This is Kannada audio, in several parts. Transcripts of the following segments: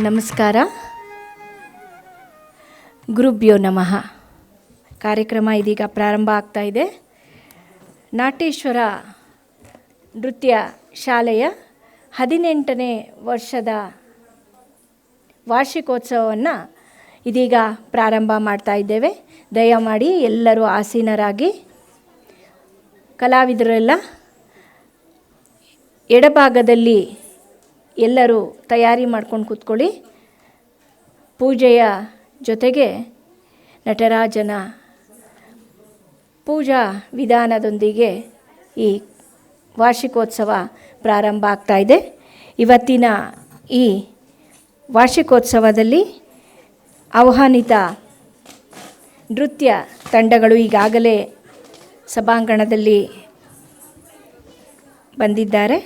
ನಮಸ್ಕಾರ. ಗುರುಭ್ಯೋ ನಮಃ. ಕಾರ್ಯಕ್ರಮ ಇದೀಗ ಪ್ರಾರಂಭ ಆಗ್ತಾ ಇದೆ. ನಾಟ್ಯೇಶ್ವರ ನೃತ್ಯ ಶಾಲೆಯ 18ನೇ ವರ್ಷದ ವಾರ್ಷಿಕೋತ್ಸವವನ್ನು ಇದೀಗ ಪ್ರಾರಂಭ ಮಾಡ್ತಾ ಇದ್ದೇವೆ. ದಯಮಾಡಿ ಎಲ್ಲರೂ ಆಸೀನರಾಗಿ, ಕಲಾವಿದರೆಲ್ಲ ಎಡಭಾಗದಲ್ಲಿ ಎಲ್ಲರೂ ತಯಾರಿ ಮಾಡ್ಕೊಂಡು ಕೂತ್ಕೊಳ್ಳಿ. ಪೂಜೆಯ ಜೊತೆಗೆ ನಟರಾಜನ ಪೂಜಾ ವಿಧಾನದೊಂದಿಗೆ ಈ ವಾರ್ಷಿಕೋತ್ಸವ ಪ್ರಾರಂಭ ಆಗ್ತಾ ಇದೆ. ಇವತ್ತಿನ ಈ ವಾರ್ಷಿಕೋತ್ಸವದಲ್ಲಿ ಆಹ್ವಾನಿತ ನೃತ್ಯ ತಂಡಗಳು ಈಗಾಗಲೇ ಸಭಾಂಗಣದಲ್ಲಿ ಬಂದಿದ್ದಾರೆ.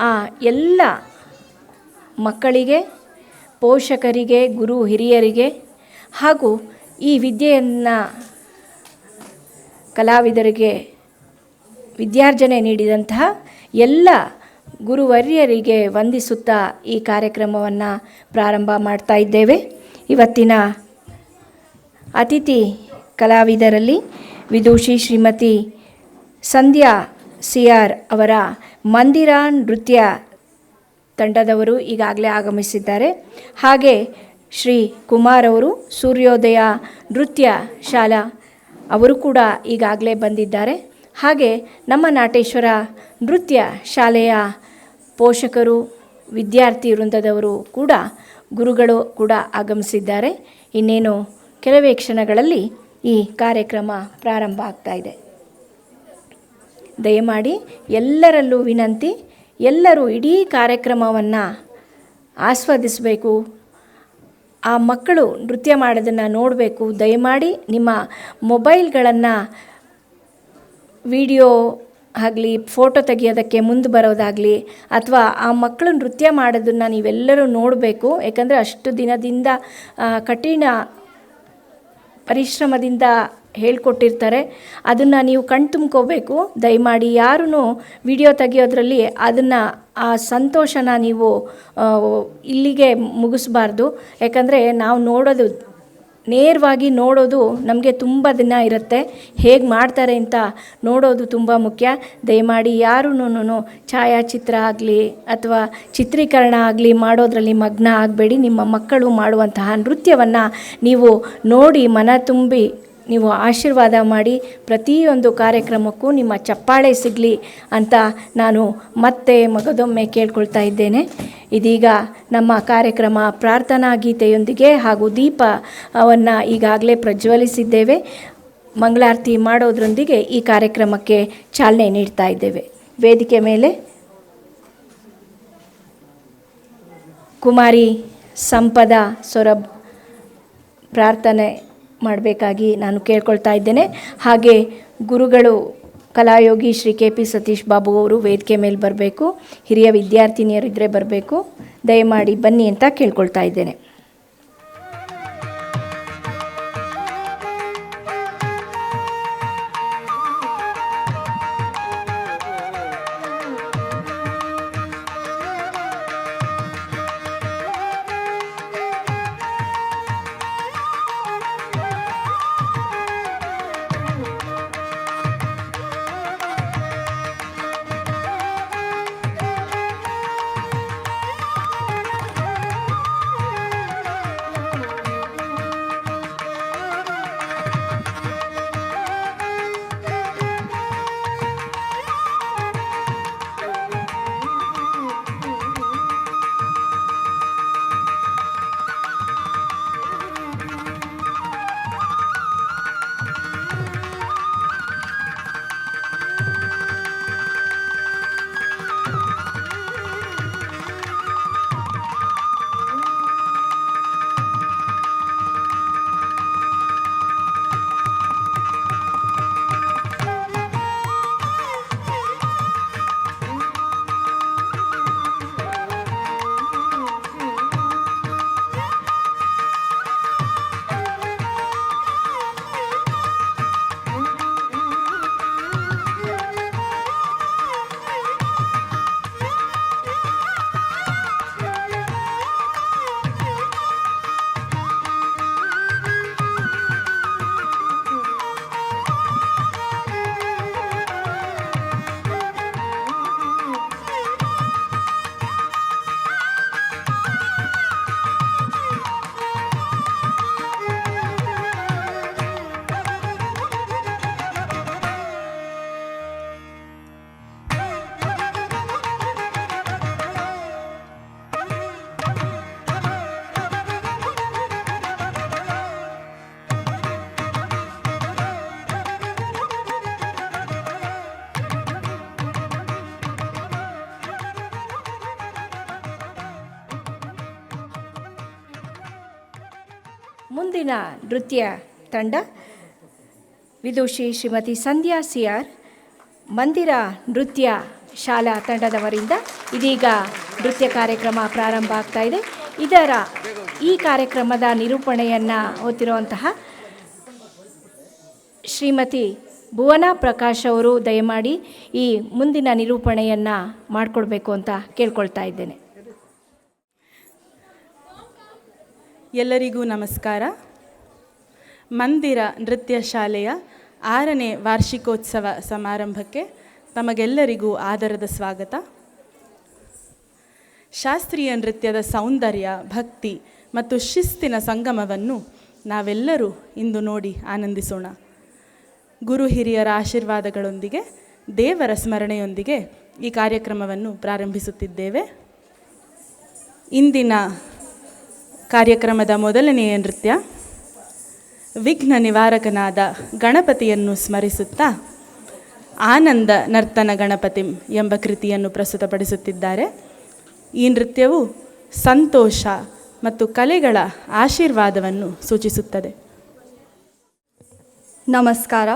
ಆ ಎಲ್ಲ ಮಕ್ಕಳಿಗೆ, ಪೋಷಕರಿಗೆ, ಗುರು ಹಿರಿಯರಿಗೆ ಹಾಗೂ ಈ ವಿದ್ಯೆಯನ್ನು ಕಲಾವಿದರಿಗೆ ವಿದ್ಯಾರ್ಜನೆ ನೀಡಿದಂತಹ ಎಲ್ಲ ಗುರುವರ್ಯರಿಗೆ ವಂದಿಸುತ್ತಾ ಈ ಕಾರ್ಯಕ್ರಮವನ್ನು ಪ್ರಾರಂಭ ಮಾಡ್ತಾ ಇದ್ದೇವೆ. ಇವತ್ತಿನ ಅತಿಥಿ ಕಲಾವಿದರಲ್ಲಿ ವಿದೂಷಿ ಶ್ರೀಮತಿ ಸಂಧ್ಯಾ CR ಅವರ ಮಂದಿರ ನೃತ್ಯ ತಂಡದವರು ಈಗಾಗಲೇ ಆಗಮಿಸಿದ್ದಾರೆ. ಹಾಗೆ ಶ್ರೀ ಕುಮಾರ್ ಅವರು ಸೂರ್ಯೋದಯ ನೃತ್ಯ ಶಾಲಾ ಅವರು ಕೂಡ ಈಗಾಗಲೇ ಬಂದಿದ್ದಾರೆ. ಹಾಗೆ ನಮ್ಮ ನಾಟ್ಯೇಶ್ವರ ನೃತ್ಯ ಶಾಲೆಯ ಪೋಷಕರು, ವಿದ್ಯಾರ್ಥಿ ವೃಂದದವರು ಕೂಡ, ಗುರುಗಳು ಕೂಡ ಆಗಮಿಸಿದ್ದಾರೆ. ಇನ್ನೇನು ಕೆಲವೇ ಕ್ಷಣಗಳಲ್ಲಿ ಈ ಕಾರ್ಯಕ್ರಮ ಪ್ರಾರಂಭ ಆಗ್ತಾ ಇದೆ. ದಯಮಾಡಿ ಎಲ್ಲರಲ್ಲೂ ವಿನಂತಿ, ಎಲ್ಲರೂ ಇಡೀ ಕಾರ್ಯಕ್ರಮವನ್ನು ಆಸ್ವಾದಿಸಬೇಕು. ಆ ಮಕ್ಕಳು ನೃತ್ಯ ಮಾಡೋದನ್ನು ನೋಡಬೇಕು. ದಯಮಾಡಿ ನಿಮ್ಮ ಮೊಬೈಲ್ಗಳನ್ನು ವಿಡಿಯೋ ಆಗಲಿ, ಫೋಟೋ ತೆಗೆಯೋದಕ್ಕೆ ಮುಂದೆ ಬರೋದಾಗಲಿ, ಅಥವಾ ಆ ಮಕ್ಕಳು ನೃತ್ಯ ಮಾಡೋದನ್ನು ನೀವೆಲ್ಲರೂ ನೋಡಬೇಕು. ಯಾಕಂದರೆ ಅಷ್ಟು ದಿನದಿಂದ ಕಠಿಣ ಪರಿಶ್ರಮದಿಂದ ಹೇಳ್ಕೊಟ್ಟಿರ್ತಾರೆ. ಅದನ್ನು ನೀವು ಕಣ್ತುಂಬ್ಕೋಬೇಕು. ದಯಮಾಡಿ ಯಾರೂ ವಿಡಿಯೋ ತೆಗೆಯೋದ್ರಲ್ಲಿ ಅದನ್ನು, ಆ ಸಂತೋಷನ ನೀವು ಇಲ್ಲಿಗೆ ಮುಗಿಸ್ಬಾರ್ದು. ಯಾಕಂದರೆ ನಾವು ನೋಡೋದು, ನೇರವಾಗಿ ನೋಡೋದು ನಮಗೆ ತುಂಬ ದಿನ ಇರುತ್ತೆ. ಹೇಗೆ ಮಾಡ್ತಾರೆ ಅಂತ ನೋಡೋದು ತುಂಬ ಮುಖ್ಯ. ದಯಮಾಡಿ ಯಾರೂ ಛಾಯಾಚಿತ್ರ ಆಗಲಿ ಅಥವಾ ಚಿತ್ರೀಕರಣ ಆಗಲಿ ಮಾಡೋದರಲ್ಲಿ ಮಗ್ನ ಆಗಬೇಡಿ. ನಿಮ್ಮ ಮಕ್ಕಳು ಮಾಡುವಂತಹ ನೃತ್ಯವನ್ನು ನೀವು ನೋಡಿ ಮನ ತುಂಬಿ ನೀವು ಆಶೀರ್ವಾದ ಮಾಡಿ, ಪ್ರತಿಯೊಂದು ಕಾರ್ಯಕ್ರಮಕ್ಕೂ ನಿಮ್ಮ ಚಪ್ಪಾಳೆ ಸಿಗಲಿ ಅಂತ ನಾನು ಮತ್ತೆ ಮಗದೊಮ್ಮೆ ಕೇಳ್ಕೊಳ್ತಾ ಇದ್ದೇನೆ. ಇದೀಗ ನಮ್ಮ ಕಾರ್ಯಕ್ರಮ ಪ್ರಾರ್ಥನಾ ಗೀತೆಯೊಂದಿಗೆ ಹಾಗೂ ದೀಪವನ್ನು ಈಗಾಗಲೇ ಪ್ರಜ್ವಲಿಸಿದ್ದೇವೆ. ಮಂಗಳಾರತಿ ಮಾಡೋದ್ರೊಂದಿಗೆ ಈ ಕಾರ್ಯಕ್ರಮಕ್ಕೆ ಚಾಲನೆ ನೀಡ್ತಾ ಇದ್ದೇವೆ. ವೇದಿಕೆ ಮೇಲೆ ಕುಮಾರಿ ಸಂಪದ ಸೊರಬ್ ಪ್ರಾರ್ಥನೆ ಮಾಡಬೇಕಾಗಿ ನಾನು ಕೇಳ್ಕೊಳ್ತಾ ಇದ್ದೇನೆ. ಹಾಗೆ ಗುರುಗಳು ಕಲಾಯೋಗಿ ಶ್ರೀ KP ಸತೀಶ್ ಬಾಬು ಅವರು ವೇದಿಕೆ ಮೇಲೆ ಬರಬೇಕು. ಹಿರಿಯ ವಿದ್ಯಾರ್ಥಿನಿಯರಿದ್ದರೆ ಬರಬೇಕು. ದಯಮಾಡಿ ಬನ್ನಿ ಅಂತ ಕೇಳ್ಕೊಳ್ತಾ ಇದ್ದೇನೆ. ಮುಂದಿನ ನೃತ್ಯ ತಂಡ ವಿದುಷಿ ಶ್ರೀಮತಿ ಸಂಧ್ಯಾ ಸಿಆರ್, ಮಂದಿರ ನೃತ್ಯ ಶಾಲಾ ತಂಡದವರಿಂದ ಇದೀಗ ನೃತ್ಯ ಕಾರ್ಯಕ್ರಮ ಪ್ರಾರಂಭ ಆಗ್ತಾ ಇದೆ. ಈ ಕಾರ್ಯಕ್ರಮದ ನಿರೂಪಣೆಯನ್ನು ಹೊತ್ತಿರುವಂತಹ ಶ್ರೀಮತಿ ಭುವನಾ ಪ್ರಕಾಶ್ ಅವರು ದಯಮಾಡಿ ಈ ಮುಂದಿನ ನಿರೂಪಣೆಯನ್ನು ಮಾಡಿಕೊಡ್ಬೇಕು ಅಂತ ಕೇಳ್ಕೊಳ್ತಾ ಇದ್ದೇನೆ. ಎಲ್ಲರಿಗೂ ನಮಸ್ಕಾರ. ಮಂದಿರ ನೃತ್ಯ ಶಾಲೆಯ 6ನೇ ವಾರ್ಷಿಕೋತ್ಸವ ಸಮಾರಂಭಕ್ಕೆ ತಮಗೆಲ್ಲರಿಗೂ ಆದರದ ಸ್ವಾಗತ. ಶಾಸ್ತ್ರೀಯ ನೃತ್ಯದ ಸೌಂದರ್ಯ, ಭಕ್ತಿ ಮತ್ತು ಶಿಸ್ತಿನ ಸಂಗಮವನ್ನು ನಾವೆಲ್ಲರೂ ಇಂದು ನೋಡಿ ಆನಂದಿಸೋಣ. ಗುರು ಹಿರಿಯರ ಆಶೀರ್ವಾದಗಳೊಂದಿಗೆ, ದೇವರ ಸ್ಮರಣೆಯೊಂದಿಗೆ ಈ ಕಾರ್ಯಕ್ರಮವನ್ನು ಪ್ರಾರಂಭಿಸುತ್ತಿದ್ದೇವೆ. ಇಂದಿನ ಕಾರ್ಯಕ್ರಮದ ಮೊದಲನೆಯ ನೃತ್ಯ ವಿಘ್ನ ನಿವಾರಕನಾದ ಗಣಪತಿಯನ್ನು ಸ್ಮರಿಸುತ್ತಾ ಆನಂದ ನರ್ತನ ಗಣಪತಿಂ ಎಂಬ ಕೃತಿಯನ್ನು ಪ್ರಸ್ತುತಪಡಿಸುತ್ತಿದ್ದಾರೆ. ಈ ನೃತ್ಯವು ಸಂತೋಷ ಮತ್ತು ಕಲೆಗಳ ಆಶೀರ್ವಾದವನ್ನು ಸೂಚಿಸುತ್ತದೆ. Namaskara.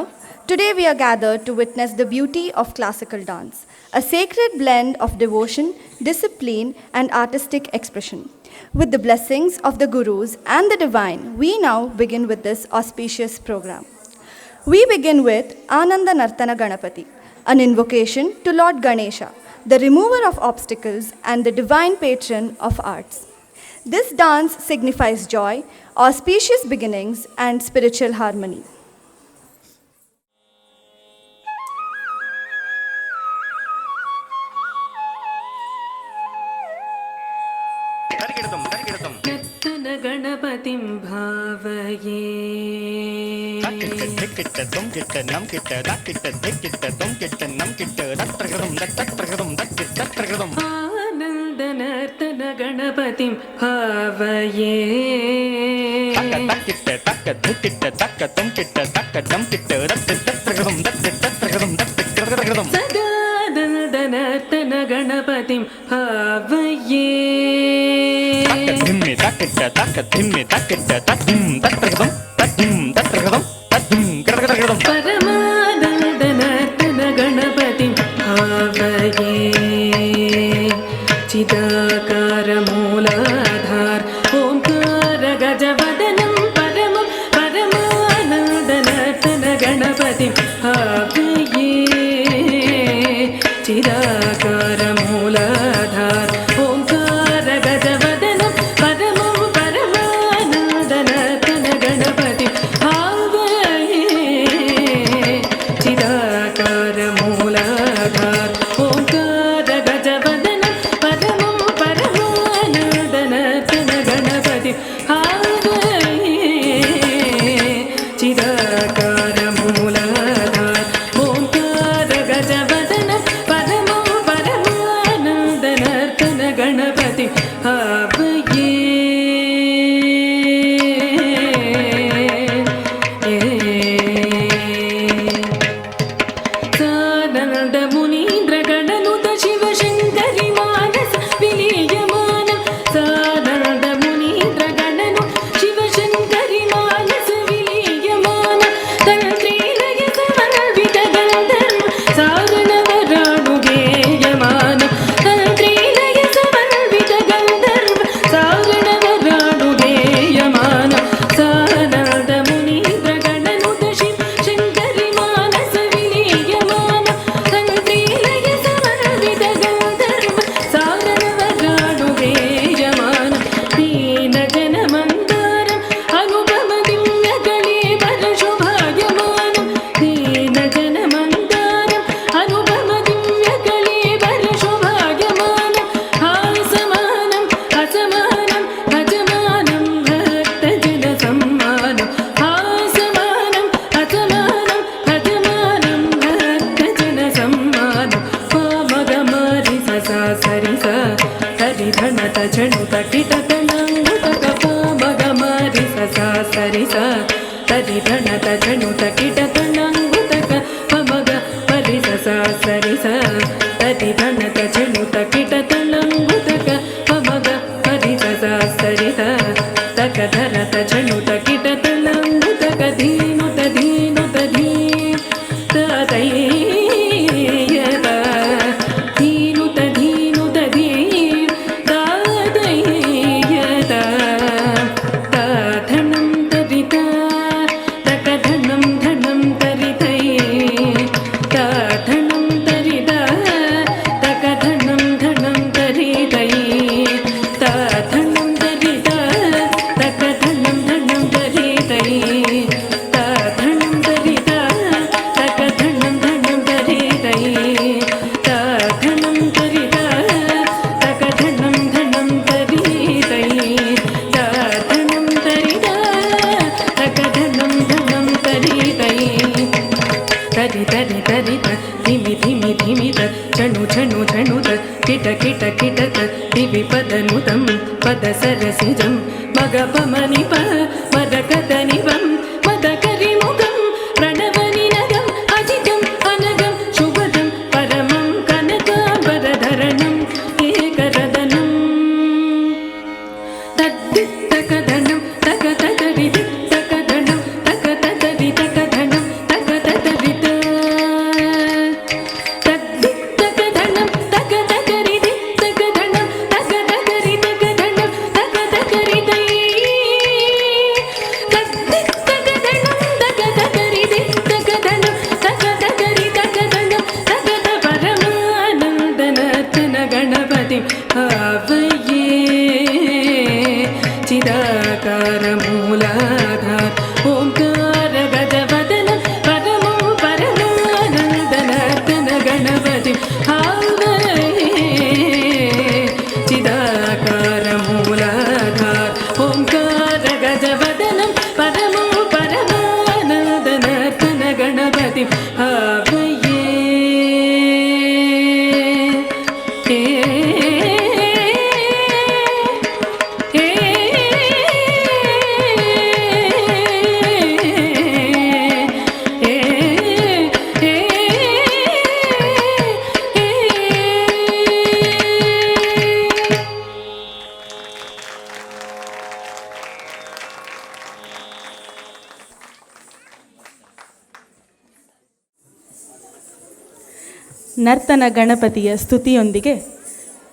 Today we are gathered to witness the beauty of classical dance, a sacred blend of devotion, discipline, and artistic expression. With the blessings of the Gurus and the Divine, we now begin with this auspicious program. We begin with Ananda Nartana Ganapati, an invocation to Lord Ganesha, the remover of obstacles and the divine patron of arts. This dance signifies joy, auspicious beginnings, and spiritual harmony. ಗಣಪತಿಂ ಭಾವಯೇ ಆನಂದ ನರ್ತನ ಗಣಪತಿಂ ಭಾವಯೇ ಸದಾನಂದ ನರ್ತನ ಗಣಪತಿಂ ಭಾವಯೇ ಪರಮಾನಂದ ನರ್ತನ ಗಣಪತಿ ಭಾವಯೇ ಚಿದಾಕಾರ ಮೂಲಾಧಾರ ಓಂಕಾರ ಗಜವದನಂ ಪರಮಂ ಪರಮಾನಂದ ನರ್ತನ ಗಣಪತಿ ಭಾವಯೇ ಚಿದಾಕಾರ ಮೂಲಾಧಾರ ಓಂಕಾರ ಗಜವದನಂ ಪರಮಂ ಪರಮಾನಂದ ನರ್ತನ ಗಣಪತಿ ಭಾವಯೇ ಚಿದಾಕಾರ ಮೂಲಾಧಾರ ಓಂಕಾರ ಗಜವದನಂ ಪರಮಂ ಪರಮಾನಂದ ನರ್ತನ ಗಣಪತಿ ಭಾವಯೇ ಚಿದಾಕಾರ ಮೂಲಾಧಾರ ಓಂಕಾರ ಗಜವದನಂ ಪರಮಂ ಪರಮಾನಂದ ನರ್ತನ ಗಣಪತಿ ಭಾವಯೇ ಸಾನಂದ ಮುನೀಂದ್ರ ಗಣನುತ ಶಿವಶಂಕರಿ ಮಾನಸ ವಿಲೀಯಮಾನ ಸಾನಂದ ಮುನೀಂದ್ರ ಗಣನು ಶಿವಶಂಕರಿ ಮಾನಸ ವಿಲೀಯಮಾನ ತಂತ್ರೀಲಯ ಸಮನ್ವಿತ ಗಂಧರ್ವ ಸಾರಣವರಾಣು ಗೇಯಮಾನ ತಂತ್ರೀಲಯ ಸಮನ್ವಿತ ಗಂಧರ್ವ ಸಾರಣವರಾಣು ಗೇಯಮಾನ ಸಾನಂದ ಮುನೀಂದ್ರ ಗಣನುತ ಶಿವಶಂಕರಿ ಮಾನಸ ವಿಲೀಯಮಾನ ತಂತ್ರೀಲಯ ಸಮನ್ವಿತ ಗಂಧರ್ವ ಸಾರಣವರಾಣು ಗೇಯಮಾನ ದೀನ ಜನ ಮಂದಾರಂ ಅನುಪಮ ದಿವ್ಯ ಕಳೇಬರ ಶೋಭಾಯಮಾನ ದೀನ ಜನ ಮಂದಾರಂ ಅನುಪಮ ದಿವ್ಯ ಕಳೇಬರ ಶೋಭಾಯಮಾನ ಹಾಸಮಾನಂ ಹಸಮಾನಂ ಭಜಮಾನಂ ಭಕ್ತ ಜನ ಸಮ್ಮಾನಂ ಹಾಸಮಾನಂ ಹಸಮಾನಂ ಭಜಮಾನಂ ಭಕ್ತ ಜನ ಸಮ್ಮಾನಂ ಪಾಮಗ ಮಾರಿ ಸಸಾ ಸರಿಸ ಹರಿಧಣತ ಚಣುತ ಕಿಟತನಂಗುತಕ ಪಾಮಗ ಮಾರಿ ಸಸಾ ಸರಿಸ ಹರಿಧಣತ ಚಣುತ ಕಿಟತನಂಗುತಕ ಪಮಗ ಪರಿ ಸಸಾ ಸರಿಸ ಹರಿಧಣತ ಚಣುತ ಕಿಟತನಂಗುತಕ ಪಮಗ ಪರಿ ಸಸಾ ಸರಿಸ ತಕ ಧರತ ಚಣುತ ಛಣು ಛಣು ಛಣುತ ಕಿಟ ಕಿಟ ಕಿಟತ ದಿವಿ ಪದನುತಂ ಪದ ಸರಸಿಜಂ ಮಗ ಪಮನಿ ಪ ಮದ ಕದನಿವಂ ಮದ ಕರಿಮುಖಂ ಪ್ರಣವ ನಿನಗಂ ಅಜಿತಂ ಅನಗಂ ಶುಭದಂ ಪರಮಂ ಕನಕಾಂಬರಧರಣಂ ಏಕರದನಂ ತದ್ದಿತ್ತಕದನಂ ತಕ ತಕರಿದಿ ತಕದನಂ ತಕ ತಕರಿ ತಕದನಂ ತಕ ತಕರಿದ ತದ್ದಿತ್ತಕದನಂ ತಕ ತಕರಿದಿ ತಕದನಂ ತಕ ತಕರಿ ತಕದನಂ ತಕ ತಕರಿದೈ ತದ್ದಿತ್ತಕದನಂ ತಕ ತಕರಿದಿ ತಕದನಂ ತಕ ತಕರಿ ತಕದನಂ ತಕದ ಪರಮಾನಂದನರ್ತನ ಗಣಪತಿ ಅವಯೇ ಚಿದಾಕಾರ ಮೂಲಾಧಾರ ಓಂಕಾರ ಗಜವದನ ಪರಮೋ ಪರಮಾನಂದನರ್ತನ ಗಣಪತಿ ಅವಯೇ ಚಿದಾಕಾರ ಮೂಲಾಧಾರ ಓಂಕಾರ ಗಜವದನ ಪರಮೋ ಪರಮಾನಂದನರ್ತನ ಗಣಪತಿ ಅವಯೇ ನರ್ತನ ಗಣಪತಿಯ ಸ್ತುತಿಯೊಂದಿಗೆ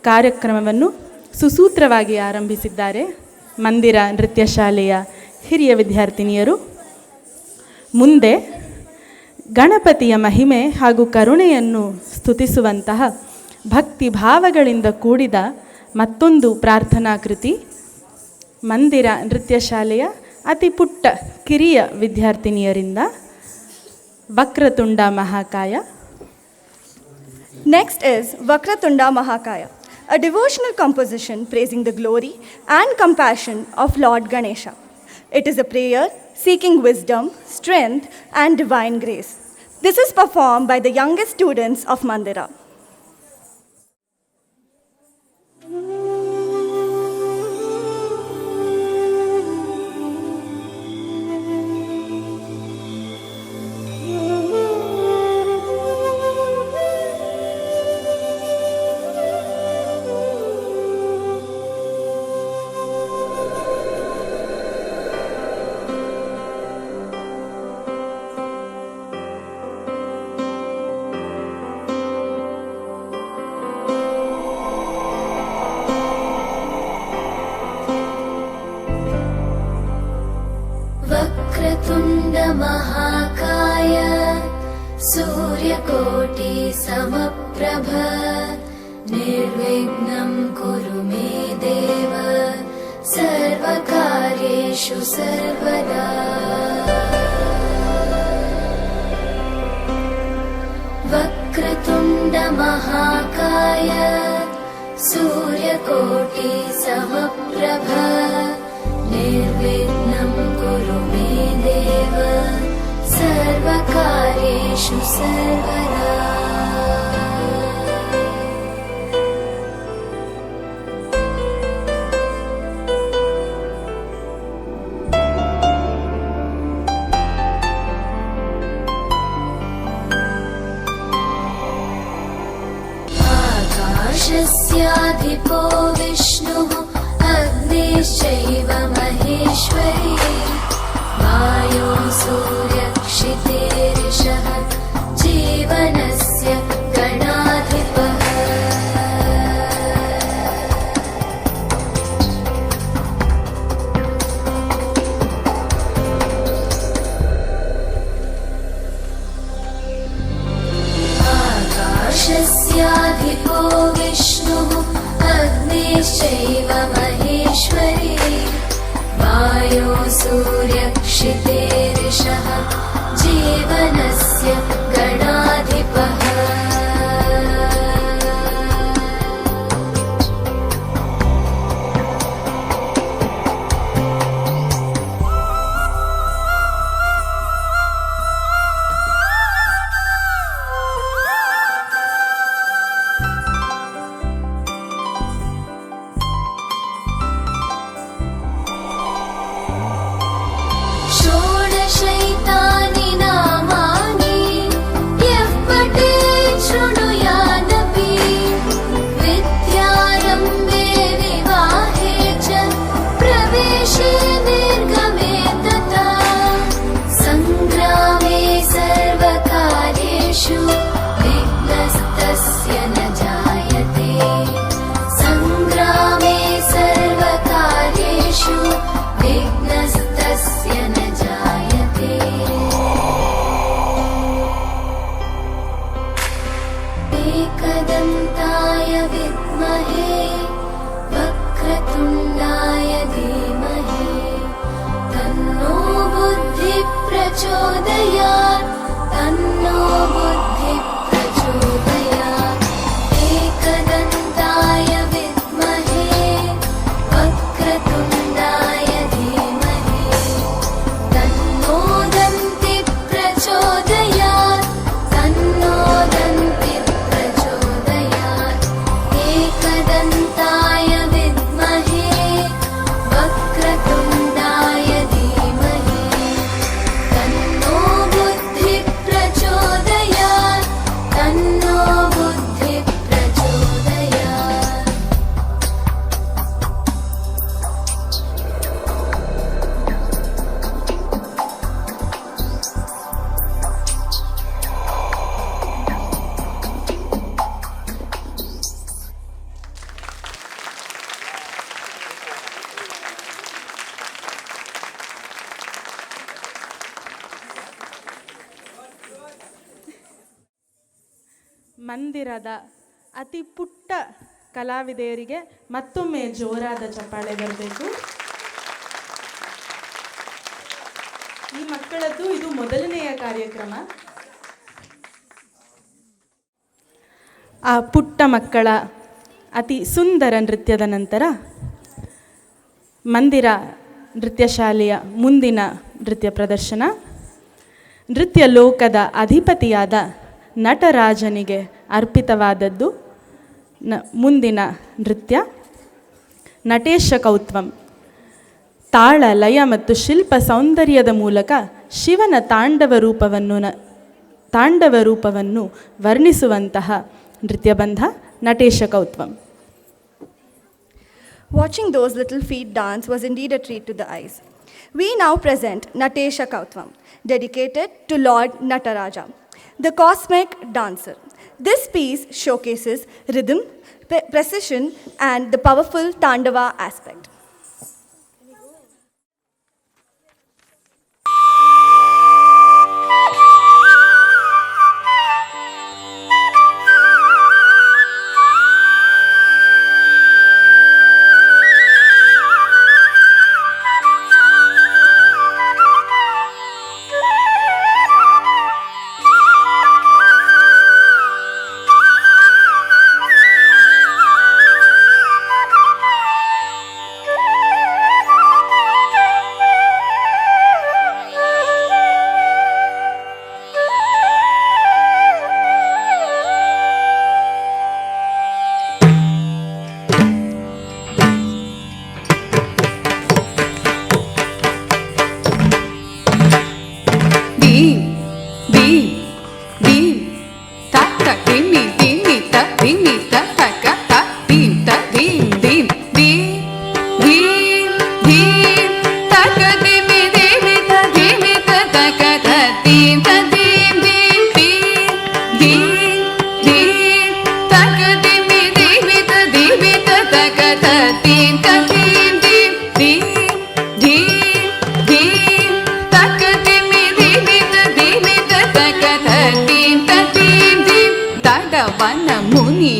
ಕಾರ್ಯಕ್ರಮವನ್ನು ಸುಸೂತ್ರವಾಗಿ ಆರಂಭಿಸಿದ್ದಾರೆ ಮಂದಿರ ನೃತ್ಯ ಶಾಲೆಯ ಹಿರಿಯ ವಿದ್ಯಾರ್ಥಿನಿಯರು. ಮುಂದೆ ಗಣಪತಿಯ ಮಹಿಮೆ ಹಾಗೂ ಕರುಣೆಯನ್ನು ಸ್ತುತಿಸುವಂತಹ ಭಕ್ತಿ ಭಾವಗಳಿಂದ ಕೂಡಿದ ಮತ್ತೊಂದು ಪ್ರಾರ್ಥನಾ ಕೃತಿ ಮಂದಿರ ನೃತ್ಯ ಶಾಲೆಯ ಅತಿ ಪುಟ್ಟ ಕಿರಿಯ ವಿದ್ಯಾರ್ಥಿನಿಯರಿಂದ Vakratunda ಮಹಾಕಾಯ. Next is Vakratunda Mahakaya, a devotional composition praising the glory and compassion of Lord Ganesha. It is a prayer seeking wisdom, strength, and divine grace. This is performed by the youngest students of Mandira. वक्रतुण्ड महाकाय सूर्यकोटि समप्रभ निर्विघ्नं कुरु मे देव सर्वकार्येषु सर्वदा. वक्रतुण्ड महाकाय सूर्यकोटि समप्रभ निर्विघ्नं कुरु मे देव सर्वकार्येषु सर्वदा. आकाशस्याधिपो विष्णुः अग्निश्चैव महेश्वरी वायो सूर्यक्षितेरिषः जीवनस्य गणाधिपः. आकाशस्याधिपो विष्णुः अग्निश्चैव महेश्वरी वायो सूर्यक्षितेरिषः जीवनस्य गणाधिपः. एकदन्ताय विद्महे वक्रतुण्डाय धीमहि तन्नो बुद्धिः प्रचोदयात् तन्नो बुद्धिः प्रचोदयात् एकदन्ताय विद्महे वक्रतुण्डाय धीमहि तन्नो दन्तिः प्रचोदयात् तन्नो दन्तिः प्रचोदयात् एकदन्ताय विद्महे वक्रतुण्डाय धीमहि तन्नो बुद्धिः प्रचोदयात् तन्नो बुद्धिः प्रचोदयात् ಮಂದಿರದ ಅತಿ ಪುಟ್ಟ ಕಲಾವಿದೆಯರಿಗೆ ಮತ್ತೊಮ್ಮೆ ಜೋರಾದ ಚಪ್ಪಾಳೆ ಬರಬೇಕು. ಈ ಮಕ್ಕಳದ್ದು ಇದು ಮೊದಲನೆಯ ಕಾರ್ಯಕ್ರಮ. ಆ ಪುಟ್ಟ ಮಕ್ಕಳ ಅತಿ ಸುಂದರ ನೃತ್ಯದ ನಂತರ ಮಂದಿರ ನೃತ್ಯ ಶಾಲೆಯ ಮುಂದಿನ ನೃತ್ಯ ಪ್ರದರ್ಶನ ನೃತ್ಯ ಲೋಕದ ಅಧಿಪತಿಯಾದ ನಟರಾಜನಿಗೆ ಅರ್ಪಿತವಾದದ್ದು. ಮುಂದಿನ ನೃತ್ಯ ನಟೇಶ ಕೌತ್ವಂ. ತಾಳ, ಲಯ ಮತ್ತು ಶಿಲ್ಪ ಸೌಂದರ್ಯದ ಮೂಲಕ ಶಿವನ ತಾಂಡವ ರೂಪವನ್ನು ವರ್ಣಿಸುವಂತಹ ನೃತ್ಯಬಂಧ Natesha ಕೌತ್ವಂ. Watching those little feet dance was indeed a treat to the eyes. We now present Natesha Kautvam, dedicated to Lord Nataraja, the cosmic dancer. This piece showcases rhythm, precision, and the powerful Tandava aspect.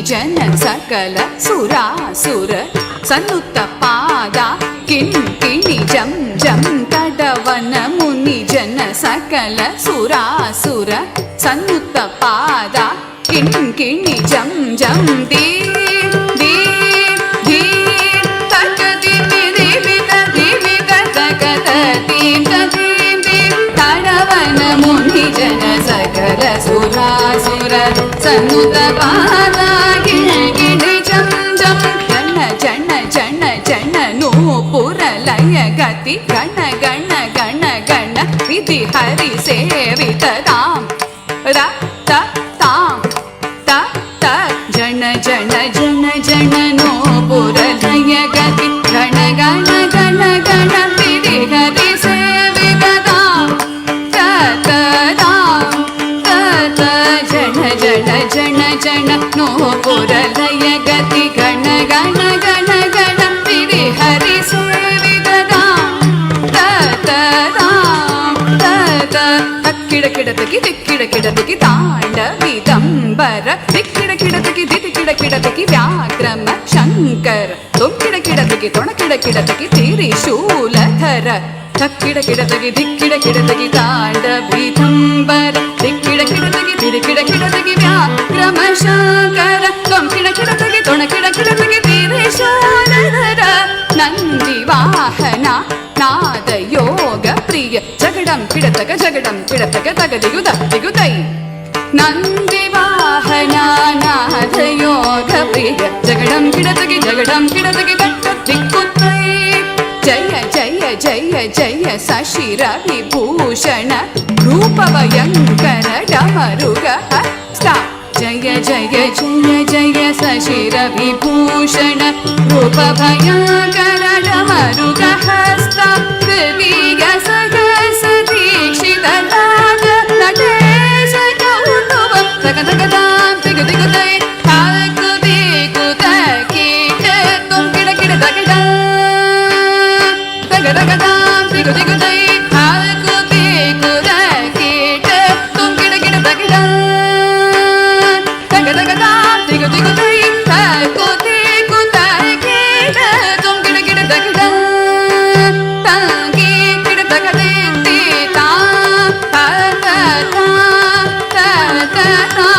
ಜನ ಸಕಲ ಸುರಾಸುರ ಸನ್ನುತ್ತ ಪಾದ ಕಿಣಿ ಜಂ ಜಂ ತಡವನ ಮುನಿ ಜನ ಸಕಲ ಸುರಾಸುರ ಸನ್ನುತ್ತ ಪಾದ ಕಿಣಿ ಜಂ ಜಂ ದೇ ದೇ ದೇ ತಕ ದಿಮಿ ದೇವಿತ ದೇವಿತ ತಕ ತೀಂ ತೀಂ ತೀಂ ತಡವನ ಮುನಿ ಜನ ಸಕಲ ಸುರಾಸುರ ಸನ್ನುತ್ತ ಪಾದ ಕಿಣಿ ಜಂ ಜಂ ಜನ ಜನ ಜನ ಜನ ನೂಪುರ ಲಯ ಗತಿ ಗಣ ಗಣ ಗಣ ಗಣ ವಿಧಿ ಹರಿ ಸೇವಿತ ತಾಂ ರ ತ ತಾಂ ತ ತ ಜನ ಜನ ಜನ ಜನ ನೂಪುರ ಲಯ ಗತಿ ಗಣ ಗಣ ಗಣ ಗಣ ವಿಧಿ ಹರಿ ಸೇವಿತ ತಾಂ ತ ತ ತಾಂ ತ ತ ಜನ ಜನ ಜನ ಜನ ನೂಪುರ ಲಯ ಗತಿ ಗಣ ಗಣ ಗಣ ಗಣ ವಿಧಿ ಹರಿ ಸೇವಿತ ತಾಂ ತ ತ ತಾಂ ತ ತ ಕಿಡ ಕಿಡದಗಿ ದಿಕ್ಕಿಡ ಕಿಡದಗಿ ತಾಂಡವಿ ದಂಬ ದಿಗಂಬರ ದಿಕ್ಕಿಡ ಕಿಡತಕಿ ದಿತಿ ಕಿಡ ಕಿಡತಕಿ ವ್ಯಾಕ್ರಮ ಶಂಕರ ತೊಕ್ಕಿಡ ಕಿಡತಕಿ ತೊಣಕಿಡ ಕಿಡತಕಿ ತ್ರಿಶೂಲಧರ ತಕ್ಕಿಡ ಕಿಡತಗಿ ದಿಕ್ಕಿಡ ಕಿಡತಗಿ ತಾಂಡವೀತಂಬರ ದಿಕ್ಕಿಡ ಕಿಡತಗಿ ತಿರುಕಿಡ ಕಿಡತಗಿ ವ್ಯಾಕ್ರಮ ಶಂಕರ ತೊಂಕಿಡ ಕಿಡತಗಿ ತೊಣಕಿಡ ಕಿಡತಗಿ ತ್ರಿಶೂಲಧರ ನಂದಿ ವಾಹನ ನಾದ ಯೋಗ ಪ್ರಿಯ ಜಗಡಂ ಕಿಡತಗ ತಗದಿಗುದ ದಿಗುದೈ ನಂದಿ ವಾಹನ ನಾದ ಯೋಗ ಪ್ರಿಯ ಜಗಡಂ ಕಿಡತಗಿ ದಟ್ಟ ದಿಕ್ಕುತ್ತೈ ಜಯ ಜಯ ಜಯ ಜಯ ಸಶಿರ ವಿಭೂಷಣ ರೂಪಭಯಂಕರ ಡಮರುಗ ಹಸ್ತ ಜಯ ಜಯ ಜಯ ಜಯ ಸಶಿರ ವಿಭೂಷಣ ರೂಪಭಯಂಕರ ಡಮರುಗ ಹಸ್ತ ದಿವ್ಯ ಸಹಸ ದೀಕ್ಷಿತ ರಾಗ ನಟೇಶ ಕೌತುಕಂ ತಗ ತಗ ತಾಂ ತಿಗು ದಿಗುದೈ ತಾಕು ದಿಗು ತಕೀಟ ತುಂ ಕಿಡ ಕಿಡ ತಗಿಡ ತಗ ತಗ ತಾಂ ತಿಗು ದಿಗುದೈ ತಾಕು ದಿಗು ತಕೀಟ ತುಂ ಕಿಡ ಕಿಡ ತಗಿಡ ತಗ ತಗ ತಾಂ ತಿಗು ದಿಗುದೈ ತಾಕು ದಿಗು ತಕೀಟ ತುಂ ಕಿಡ ಕಿಡ ತಗಿಡ ತಂಗಿ ಕಿಡ ತಗದೆ ತಾ ತಾ ತಾ ತಾ ತಾ ತಾ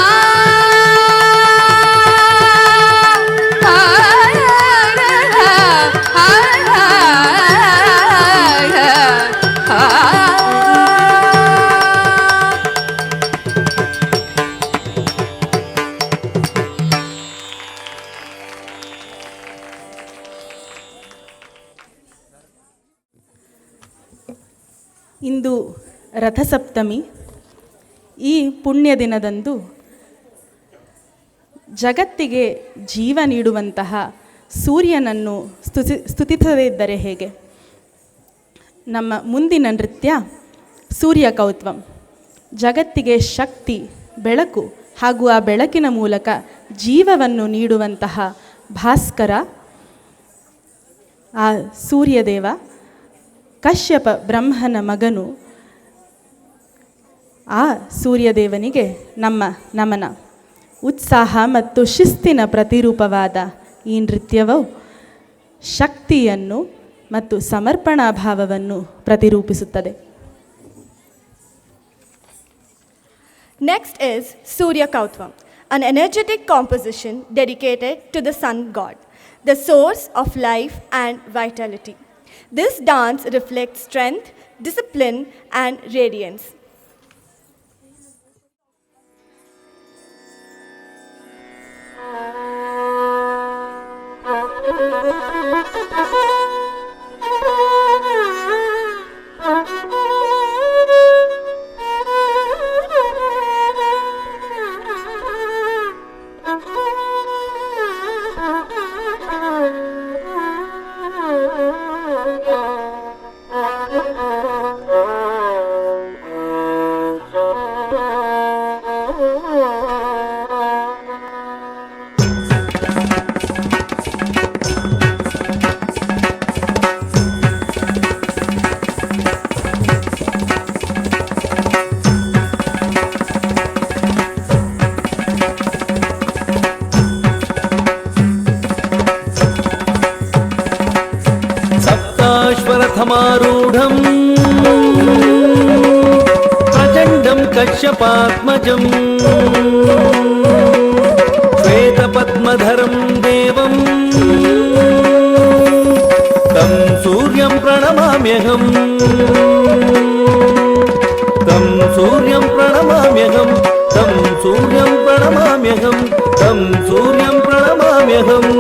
ಇಂದು ರಥಸಪ್ತಮಿ. ಈ ಪುಣ್ಯ ದಿನದಂದು ಜಗತ್ತಿಗೆ ಜೀವ ನೀಡುವಂತಹ ಸೂರ್ಯನನ್ನು ಸ್ತುತಿಸದೇ ಇದ್ದರೆ ಹೇಗೆ? ನಮ್ಮ ಮುಂದಿನ ನೃತ್ಯ ಸೂರ್ಯ ಕೌತ್ವಂ. ಜಗತ್ತಿಗೆ ಶಕ್ತಿ, ಬೆಳಕು ಹಾಗೂ ಆ ಬೆಳಕಿನ ಮೂಲಕ ಜೀವವನ್ನು ನೀಡುವಂತಹ ಭಾಸ್ಕರ ಆ ಸೂರ್ಯದೇವ, ಕಶ್ಯಪ ಬ್ರಹ್ಮನ ಮಗನು. ಆ ಸೂರ್ಯದೇವನಿಗೆ ನಮ್ಮ ನಮನ. ಉತ್ಸಾಹ ಮತ್ತು ಶಿಸ್ತಿನ ಪ್ರತಿರೂಪವಾದ ಈ ನೃತ್ಯವು ಶಕ್ತಿಯನ್ನು ಮತ್ತು ಸಮರ್ಪಣಾ ಭಾವವನ್ನು ಪ್ರತಿರೂಪಿಸುತ್ತದೆ. Next is Surya Kautvam, an energetic composition dedicated to the sun god, the source of life and vitality. This dance reflects strength, discipline, and radiance. सप्ताश्वरथमारूढम् प्रचण्डं कश्यपात्मजम् श्वेतपद्मधरं देवं तं सूर्यं प्रणमाम्यहम् तं सूर्यं प्रणमाम्यहं तं सूर्यं प्रणमाम्यहं तं सूर्यं प्रणमाम्यहम्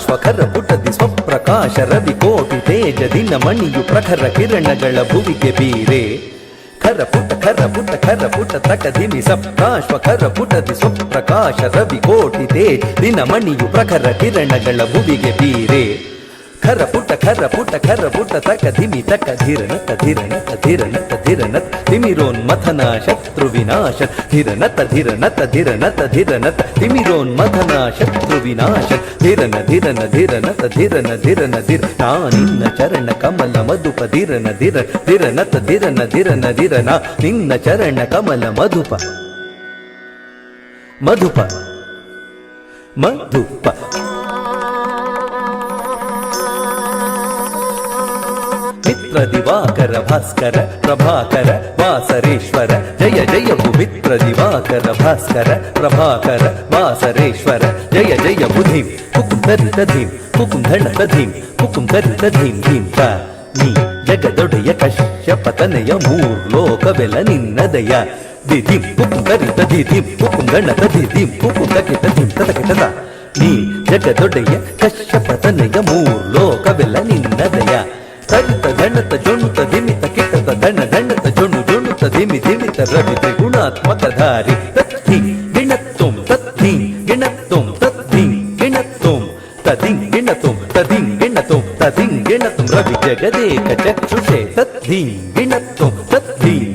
ಶ್ವಖರ ಪುಟದಿ ಸ್ವಪ್ರಕಾಶ ರವಿ ಕೋಟಿ ತೇಜ ದಿನ ಮಣಿಯು ಪ್ರಖರ ಕಿರಣಗಳ ಭುವಿಗೆ ಬೀರೆ ಖರ ಪುಟ ತಕ ಧಿಮಿ ಸಪ್ತಾಶ್ವಖರ ಪುಟದಿ ಸ್ವಪ್ರಕಾಶ ರವಿ ಕೋಟಿ ತೇಜ ದಿನ ಮಣಿಯು ಪ್ರಖರ ಕಿರಣಗಳ ಭುವಿಗೆ ಬೀರೆ ಖರ ಪುಟ ತಕ ಧಿಮಿ ತಕ ಧಿರನತ ತಿಮಿರೋನ್ಮಥನ ಶತ್ರು ವಿನಾಶ ಧಿರನತ ತಿಮಿರೋನ್ಮಥನ ಶತ್ರು ವಿನಾಶ ಧಿರನ ನಾ ನಿನ್ನ ಚರಣ ಕಮಲ ಮಧುಪ ಧಿರನ ನಾ ನಿನ್ನ ಚರಣ ಕಮಲ ಮಧುಪ ಮಿತ್ರ ದಿವಾಕರ ಭಾಸ್ಕರ ಪ್ರಭಾಕರ ವಾಸರೇಶ್ವರ ಜಯ ಜಯ ಮಿತ್ರ ದಿವಾಕರ ಭಾಸ್ಕರ ಪ್ರಭಾಕರ ವಾಸರೇಶ್ವರ ಜಯ ಜಯ ಬುಧಿಂ ಹುಕುಂಧರಿತ ಧೀಂ ಹುಕುಂಧಣತ ಧೀಂ ಹುಕುಂಧರಿತ ಧೀಂ ಧೀಂ ತ ನೀ ಜಗದೊಡೆಯ ಕಶ್ಯಪತನಯ ಮೂರ್ಲೋಕವೆಲ ನಿನ್ನದಯ ದಿಧಿಂ ಹುಕುಂಧರಿತ ಧಿಧಿಂ ಹುಕುಂಧಣತ ಧಿಧಿಂ ಹುಕುಂಧಕಿತ ಧಿಂ ತತಕಿತದ ನೀ ಜಗದೊಡೆಯ ಕಶ್ಯಪತನಯ ಮೂರ್ಲೋಕವೆಲ ನಿನ್ನದಯ ತಡಿತ ಗಣತ ಜೊಣುತ ಧಿಮಿತ ಕಿಟತ ದಂಡತ ಜೊಣುತ ಧಿಮಿತ ರವಿ ತ್ರಿಗುಣಾತ್ಮಕ ಧಾರಿ ತತ್ತಿ ಗಿಣತ್ತುಂ ತತ್ತಿ ಗಿಣತ್ತುಂ ತತ್ತಿ ಗಿಣತ್ತುಂ ತದಿಂ ಗಿಣತ್ತುಂ ರವಿ ಜಗದೇಕ ಚಕ್ಷುಷೆ ತತ್ತಿ ಗಿಣತ್ತುಂ ತದಿಂ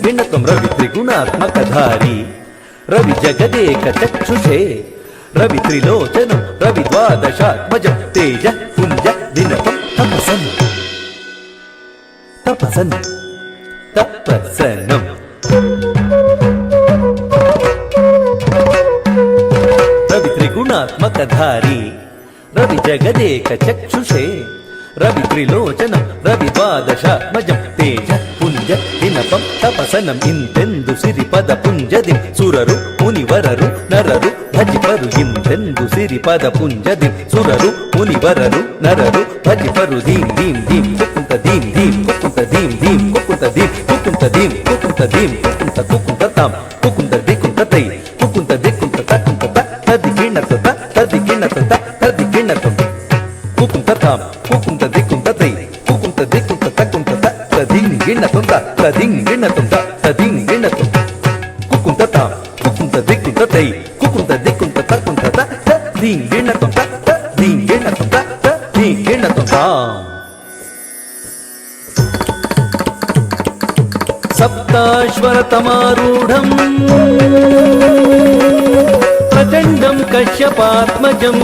ಗಿಣತ್ತುಂ ರವಿ ತ್ರಿಗುಣಾತ್ಮಕ ಧಾರಿ ರವಿ ಜಗದೇಕ ಚಕ್ಷುಷೆ ರವಿ ತ್ರಿಲೋಚನಂ ರವಿ ದ್ವಾದಶಾತ್ಮಜಂ ತೇಜ ಪುಂಜ ದಿನಪಂ ತಪಸನ್ ರವಿ ತ್ರಿಗುಣಾತ್ಮಕ ಧಾರಿ ರವಿ ಜಗದೇಕ ಚಕ್ಷುಷೇ ರವಿ ತ್ರಿಲೋಚನಂ ರವಿ ದ್ವಾದಶಾತ್ಮಜಂ ತೇಜ ಪುಂಜ ದಿನಪಂ ತಪಸನಂ ಇಂತೆಂದು ಸಿರಿಪದ ಪುಂಜದಿಂ ಸುರರು ಮುನಿವರರು ನರರು ಭಜಿಪರು ಇಂತೆಂದು ಸಿರಿಪದ ಪುಂಜದಿಂ ಸುರರು ಮುನಿವರರು ನರರು ಭಜಿಪರು ಧೀಂ ಧೀಂ ಧೀಂ ಕುಕುಂತ ಧೀಂ ಧೀಂ ಕುಕುಂತ ಧೀಂ ಧೀಂ ಕುಕುಂತ ಧೀಂ ಕುಕುಂತ ಧೀಂ ಕುಕುಂತ ಧೀಂ ಕುಕುಂತ ಕುಕುಂತ ತಾಂ ಕುಕುಂತ ದಿಕುಂತ ತೈ ಕುಕುಂತ ದಿಕುಂತ ತಕುಂತ ತದಿ ಗಿಣತ ತದಿ ಗಿಣತ ತದಿ ಗಿಣತ ಕುಕುಂತ ತಾಂ ಕುಕುಂತ ದಿಕುಂತ ತೈ ಕುಕುಂತ ದಿಕುಂತ ತಕುಂತ ತದಿಂ ಗಿಣತ ತದಿಂ ಗಿಣತ ತದಿಂ ಗಿಣತ ಕುಕುಂತ ತಾಂ ಕುಕುಂತ ದಿಕುಂತ ತೈ ಕುಕುಂತ ದಿಕುಂತ ತಕುಂತ ತದಿಂ ಗಿಣತ ತದಿಂ ಗಿಣತ ತದಿಂ ಗಿಣತ ತಾಂ ಸಪ್ತಾಶ್ವರತಮಾರೂಢಂ ಪ್ರಚಂಡಂ ಕಶ್ಯಪಾತ್ಮಜಂ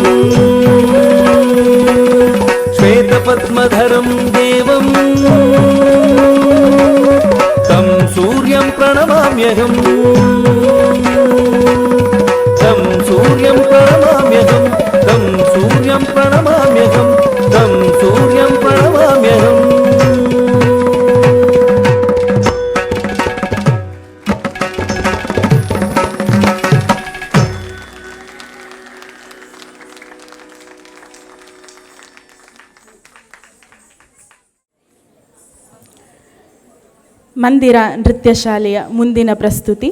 ಶ್ವೇತಪದ್ಮಧರಂ ದೇವಂ तं सूर्यं प्रणमाम्यहम् तं सूर्यं प्रणमाम्यहम् तं सूर्यं प्रणमाम्यहम् तं सूर्यं प्रणमाम्यहम् ಮಂದಿರ ನೃತ್ಯ ಶಾಲೆಯ ಮುಂದಿನ ಪ್ರಸ್ತುತಿ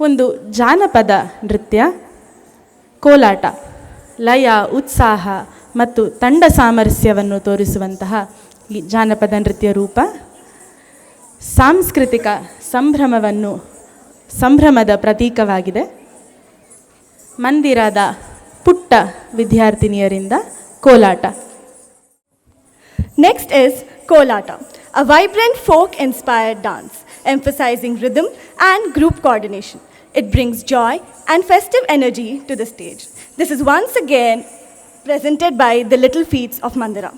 ಒಂದು ಜಾನಪದ ನೃತ್ಯ ಕೋಲಾಟ. ಲಯ, ಉತ್ಸಾಹ ಮತ್ತು ತಂಡ ಸಾಮರಸ್ಯವನ್ನು ತೋರಿಸುವಂತಹ ಈ ಜಾನಪದ ನೃತ್ಯ ರೂಪ ಸಾಂಸ್ಕೃತಿಕ ಸಂಭ್ರಮದ ಪ್ರತೀಕವಾಗಿದೆ. ಮಂದಿರದ ಪುಟ್ಟ ವಿದ್ಯಾರ್ಥಿನಿಯರಿಂದ ಕೋಲಾಟ. Next is Kolata, a vibrant folk-inspired dance, emphasizing rhythm and group coordination. It brings joy and festive energy to the stage. This is once again presented by the Little Feats of Mandira.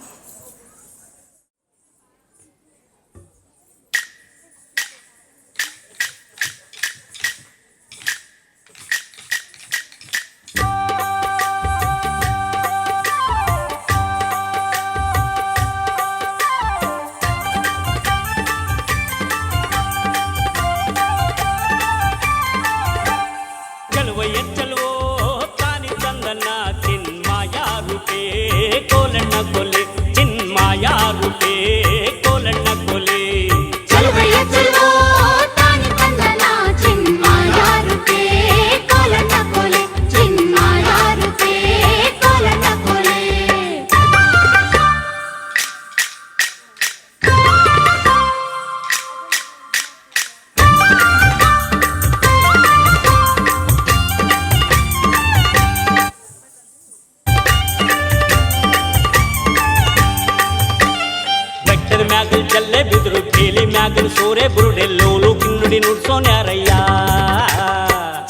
ಮ್ಯಾಗಲ್ ಜಲ್ಲೆ ಬಿದ್ರು ಬೇಲಿ ಮ್ಯಾಗಲ್ ಸೋರೆ ಬುರುಡೆ ಲೋಲು ಕಿನ್ನುಡಿ ನುಡ್ಸೋನ್ಯಾರಯ್ಯ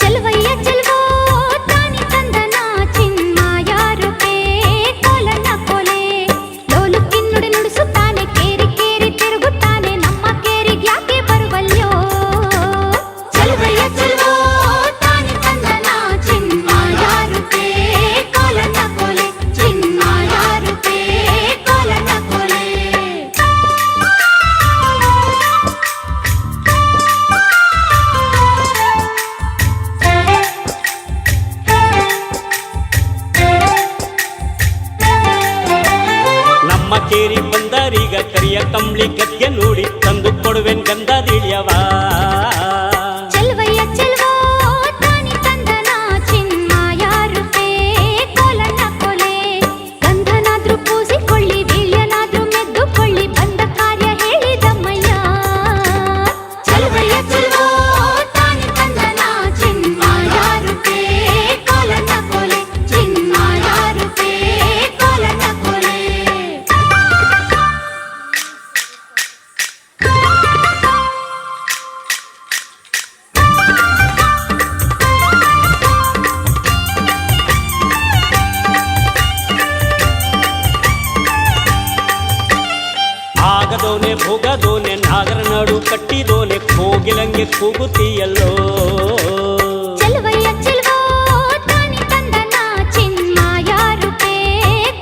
ಚೆಲುವಯ್ಯ ಚೆಲುವೋ ತಾನಿ ತಂದನ ಚಿನ್ಮಾಯ ರೂಪೇ ಕೋಲನ ಕೋಲೆ ಲೋಲು ಕಿನ್ನುಡಿ ನುಡಿಸುತ್ತಾನೆ ಕೇರಿ ಕೇರಿ ತಿರುಗುತ್ತಾನೆ ನಮ್ಮ ಕೇರಿಗೆ ಯಾಕೆ ಬರುವಲ್ಯೋ ಚೆಲುವಯ್ಯ ಚೆಲುವೋ ತಾನಿ ತಂದನ ಚಿನ್ಮಾಯ ರೂಪೇ ಕೋಲನ ಕೋಲೆ ಚಿನ್ಮಾಯ ರೂಪೇ ಕೋಲನ ಕೋಲೆ ನಮ್ಮ ಕೇರಿ ಬಂದರೀಗ ಕರಿಯ ಕಂಬ್ಳಿ ಗದ್ಗೆ ನೋಡಿ ತಂದು ಕೊಡುವೆನ್ ಗಂಧದಿಳಿಯವ ಚೆಲುವಯ್ಯ ಚೆಲುವೋ ತಾನಿ ತಂದನ ಚಿನ್ಮಾಯ ರೂಪೇ ಕೋಲನ ಕೋಲೆ ಗಂಧನಾದ್ರೂ ಪೂಸಿಕೊಳ್ಳಿ ವೀಳ್ಯನಾದ್ರೂ ಮೆದ್ದುಕೊಳ್ಳಿ ಬಂದ ಕಾರ್ಯ ಹೇಳಿದಮ್ಮಯ್ಯ ಚೆಲುವಯ್ಯ ಚೆಲುವೋ ತಾನಿ ತಂದನ ಚಿನ್ಮಾಯ ರೂಪೇ ಕೋಲನ ಕೋಲೆ ಚಿನ್ಮಾಯ ರೂಪೇ ಕೋಲನ ಕೋಲೆ ಆಗದೋನೆ ಭೋಗದೋನೆ ನಾಗರ ನಾಡು ಕಟ್ಟಿದೋನೆ ಕೋಗಿಲಂಗೆ ಕೂಗುತ್ತೀಯಲ್ಲೋ ಚೆಲುವಯ್ಯ ಚೆಲುವೋ ತಾನಿ ತಂದನ ಚಿನ್ಮಾಯ ರೂಪೇ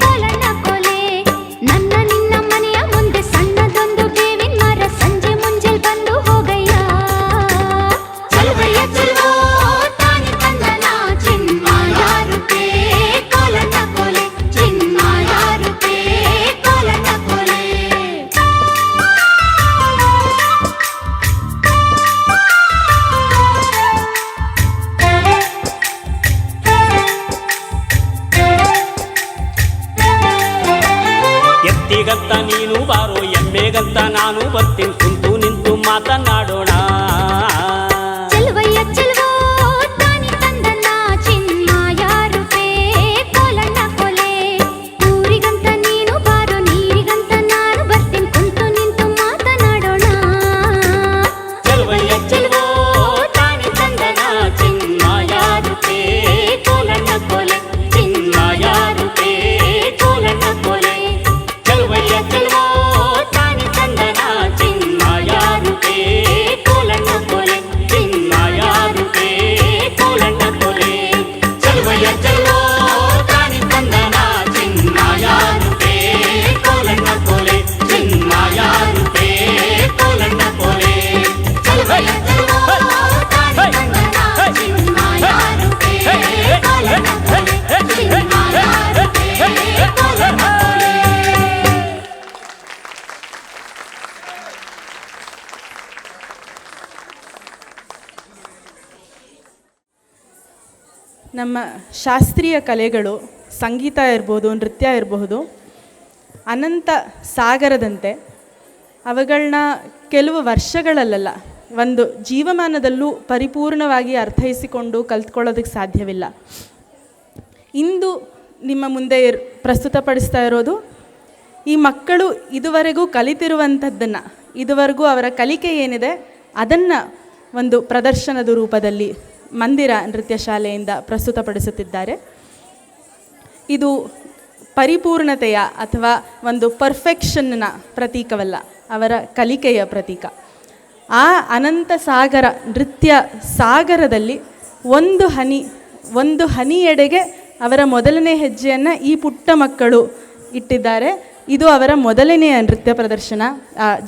ಕೋಲನ ಕೋಲೆ ನನ್ನ ನಿನ್ನ ಮನೆಯ ಮುಂದೆ ಸಣ್ಣದೊಂದು ಬೇವಿನ ಮರ ಸಂಜೆ ಮುಂಜಾನೆ ಬಂದು ಹೋಗಯ್ಯ ಚೆಲುವಯ್ಯ ಚೆಲುವೋ ತಾನಿ ತಂದನ ಚಿನ್ಮಾಯ ರೂಪೇ ಕೋಲನ ಕೋಲೆ ಚಿನ್ಮಾಯ ರೂಪೇ ಕೋಲನ ಕೋಲೆ ಎತ್ತಿಗಂತ ನೀನು ಬಾರೋ ಎಮ್ಮೆಗಂತ ನಾನು ಬರ್ತೀನಿ ಕುಂತು ನಿಂತು ಮಾತನಾಡೋಣ ಚೆಲುವಯ್ಯ ಚೆಲುವೋ ತಾನಿ ತಂದನ ಚಿನ್ಮಾಯ ರೂಪೇ ಕೋಲನ ಕೋಲೆ ಊರಿಗಂತ ನೀನು ಬಾರೋ ನೀರಿಗಂತ ನಾನು ಬರ್ತೀನಿ ಕುಂತು ನಿಂತು ಮಾತನಾಡೋಣ ಚೆಲುವಯ್ಯ ಚೆಲುವೋ ತಾನಿ ತಂದನ ಚಿನ್ಮಾಯ ರೂಪೇ ಕೋಲನ ಕೋಲೆ ಚಿನ್ಮಾಯ ರೂಪೇ ಕೋಲನ ಕೋಲೆ ಚೆಲುವಯ್ಯ ಚೆಲುವೋ ತಾನಿ ತಂದನ ಚಿನ್ಮಾಯ ರೂಪೇ ಕೋಲನ ಕೋಲೆ ಚಿನ್ಮಾಯ ರೂಪೇ ಕೋಲನ ಕೋಲೆ ಚೆಲುವಯ್ಯ ಚೆಲುವೋ ತಾನಿ ತಂದನ ಚಿನ್ಮಾಯ ರೂಪೇ ಕೋಲನ ಕೋಲೆ ಚಿನ್ಮಾಯ ರೂಪೇ ಕೋಲನ ಕೋಲೆ ಚೆಲುವಯ್ಯ ಚೆಲುವೋ ತಾನಿ ತಂದನ ಚಿನ್ಮಾಯ ರೂಪೇ ಕೋಲನ ಕೋಲೆ ಚಿನ್ಮಾಯ ರೂಪೇ ಕೋಲನ ಕೋಲೆ. ನಮ್ಮ ಶಾಸ್ತ್ರೀಯ ಕಲೆಗಳು ಸಂಗೀತ ಇರ್ಬೋದು, ನೃತ್ಯ ಇರಬಹುದು, ಅನಂತ ಸಾಗರದಂತೆ ಅವುಗಳನ್ನ ಕೆಲವು ವರ್ಷಗಳಲ್ಲ ಒಂದು ಜೀವಮಾನದಲ್ಲೂ ಪರಿಪೂರ್ಣವಾಗಿ ಅರ್ಥೈಸಿಕೊಂಡು ಕಲ್ತ್ಕೊಳ್ಳೋದಕ್ಕೆ ಸಾಧ್ಯವಿಲ್ಲ. ಇಂದು ನಿಮ್ಮ ಮುಂದೆ ಪ್ರಸ್ತುತಪಡಿಸ್ತಾ ಇರೋದು ಈ ಮಕ್ಕಳು ಇದುವರೆಗೂ ಕಲಿತಿರುವಂಥದ್ದನ್ನು, ಇದುವರೆಗೂ ಅವರ ಕಲಿಕೆ ಏನಿದೆ ಅದನ್ನು ಒಂದು ಪ್ರದರ್ಶನದ ರೂಪದಲ್ಲಿ ಮಂದಿರ ನೃತ್ಯ ಶಾಲೆಯಿಂದ ಪ್ರಸ್ತುತಪಡಿಸುತ್ತಿದ್ದಾರೆ. ಇದು ಪರಿಪೂರ್ಣತೆಯ ಅಥವಾ ಒಂದು ಪರ್ಫೆಕ್ಷನ್ನ ಪ್ರತೀಕವಲ್ಲ, ಅವರ ಕಲಿಕೆಯ ಪ್ರತೀಕ. ಆ ಅನಂತ ಸಾಗರ ನೃತ್ಯ ಸಾಗರದಲ್ಲಿ ಒಂದು ಹನಿಯೆಡೆಗೆ ಅವರ ಮೊದಲನೇ ಹೆಜ್ಜೆಯನ್ನು ಈ ಪುಟ್ಟ ಮಕ್ಕಳು ಇಟ್ಟಿದ್ದಾರೆ. ಇದು ಅವರ ಮೊದಲನೆಯ ನೃತ್ಯ ಪ್ರದರ್ಶನ,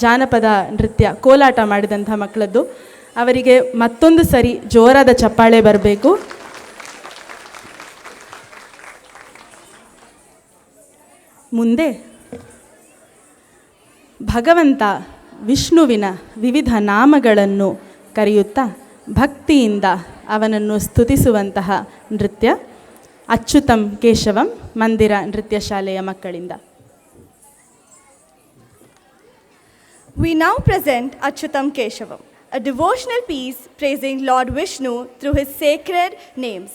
ಜಾನಪದ ನೃತ್ಯ ಕೋಲಾಟ ಮಾಡಿದಂಥ ಮಕ್ಕಳದ್ದು. ಅವರಿಗೆ ಮತ್ತೊಂದು ಸರಿ ಜೋರಾದ ಚಪ್ಪಾಳೆ ಬರಬೇಕು. ಮುಂದೆ ಭಗವಂತ ವಿಷ್ಣುವಿನ ವಿವಿಧ ನಾಮಗಳನ್ನು ಕರೆಯುತ್ತಾ ಭಕ್ತಿಯಿಂದ ಅವನನ್ನು ಸ್ತುತಿಸುವಂತಹ ನೃತ್ಯ ಅಚ್ಯುತಂ ಕೇಶವಂ ಮಂದಿರ ನೃತ್ಯ ಶಾಲೆಯ ಮಕ್ಕಳಿಂದ. We now present Achyutam Keshavam, a devotional piece praising Lord Vishnu through his sacred names.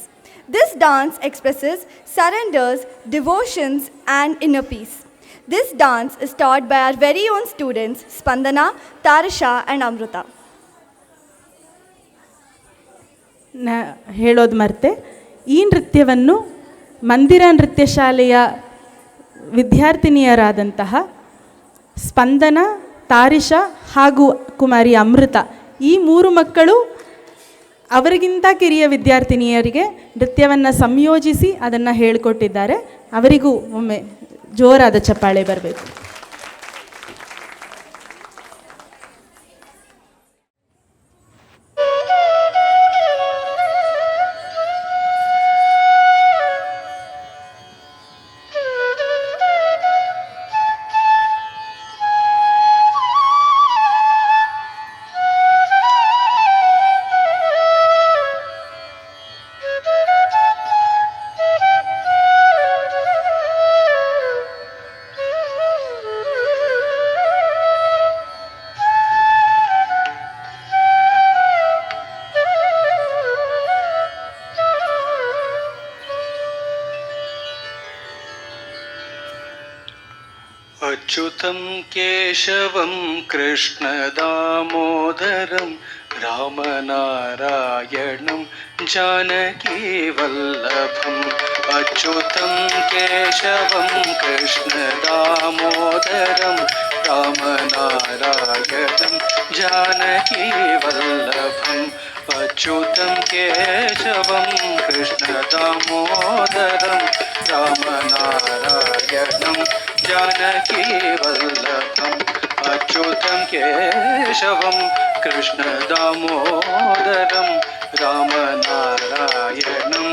This dance expresses surrenders, devotions, and inner peace. This dance is taught by our very own students, Spandana, Tarisha and Amruta. ಹೇಳೋದು ಮರ್ತೆ, ಈ ನೃತ್ಯವನ್ನು ಮಂದಿರ ನೃತ್ಯ ಶಾಲೆಯ ವಿದ್ಯಾರ್ಥಿನಿಯರಾದಂತಹ ಸ್ಪಂದನ, ತಾರಿಷಾ ಹಾಗೂ ಕುಮಾರಿ ಅಮೃತ, ಈ 3 ಮಕ್ಕಳು ಅವರಿಗಿಂತ ಕಿರಿಯ ವಿದ್ಯಾರ್ಥಿನಿಯರಿಗೆ ನೃತ್ಯವನ್ನು ಸಂಯೋಜಿಸಿ ಅದನ್ನು ಹೇಳಿಕೊಟ್ಟಿದ್ದಾರೆ. ಅವರಿಗೂ ಒಮ್ಮೆ ಜೋರಾದ ಚಪ್ಪಾಳೆ ಬರಬೇಕು. अच्युतं केशवं कृष्णदामोदरं रामनारायणं जानकीवल्लभम्. अच्युतं केशवं कृष्णदामोदरं रामनारायणं जानकीवल्लभम्. अच्युतं केशवं कृष्णदामोदरं रामनारायणं जानकीवल्लभम्. अच्युतं केशवं कृष्णदामोदरं रामनारायणं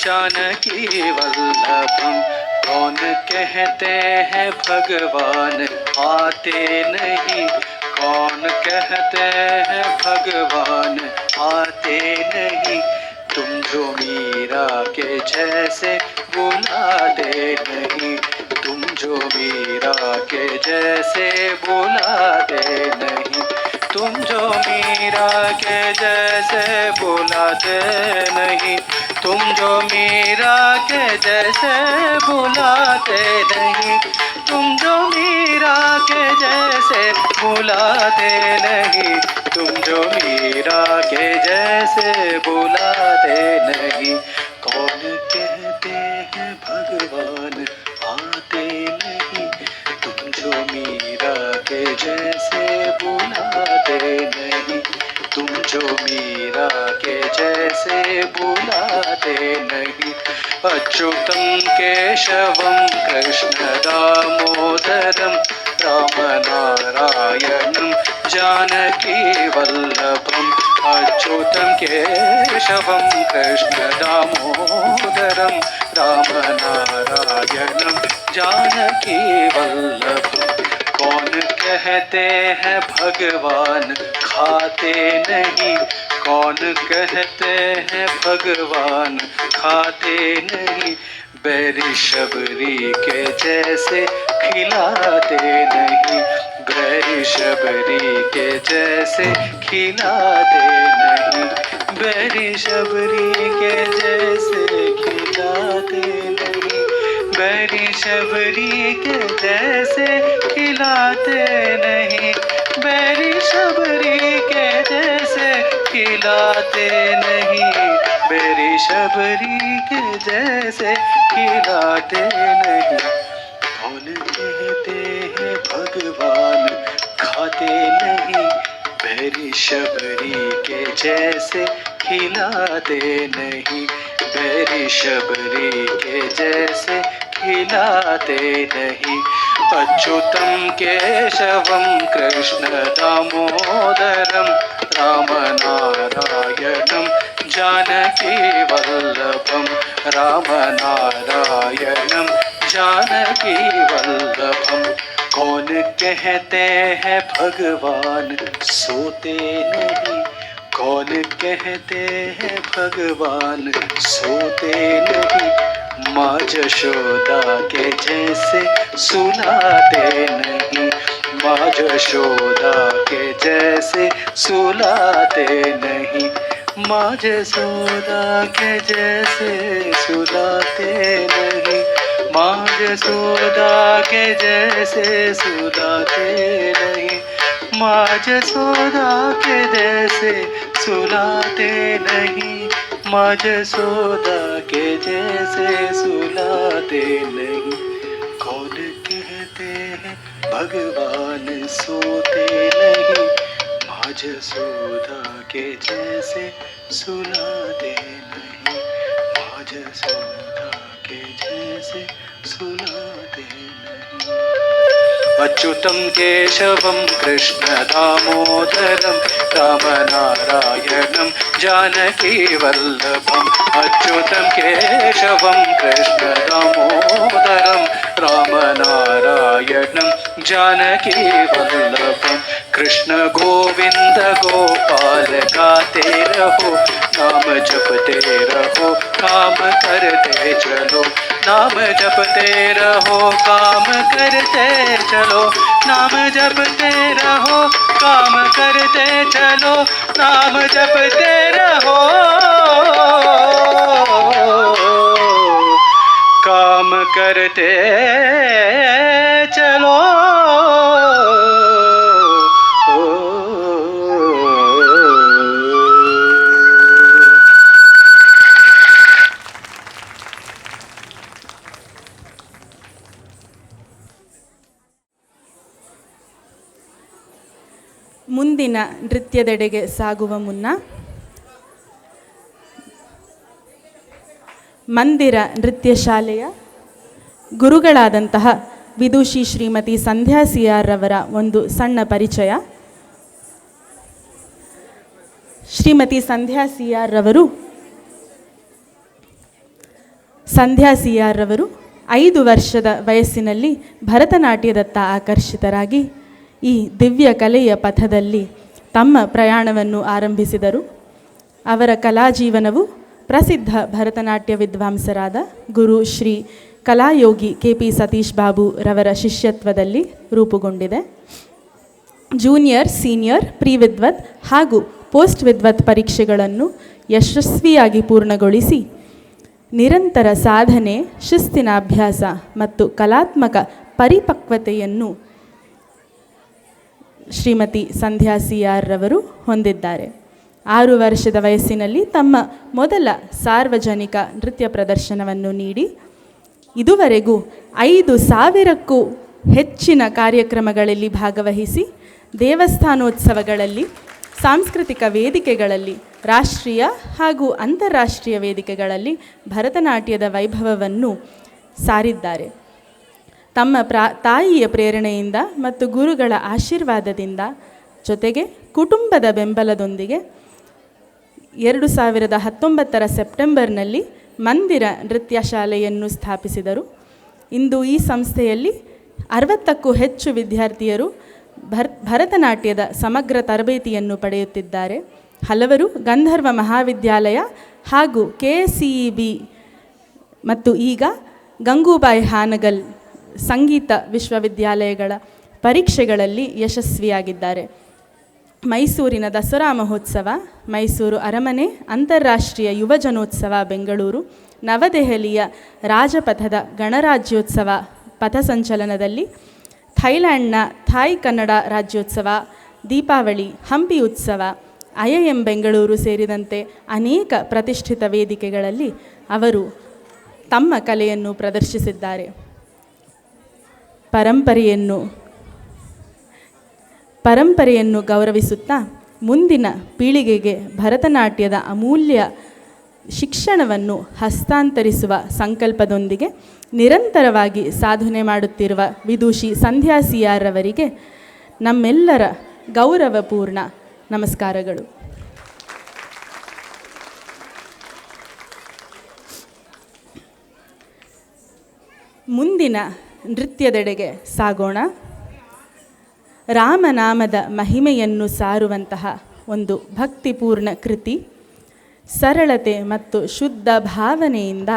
जानकीवल्लभम्. कौन कहते हैं भगवान आते नहीं, कौन कहते हैं भगवान आते नहीं, तुम जो मीरा के जैसे बुलाते नहीं, तुम जो मीरा के जैसे बुलाते नहीं, तुम जो मीरा के जैसे बुलाते नहीं, तुम जो मीरा के जैसे बुलाते नहीं, तुम जो मीरा के जैसे बुलाते नहीं, तुम जो मीरा के जैसे बुलाते नहीं. कौन कहते हैं भगवान आते नहीं, तुम जो मीरा के जैसे बुलाते नहीं, तुम जो मीरा के जैसे बुलाते नहीं. अच्युतं केशवं कृष्णदामोदरं रामनारायणं जानकीवल्लभम्. अच्युतं केशवं कृष्णदामोदरं रामनारायणं जानकीवल्लभम्. कौन कहते हैं भगवान खाते नहीं, कौन कहते हैं भगवान खाते नहीं, बैरी शबरी के जैसे खिलाते नहीं, बैरी शबरी के जैसे खिलाते नहीं, बैरी शबरी के जैसे खिलाते नहीं, बैरी शबरी के जैसे खिलाते नहीं, बैरी शबरी के जैसे खिलाते नहीं, बैरी शबरी के जैसे खिलाते नहीं. कौन कहते हैं भगवान खाते नहीं, बैरी शबरी के जैसे खिलाते नहीं, बैरी शबरी के जैसे खिलाते नहीं. अच्युतं केशवं कृष्णदामोदरं रामनारायणं जानकीवल्लभम्. रामनारायणं जानकीवल्लभम्. कौन कहते हैं भगवान सोते नहीं, कौन कहते हैं भगवान सोते नहीं, माँ जशोदा के जैसे सुलाते नहीं, माँ जशोदा के जैसे सुलाते नहीं, माँ जशोदा के जैसे सुलाते नहीं, माँ यशोदा के जैसे सुलाते नहीं, माँ यशोदा के जैसे सुलाते नहीं, माँ यशोदा के जैसे सुलाते नहीं। कौन कहते हैं भगवान सोते नहीं, माँ यशोदा के जैसे सुलाते नहीं, माँ यशोदा के जैसे सुलाते नहीं। अच्युतं केशवं कृष्ण दामोदरं रामनारायणं जानकीवल्लभम्, अच्युतं केशवं कृष्ण दामोदरं रामनारायणं जानकीवल्लभम्। कृष्ण गोविंद गोपाल गाते रहो, नाम जपते रहो, काम करते चलो, नाम जपते रहो, काम करते चलो, नाम जपते रहो, काम करते चलो, नाम जपते रहो, काम करते चलो। ಮುಂದಿನ ನೃತ್ಯದೆಡೆಗೆ ಸಾಗುವ ಮುನ್ನ ಮಂದಿರ ನೃತ್ಯ ಶಾಲೆಯ ಗುರುಗಳಾದಂತಹ ವಿದುಷಿ ಶ್ರೀಮತಿ ಸಂಧ್ಯಾ ಸಿಆರ್ ರವರ ಒಂದು ಸಣ್ಣ ಪರಿಚಯ. ಶ್ರೀಮತಿ ಸಂಧ್ಯಾ ಸಿಆರ್ ರವರು 5 ವರ್ಷದ ವಯಸ್ಸಿನಲ್ಲಿ ಭರತನಾಟ್ಯದತ್ತ ಆಕರ್ಷಿತರಾಗಿ ಈ ದಿವ್ಯ ಕಲೆಯ ಪಥದಲ್ಲಿ ತಮ್ಮ ಪ್ರಯಾಣವನ್ನು ಆರಂಭಿಸಿದರು. ಅವರ ಕಲಾಜೀವನವು ಪ್ರಸಿದ್ಧ ಭರತನಾಟ್ಯ ವಿದ್ವಾಂಸರಾದ ಗುರು ಶ್ರೀ ಕಲಾಯೋಗಿ KP ಸತೀಶ್ ಬಾಬು ರವರ ಶಿಷ್ಯತ್ವದಲ್ಲಿ ರೂಪುಗೊಂಡಿದೆ. ಜೂನಿಯರ್, ಸೀನಿಯರ್, ಪ್ರೀ ವಿದ್ವತ್ ಹಾಗೂ ಪೋಸ್ಟ್ ವಿದ್ವತ್ ಪರೀಕ್ಷೆಗಳನ್ನು ಯಶಸ್ವಿಯಾಗಿ ಪೂರ್ಣಗೊಳಿಸಿ ನಿರಂತರ ಸಾಧನೆ, ಶಿಸ್ತಿನ ಅಭ್ಯಾಸ ಮತ್ತು ಕಲಾತ್ಮಕ ಪರಿಪಕ್ವತೆಯನ್ನು ಶ್ರೀಮತಿ ಸಂಧ್ಯಾ ಸಿಆರ್ ರವರು ಹೊಂದಿದ್ದಾರೆ. 6 ವರ್ಷದ ವಯಸ್ಸಿನಲ್ಲಿ ತಮ್ಮ ಮೊದಲ ಸಾರ್ವಜನಿಕ ನೃತ್ಯ ಪ್ರದರ್ಶನವನ್ನು ನೀಡಿ ಇದುವರೆಗೂ 5,000ಕ್ಕೂ ಹೆಚ್ಚಿನ ಕಾರ್ಯಕ್ರಮಗಳಲ್ಲಿ ಭಾಗವಹಿಸಿ ದೇವಸ್ಥಾನೋತ್ಸವಗಳಲ್ಲಿ, ಸಾಂಸ್ಕೃತಿಕ ವೇದಿಕೆಗಳಲ್ಲಿ, ರಾಷ್ಟ್ರೀಯ ಹಾಗೂ ಅಂತಾರಾಷ್ಟ್ರೀಯ ವೇದಿಕೆಗಳಲ್ಲಿ ಭರತನಾಟ್ಯದ ವೈಭವವನ್ನು ಸಾರಿದ್ದಾರೆ. ತಮ್ಮ ತಾಯಿಯ ಪ್ರೇರಣೆಯಿಂದ ಮತ್ತು ಗುರುಗಳ ಆಶೀರ್ವಾದದಿಂದ ಜೊತೆಗೆ ಕುಟುಂಬದ ಬೆಂಬಲದೊಂದಿಗೆ 2019 ಸೆಪ್ಟೆಂಬರ್ನಲ್ಲಿ ಮಂದಿರ ನೃತ್ಯ ಶಾಲೆಯನ್ನು ಸ್ಥಾಪಿಸಿದರು. ಇಂದು ಈ ಸಂಸ್ಥೆಯಲ್ಲಿ 60ಕ್ಕೂ ಹೆಚ್ಚು ವಿದ್ಯಾರ್ಥಿಯರು ಭರತನಾಟ್ಯದ ಸಮಗ್ರ ತರಬೇತಿಯನ್ನು ಪಡೆಯುತ್ತಿದ್ದಾರೆ. ಹಲವರು ಗಂಧರ್ವ ಮಹಾವಿದ್ಯಾಲಯ ಹಾಗೂ KSCEB ಮತ್ತು ಈಗ ಗಂಗೂಬಾಯಿ ಹಾನಗಲ್ ಸಂಗೀತ ವಿಶ್ವವಿದ್ಯಾಲಯಗಳ ಪರೀಕ್ಷೆಗಳಲ್ಲಿ ಯಶಸ್ವಿಯಾಗಿದ್ದಾರೆ. ಮೈಸೂರಿನ ದಸರಾ ಮಹೋತ್ಸವ, ಮೈಸೂರು ಅರಮನೆ ಅಂತಾರಾಷ್ಟ್ರೀಯ ಯುವಜನೋತ್ಸವ ಬೆಂಗಳೂರು, ನವದೆಹಲಿಯ ರಾಜಪಥದ ಗಣರಾಜ್ಯೋತ್ಸವ ಪಥಸಂಚಲನದಲ್ಲಿ, ಥೈಲ್ಯಾಂಡ್ನ ಥಾಯ್ ಕನ್ನಡ ರಾಜ್ಯೋತ್ಸವ, ದೀಪಾವಳಿ, ಹಂಪಿ ಉತ್ಸವ, IIM ಬೆಂಗಳೂರು ಸೇರಿದಂತೆ ಅನೇಕ ಪ್ರತಿಷ್ಠಿತ ವೇದಿಕೆಗಳಲ್ಲಿ ಅವರು ತಮ್ಮ ಕಲೆಯನ್ನು ಪ್ರದರ್ಶಿಸಿದ್ದಾರೆ. ಪರಂಪರೆಯನ್ನು ಗೌರವಿಸುತ್ತಾ ಮುಂದಿನ ಪೀಳಿಗೆಗೆ ಭರತನಾಟ್ಯದ ಅಮೂಲ್ಯ ಶಿಕ್ಷಣವನ್ನು ಹಸ್ತಾಂತರಿಸುವ ಸಂಕಲ್ಪದೊಂದಿಗೆ ನಿರಂತರವಾಗಿ ಸಾಧನೆ ಮಾಡುತ್ತಿರುವ ವಿದುಷಿ ಸಂಧ್ಯಾ ಸಿಆರ್ ಅವರಿಗೆ ನಮ್ಮೆಲ್ಲರ ಗೌರವಪೂರ್ಣ ನಮಸ್ಕಾರಗಳು. ಮುಂದಿನ ನೃತ್ಯದೆಡೆಗೆ ಸಾಗೋಣ. ರಾಮನಾಮದ ಮಹಿಮೆಯನ್ನು ಸಾರುವಂತಹ ಒಂದು ಭಕ್ತಿಪೂರ್ಣ ಕೃತಿ. ಸರಳತೆ ಮತ್ತು ಶುದ್ಧ ಭಾವನೆಯಿಂದ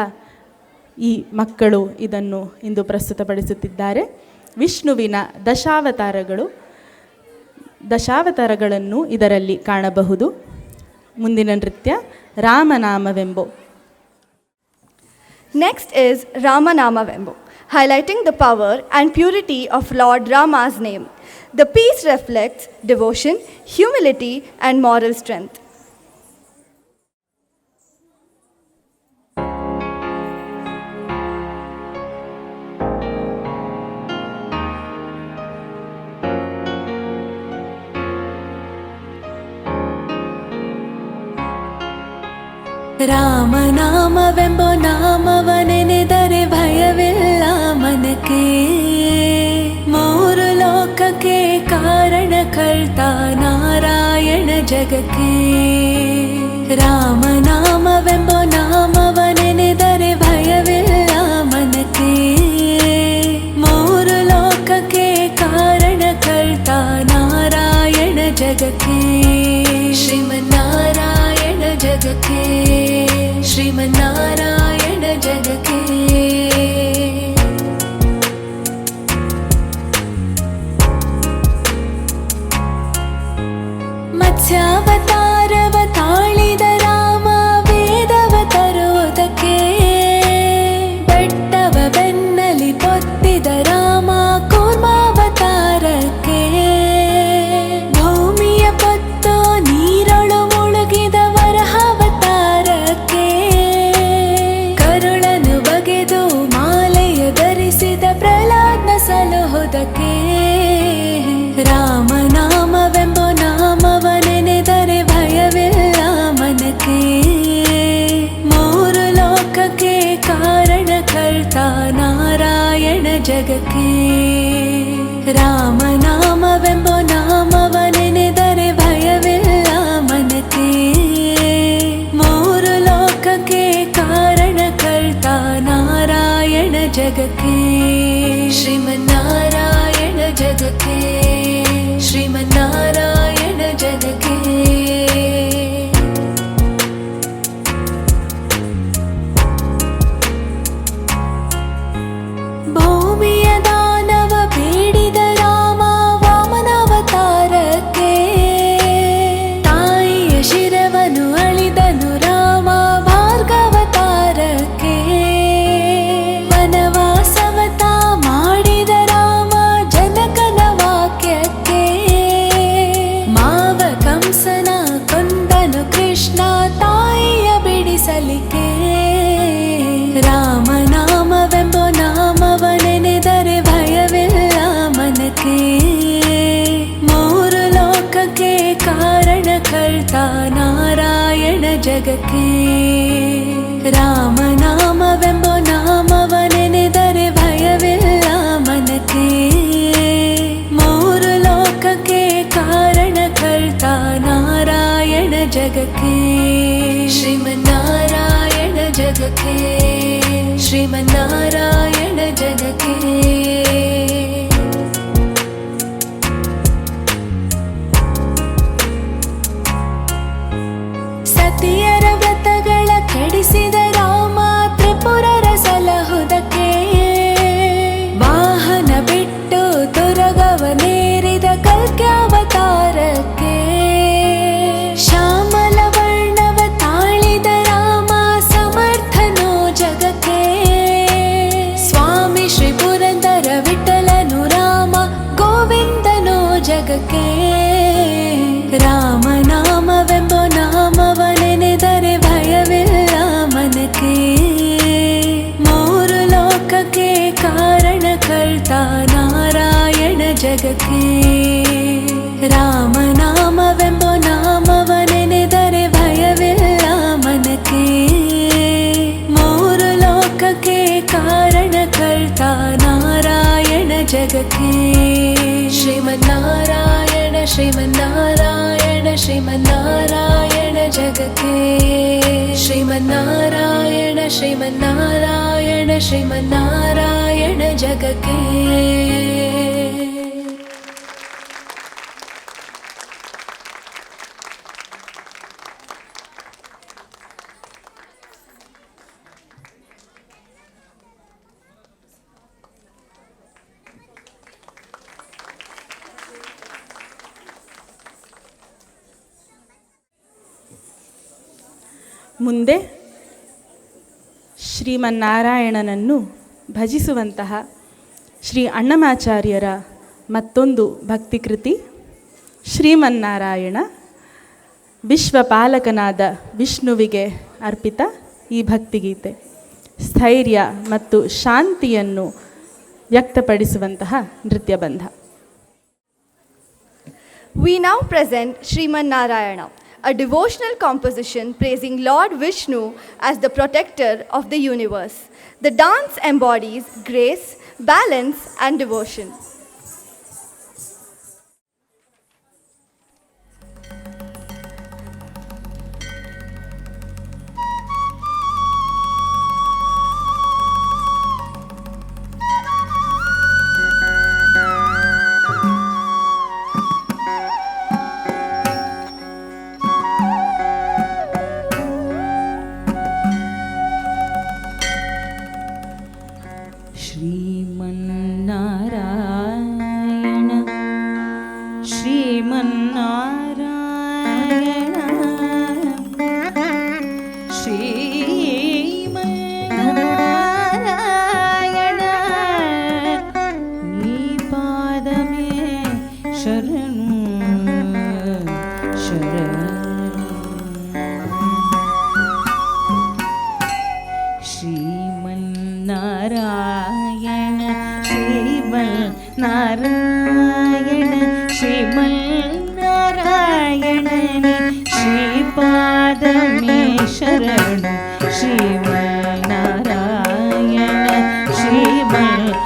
ಈ ಮಕ್ಕಳು ಇದನ್ನು ಇಂದು ಪ್ರಸ್ತುತಪಡಿಸುತ್ತಿದ್ದಾರೆ. ವಿಷ್ಣುವಿನ ದಶಾವತಾರಗಳನ್ನು ಇದರಲ್ಲಿ ಕಾಣಬಹುದು. ಮುಂದಿನ ನೃತ್ಯ ರಾಮನಾಮವೆಂಬೋ. Next is Ramanamavembo. highlighting the power and purity of Lord Rama's name. The piece reflects devotion, humility, and moral strength. ರಾಮನಾಮವೆಂಬ ನಾಮವನೆನೆದರೆ ಭಯವಿಲ್ಲ ಮನಕ್ಕೆ, ಮೂರು ಲೋಕಕ್ಕೆ ಕಾರಣಕರ್ತ ನಾರಾಯಣ ಜಗಕ್ಕೆ. ರಾಮನಾಮವೆಂಬ ನಾಮವನೆನೆದರೆ ಭಯವಿಲ್ಲ ಮನಕ್ಕೆ, ಮೂರು ಲೋಕಕ್ಕೆ ಕಾರಣಕರ್ತ ನಾರಾಯಣ ಜಗಕ್ಕೆ. ಶ್ರೀಮನ್ನಾರಾಯಣ ಜಗಕ್ಕೆ, ಶ್ರೀಮನ್ನಾರಾಯಣ ಜಗಕ್ಕೆ. ಮತ್ಸ್ಯಾವತಾರವ ತಾಳಿದ ರಾಮ ವೇದವ ತರುವುದಕ್ಕೆ, ಬೆಟ್ಟವ ಬೆನ್ನಲಿ ಪೊತ್ತಿದ ರಾಮ ಕೂರ್ಮಾವತಾರಕ್ಕೆ. ಭೂಮಿಯ ಪೊತ್ತು ನೀರೊಳು ಮುಳುಗಿದ ವರಹಾವತಾರಕ್ಕೆ, ಕರುಳನು ಬಗೆದು ಮಾಲೆಯ ಧರಿಸಿದ ಪ್ರಹ್ಲಾದನ ಸಲುಹುದಕ್ಕೆ. ರಾಮನಾಮವೆಂಬ ನಾಮವನೆನೆದರೆ ಭಯವಿಲ್ಲ ಮನಕ್ಕೆ, ಮೂರು ಲೋಕಕ್ಕೆ ಕಾರಣಕರ್ತ ನಾರಾಯಣ ಜಗಕ್ಕೆ. ರಾಮನಾಮವೆಂಬ ನಾಮವನೆನೆದರೆ ಭಯವಿಲ್ಲ ಮನಕ್ಕೆ, ಮೂರು ಲೋಕಕ್ಕೆ ಕಾರಣಕರ್ತ ನಾರಾಯಣ ಜಗಕ್ಕೆ. ಶ್ರೀಮನ್ನಾರಾಯಣ ಜಗಕ್ಕೆ, ಶ್ರೀಮನ್ನಾರಾಯಣ ಜಗಕ್ಕೆ. ಭೂಮಿಯ ದಾನವ ಬೇಡಿದ ರಾಮ ವಾಮನಾವತಾರಕ್ಕೆ, ತಾಯಿಯ ಶಿರವನ್ನು ಅಳಿದನು ರಾಮ ಭಾರ್ಗವತಾರಕ್ಕೆ. ವನವಾಸವತ ಮಾಡಿದ ರಾಮ ಜನಕನ ವಾಕ್ಯಕ್ಕೆ, ಮಾವ ಕಂಸನ ಕೊಂದನು ಕೃಷ್ಣ ತಾಯಿಯ ಬಿಡಿಸಲಿಕ್ಕೆ. ರಾಮನಾಮವೆಂಬ ನಾಮವನೆನೆದರೆ ಭಯವಿಲ್ಲ ಮನಕ್ಕೆ, ಮೂರು ಲೋಕಕ್ಕೆ ಕಾರಣಕರ್ತ ನಾರಾಯಣ ಜಗಕ್ಕೆ. ರಾಮನಾಮವೆಂಬ ನಾಮವನೆನೆದರೆ ಭಯವಿಲ್ಲ ಮನಕ್ಕೆ, ಮೂರು ಲೋಕಕ್ಕೆ ಕಾರಣಕರ್ತ ನಾರಾಯಣ ಜಗಕ್ಕೆ. ಶ್ರೀಮನ್ನಾರಾಯಣ ಜಗಕ್ಕೆ, ಶ್ರೀಮನ್ನಾರಾಯಣ ಜಗಕ್ಕೆ. ಸತಿಯರ ವ್ರತಗಳ ಕೆಡಿಸಿದ ರಾಮ ತ್ರಿಪುರರ ಸಲಹುದಕ್ಕೆ, ವಾಹನ ಬಿಟ್ಟು ತುರಗವನೇರಿದ ಕಲ್ಕ್ಯಾವತಾರಕ್ಕೆ. ಶ್ಯಾಮಲ ವರ್ಣವ ತಾಳಿದ ರಾಮ ಸಮರ್ಥನೋ ಜಗಕ್ಕೆ, ಸ್ವಾಮಿ ಶ್ರೀ ಪುರಂದರ ವಿಠಲನು ರಾಮ ಗೋವಿಂದನೋ ಜಗಕ್ಕೆ. ರಾಮನಾಮವೆಂಬ ನಾಮವನೆನೆದರೆ ಭಯವಿಲ್ಲ ಮನಕ್ಕೆ, ಮೂರು ಲೋಕಕ್ಕೆ ಕಾರಣಕರ್ತ ನಾರಾಯಣ ಜಗಕ್ಕೆ. ರಾಮನಾಮವೆಂಬ ನಾಮವನೆನೆದರೆ ಭಯವಿಲ್ಲ ಮನಕ್ಕೆ, ಮೂರು ಲೋಕಕ್ಕೆ ಕಾರಣಕರ್ತ ನಾರಾಯಣ ಜಗಕ್ಕೆ. ಶ್ರೀಮನ್ನಾರಾಯಣ ಶ್ರೀಮನ್ನಾರಾಯಣ ಶ್ರೀಮನ್ನಾರಾಯಣ ಜಗಕ್ಕೆ. ಶ್ರೀಮನ್ನಾರಾಯಣ ಶ್ರೀಮನ್ನಾರಾಯಣ ಶ್ರೀಮನ್ನಾರಾಯಣ ಜಗಕ್ಕೆ. ಮುಂದೆ ಶ್ರೀಮನ್ನಾರಾಯಣನನ್ನು ಭಜಿಸುವಂತಹ ಶ್ರೀ ಅಣ್ಣಮಾಚಾರ್ಯರ ಮತ್ತೊಂದು ಭಕ್ತಿಕೃತಿ ಶ್ರೀಮನ್ನಾರಾಯಣ. ವಿಶ್ವಪಾಲಕನಾದ ವಿಷ್ಣುವಿಗೆ ಅರ್ಪಿತ ಈ ಭಕ್ತಿಗೀತೆ ಸ್ಥೈರ್ಯ ಮತ್ತು ಶಾಂತಿಯನ್ನು ವ್ಯಕ್ತಪಡಿಸುವಂತಹ ನೃತ್ಯಬಂಧ. We now present Sriman Narayana, a devotional composition praising Lord Vishnu as the protector of the universe. The dance embodies grace, balance, and devotion. Sriman Narayana Sriman Narayana Sriman Narayana नी पादमे शरणु श्रीमन्नारायण श्रीमन्नारायण श्रीमन्नारायण श्रीपादमे शरणु श्रीमन्नारायण श्रीमन्नारायण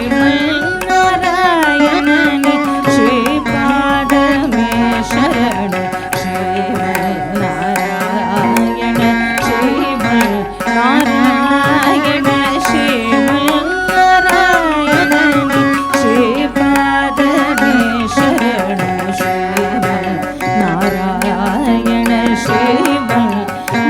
श्रीमन्नारायण श्रीपादमे शरणु श्रीमन्नारायण श्रीमन्नारायण श्रीमन्नारायण श्रीपादमे शरणु श्रीमन्नारायण श्रीमन्नारायण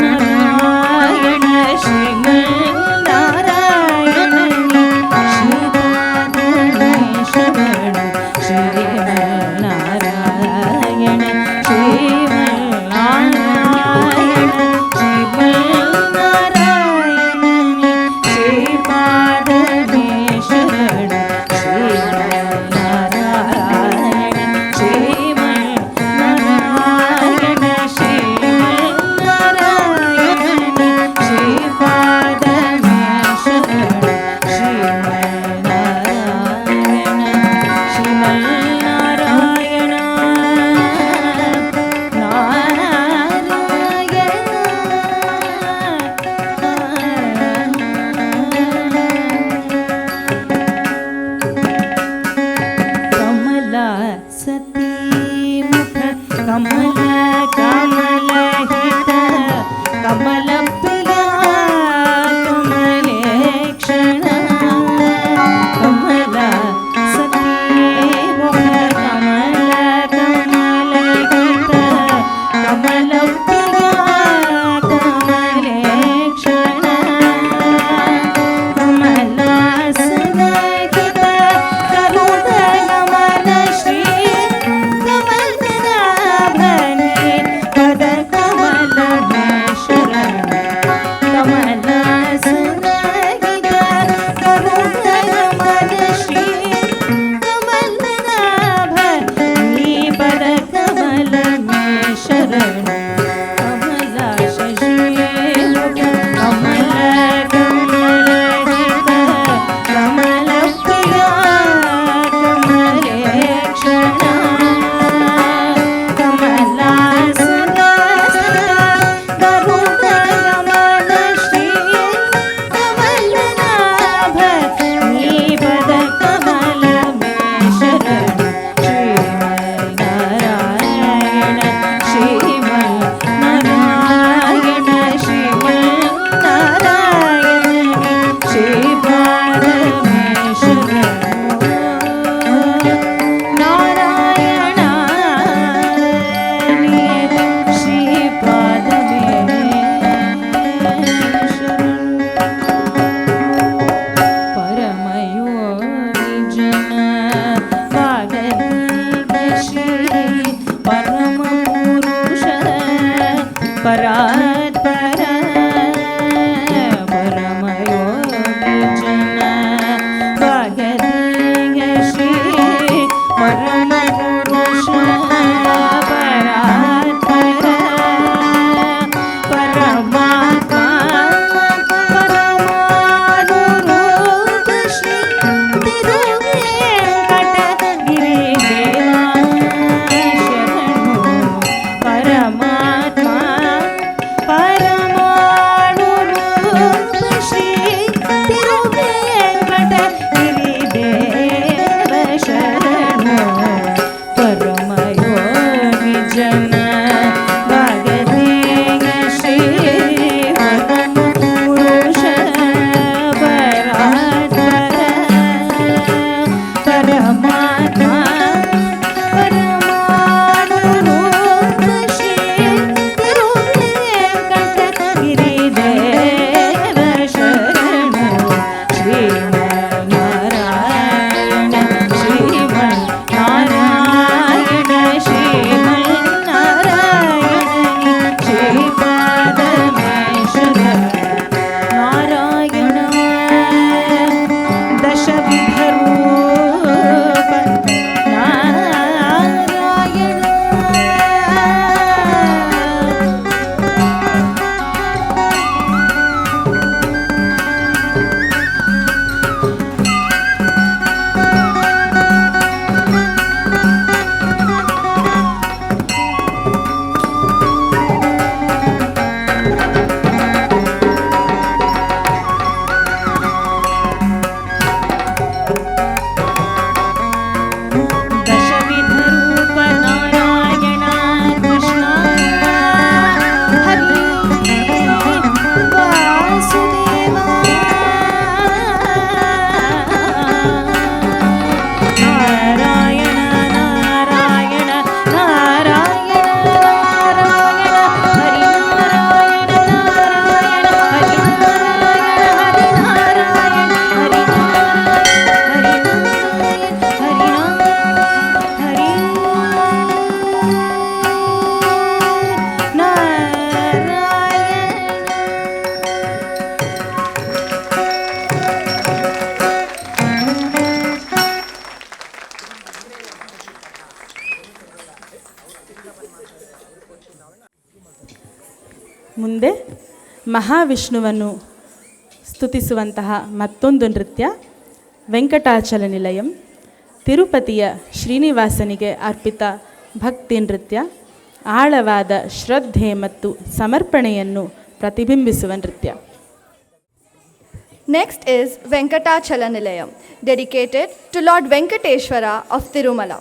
ಮುಂದೆ ಮಹಾವಿಷ್ಣುವನ್ನು ಸ್ತುತಿಸುವಂತಹ ಮತ್ತೊಂದು ನೃತ್ಯ ವೆಂಕಟಾಚಲ ನಿಲಯಂ, ತಿರುಪತಿಯ ಶ್ರೀನಿವಾಸನಿಗೆ ಅರ್ಪಿತ ಭಕ್ತಿ ನೃತ್ಯ, ಆಳವಾದ ಶ್ರದ್ಧೆ ಮತ್ತು ಸಮರ್ಪಣೆಯನ್ನು ಪ್ರತಿಬಿಂಬಿಸುವ ನೃತ್ಯ. Next is Venkatachala Nilayam, dedicated to Lord Venkateshwara of Tirumala.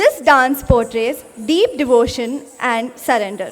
This dance portrays deep devotion and surrender.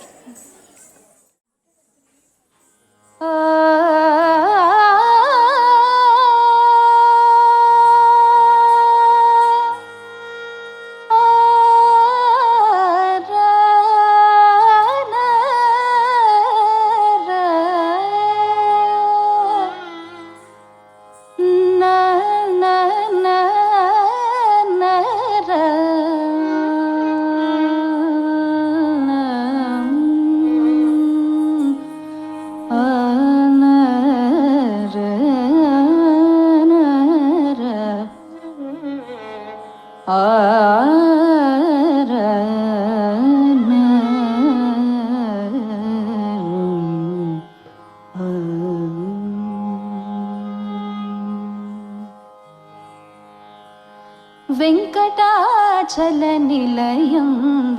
Venkatachala నిలయం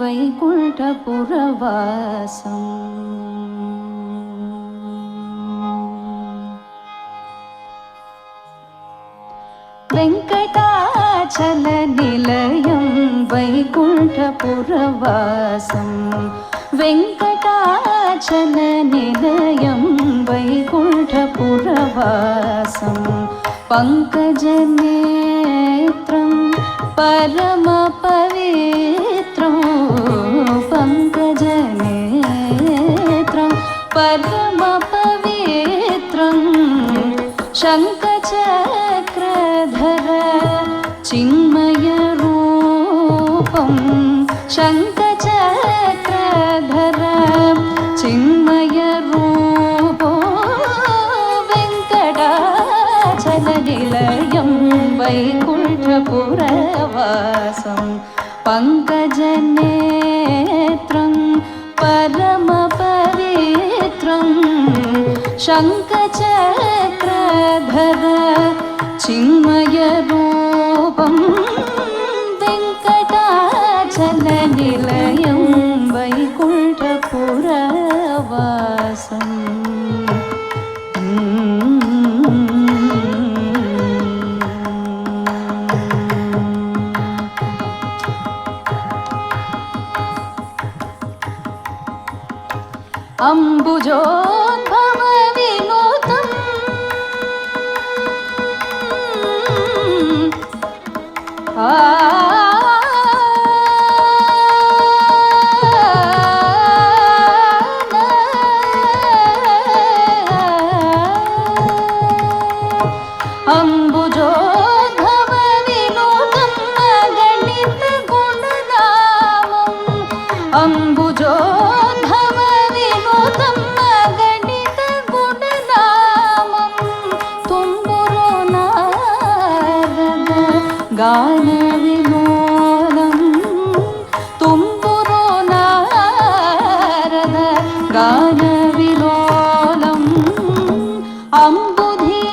వైకుంఠపురవాసం వెంకటాచల నిలయం వైకుంఠపురవాసం వెంకటాచల నిలయం వైకుంఠపురవాసం పంకజనేత్రం పరమ పవిత్రం పంకజనేత్రం పరమ పవిత్రం శంఖచక్రధర చిన్మయ రూపం శంఖచక్రధర చిన్మయ రూపం వెంకటాచల నిలయం వైకుంఠపురవాసం పంకజనేత్రం పరమ పవిత్రం శంఖచక్రధర చిన్మయ రూపం వెంకటాచల నిలయం వైకుంఠపురవాసం. అంబుజోద్భవ వినూతం అంబుజోద్భవ వినూతం అగణిత గుణనామం అంబుజోద్భవ వినూతం అగణిత గుణనామం తుంబురు నారద గాన వినోదం తుంబురు నారద గాన వినోదం అంబుధీశయనం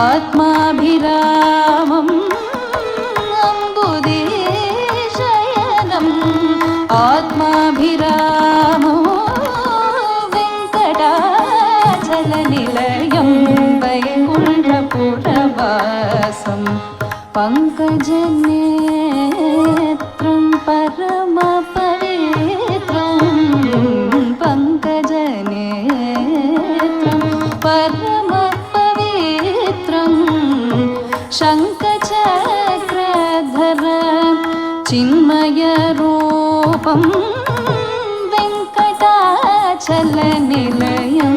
ఆత్మాభిరామం అంబుధీశయనం ఆత్మాభిరామో వెంకటాచల నిలయం వైకుంఠపురవాసం పంకజనేత్రం పరమ పవిత్రం పంకజనేత్రం పరమ పవిత్రం శంఖచక్రధర చిన్మయ రూపం వెంకటాచల నిలయం.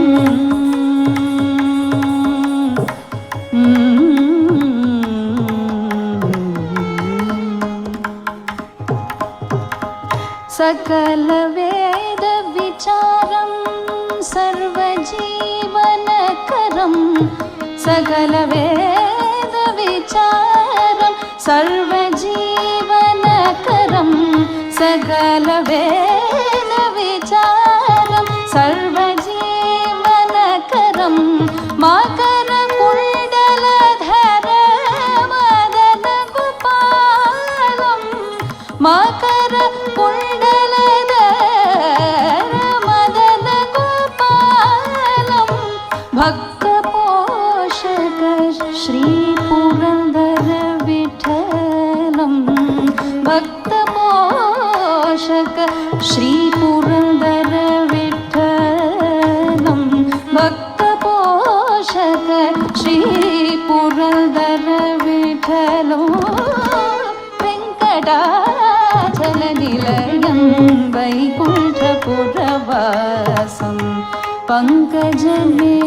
సకల వేద విచారం సర్వజీవనకరం సకల వేద విచారం సర్వజీవనకరం సకల వేద విచారం श्रीपुरन्दरविठलं भक्तपोषक श्रीपुरन्दरविठलं भक्तपोषक श्रीपुरन्दरविठलो वेङ्कटाचलनिलयं वैकुण्ठपुरवासं पङ्कजनेत्रं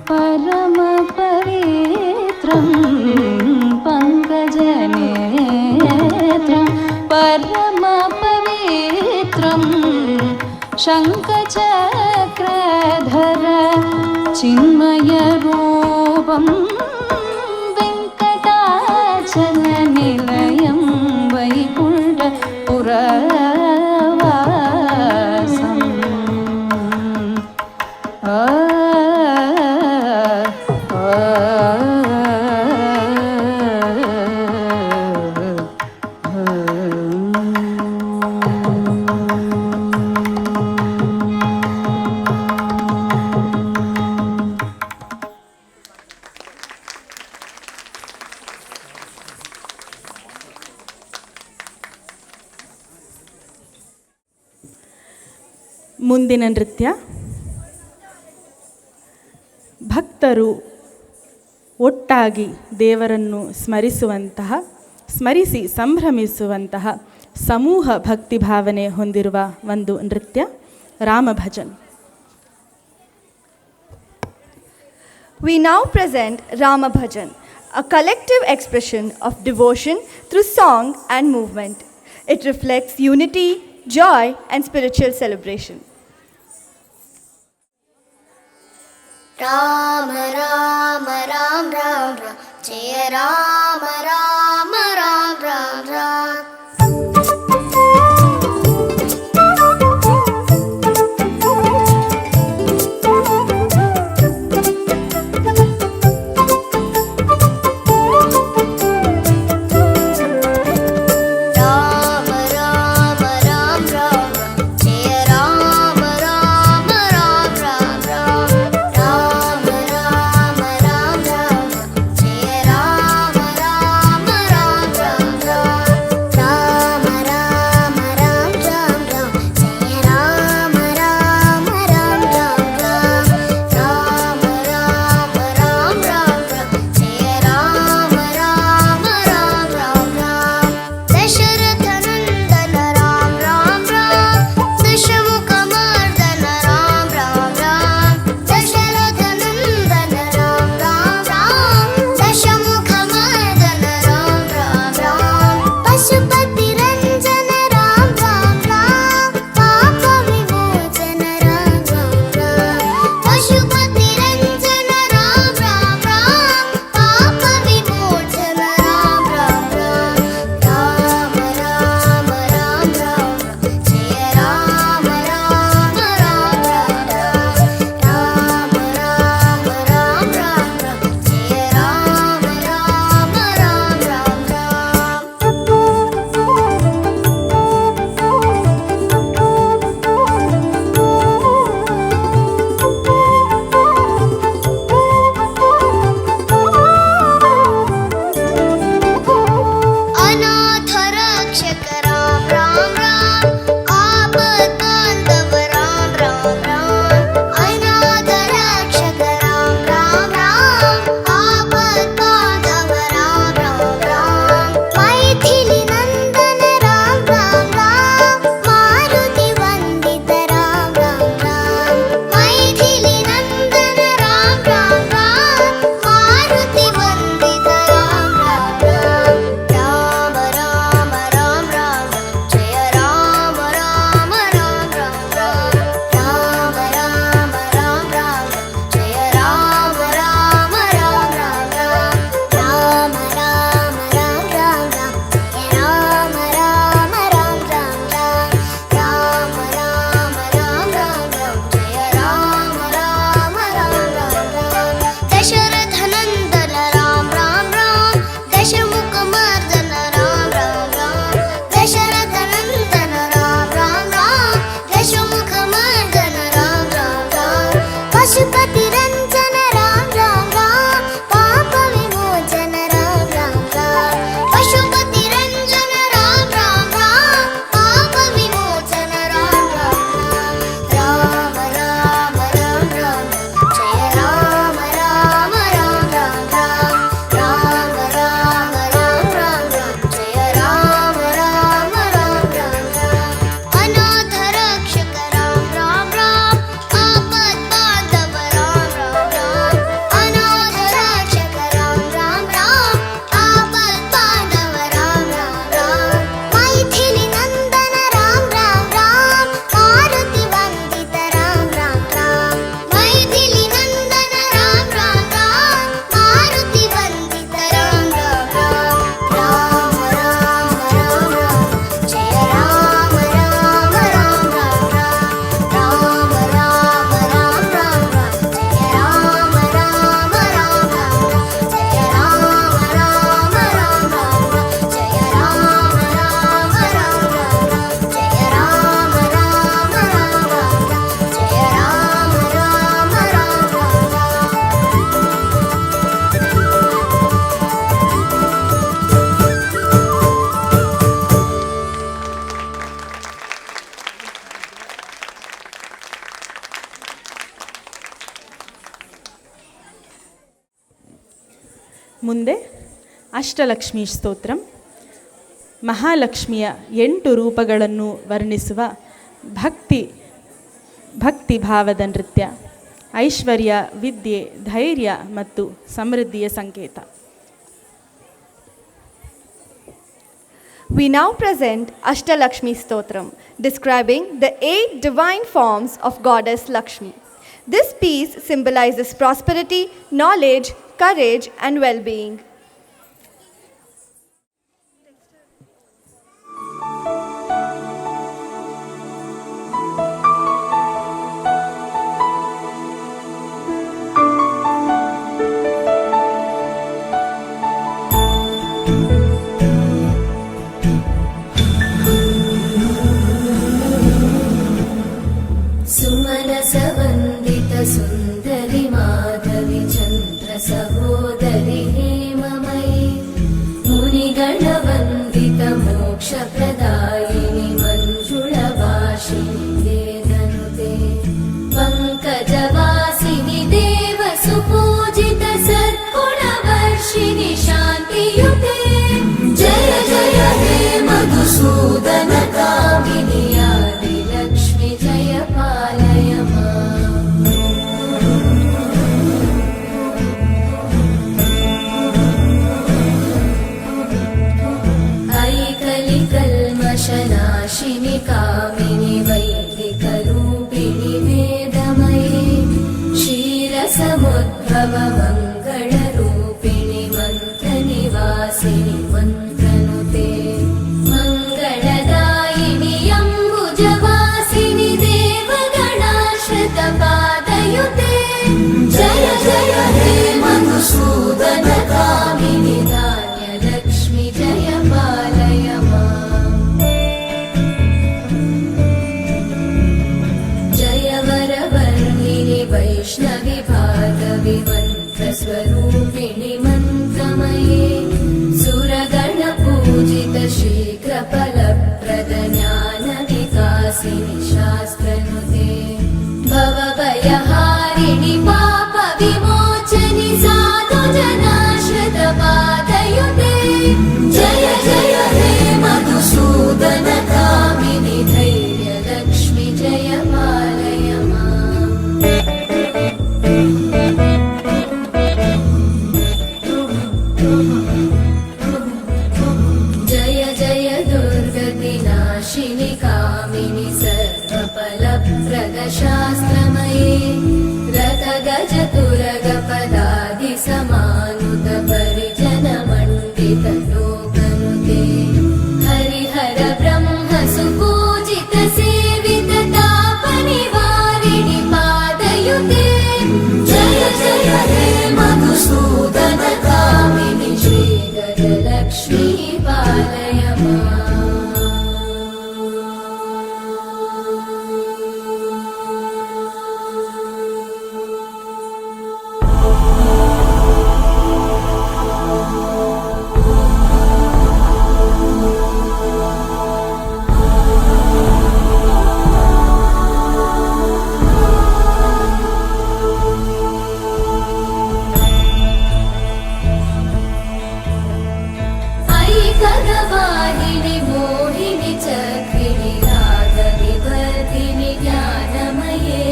परमपवित्रं पङ्कजनेत्रं परमपवित्रं शङ्खचक्रधर चिन्मयरूपं वेङ्कटाचलनिलयं वैकुण्ठपुरवासम् ಮುಂದಿನ ನೃತ್ಯ ಭಕ್ತರು ಒಟ್ಟಾಗಿ ದೇವರನ್ನು ಸ್ಮರಿಸಿ ಸಂಭ್ರಮಿಸುವಂತಹ ಸಮೂಹ ಭಕ್ತಿ ಭಾವನೆ ಹೊಂದಿರುವ ಒಂದು ನೃತ್ಯ ರಾಮಭಜನ್. We now present Rama Bhajan, a collective expression of devotion through song and movement. It reflects unity, joy, and spiritual celebration. Ram Ram Ram Ram Ram जय राम राम राम राम राम Rama ಮುಂದೆ ಅಷ್ಟಲಕ್ಷ್ಮೀ ಸ್ತೋತ್ರಂ, ಮಹಾಲಕ್ಷ್ಮಿಯ 8 ರೂಪಗಳನ್ನು ವರ್ಣಿಸುವ ಭಕ್ತಿ ಭಾವದ ನೃತ್ಯ. ಐಶ್ವರ್ಯ, ವಿದ್ಯೆ, ಧೈರ್ಯ ಮತ್ತು ಸಮೃದ್ಧಿಯ ಸಂಕೇತ. We now present Ashtalakshmi Stotram, describing the 8 divine forms of Goddess Lakshmi. This piece symbolizes prosperity, knowledge, courage, and well-being. सुमनसवन्दित सुन्दरि माधवि चन्द्र सहोदरि हेममयि मुनिगणवन्दित मोक्षप्रदायिनि मञ्जुळभाषिणि वेदनुते पङ्कजवासिनि देवसुपूजित सद्गुणवर्षिणि शान्तियुते जय जय हे मधुसूदन कामिनि आदिलक्ष्मि जय पालय माम्। ऐकलिकल्मषनाशिनि कामिनि वैदिकरूपिणि वेदमये क्षीरसमुद्भव मङ्गलरूपिणि मन्त्रनिवासिनि मन्त्रनुते मङ्गलदायिनि अम्बुजवासिनि देवगणाश्रितपादयुते जय जय हे मधुसूदन कामिनि धान्यलक्ष्मि जय पालय माम्। जय वरवर्णिनि वैष्णवि भार्गवि मन्त्रस्वरूपिणि मन्त्रमये सुरगणपूजित शीघ्रफलप्रद ज्ञानविकासिनि शास्त्रनुते भवभयहारिणि पापविमोचनि साधुजनाश्रितपादयुते जय जय हे मधुसूदन कामिनि धैर्यलक्ष्मि जय पालय माम्। जय जय दुर्गतिनाशिनि कामिनि सर्वफलप्रदशास्त्रमये रथगजतुरगपदादिसमानुत परिजनमण्डित लोकनुते हरिहर ब्रह्म सुपूजित सेवित तापनिवारिणि पादयुते जय जय हे मधुसूदन कामिनि श्रीगजलक्ष्मी पालय माम्। ऐकदवाहिनि मोहिनि चक्रिणि रागविवर्धिनि ज्ञानमये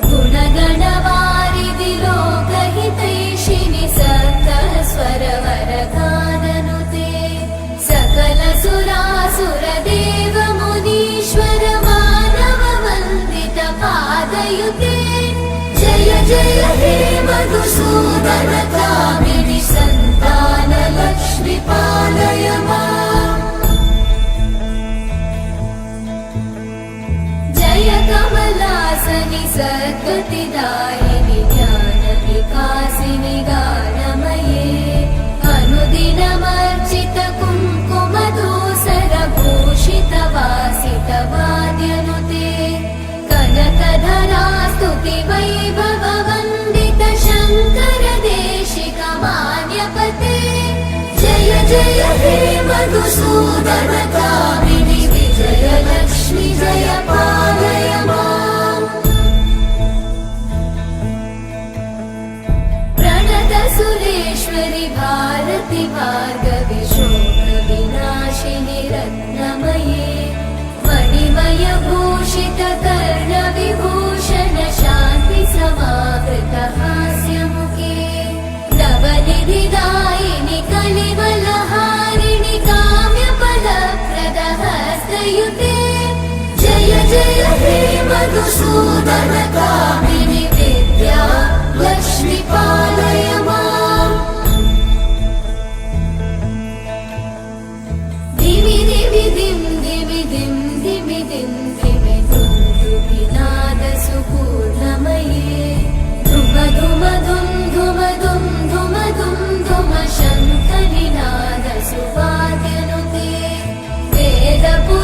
गुणगणवारिधि लोकहितैषिणि सकलस्वरवरगाननुते सकलसुरासुरदेव मुनीश्वर मानववन्दित पादयुते जय जय हे मधुसूदन कामिनि सन्तानलक्ष्मि पालय माम्। जय कमलासनि सद्गतिदायिनि ज्ञानविकासिनि गानमये अनुदिनमर्चित कुङ्कुमधूसरभूषित वासित वाद्यनुते कनकधरा स्तुति वैभववन्दित शङ्कर देशिक मान्यपते जय जय हे मधुसूदन कामिनि विजयलक्ष्मि जय पालय माम्। प्रणत सुरेश्वरि भा वासि भार्गवि शोकविनाशिनि रत्नमये मणिमयभूषितकर्णविभूषण शान्ति समावृतहास्यमुखे नवनिधिदायिनि कलिवलहारिणि काम्यफलप्रदहस्तयुते जय जय हे मधुसूदन कामिनि विद्या लक्ष्मी पालय माम् धिमि धिमि धिं धिमि धिं धिमि धिं धिमि धुन्दुभिनादसुपूर्णमये धुम धुम धुं धुम धुं धुम धुं धुम शङ्खनिनादसुवाद्यनुते वेदपुराणेतिहास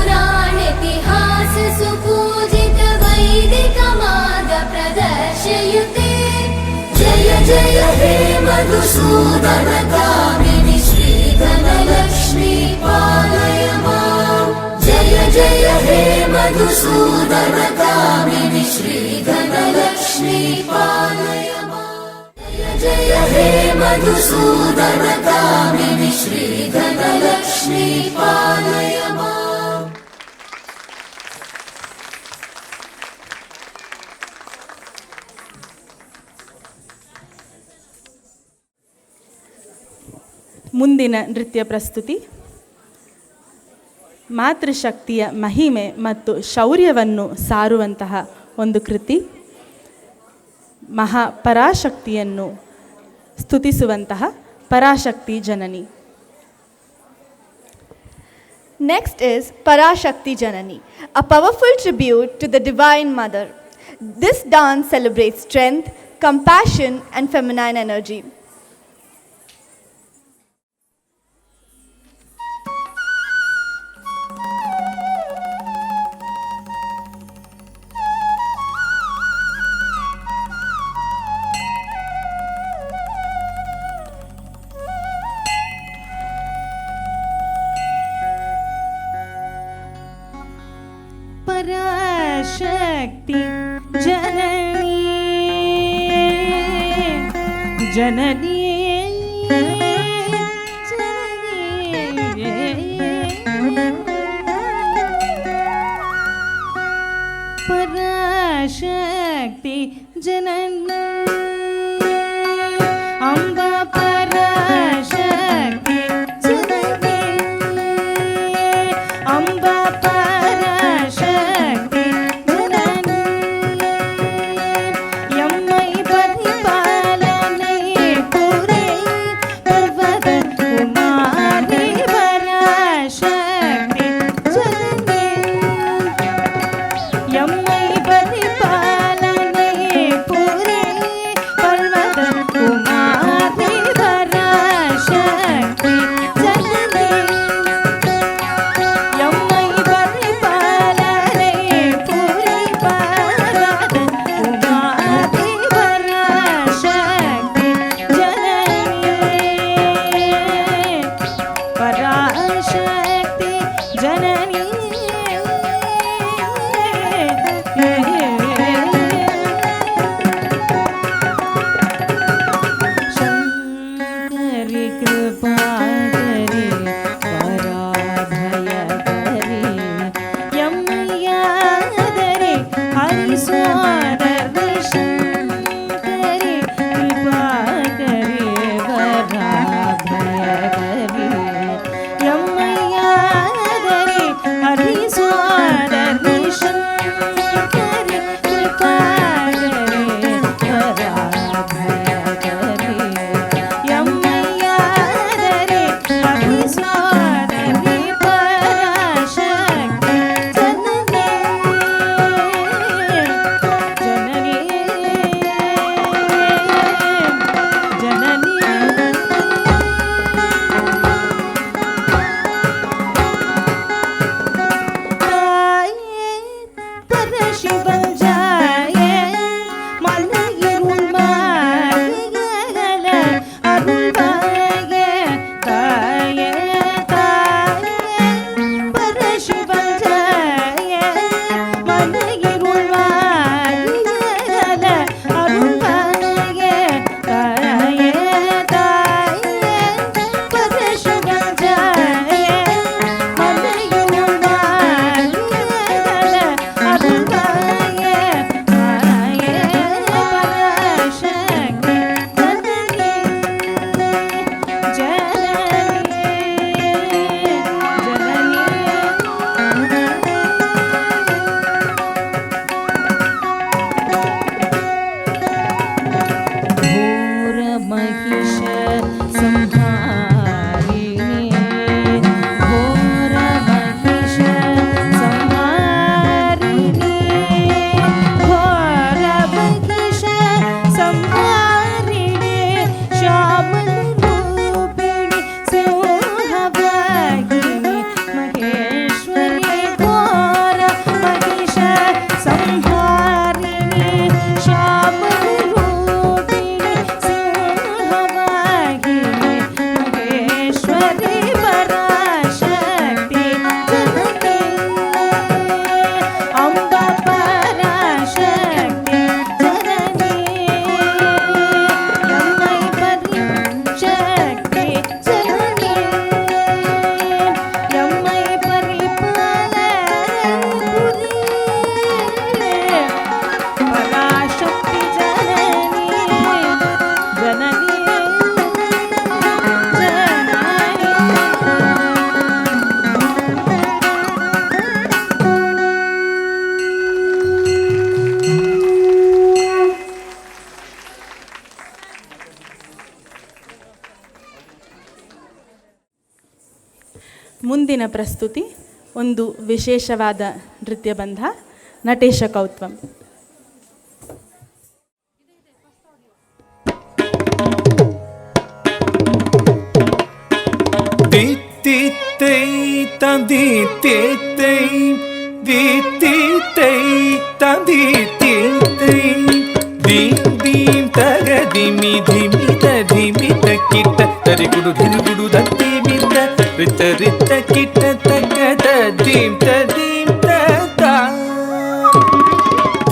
सुपूजित वैदिकमाद प्रदर्शयुते जय जय हे मधुसूदन कामिनि श्रीधनलक्ष्मी पालय माम् जय जय हे मधुसूदन कामिनि श्रीधनलक्ष्मी पालय माम् जय जय हे मधुसूदन कामिनि श्रीधनलक्ष्मी पालय माम् ಮುಂದಿನ ನೃತ್ಯ ಪ್ರಸ್ತುತಿ ಮಾತೃಶಕ್ತಿಯ ಮಹಿಮೆ ಮತ್ತು ಶೌರ್ಯವನ್ನು ಸಾರುವಂತಹ ಒಂದು ಕೃತಿ, ಮಹಾಪರಾಶಕ್ತಿಯನ್ನು ಸ್ತುತಿಸುವಂತಹ ಪರಾಶಕ್ತಿ ಜನನಿ. Next is Parashakti Janani, a powerful tribute to the Divine Mother. This dance celebrates strength, compassion, and feminine energy. पराशक्ति जननी जननी पराशक्ति जननी अम्बा पराशक्ति जननी अम्बा पराशक्ति जननी यम्मै परिपालने पुरे पर्वत कुमारी पराशक्ति जननी यम्मै परिपालने पुरे पर्वत कुमारी पराशक्ति जननी यम्मै परिपालने पुरे पर्वत कुमारी पराशक्ति जननी पराशक्ति जननी शङ्करि कृपाकरि पराभयकरि यम्यादरि हरिस्वादरि शङ्करि कृपाकरि पराभयकरि यम्यादरि हरिस्वादरि शङ्करि कृपाकरि पराभयकरि यम्यादरि ಮುಂದಿನ ಪ್ರಸ್ತುತಿ ಒಂದು ವಿಶೇಷವಾದ ನೃತ್ಯ ಬಂಧ, ನಟೇಶ ಕೌತ್ವಂ. ಧಿಮಿ ಧಿಮಿತ ಧಿಮಿತ ಕಿಟ್ಟ ತರಿಗುಡು ಧಿರುಗುಡು ದತ್ತಿ ಮಿತ ರಿತ ರಿತ ಕಿಟ್ಟ ತಕ್ಕದ ಧೀಂ ತ ಧೀಂ ತ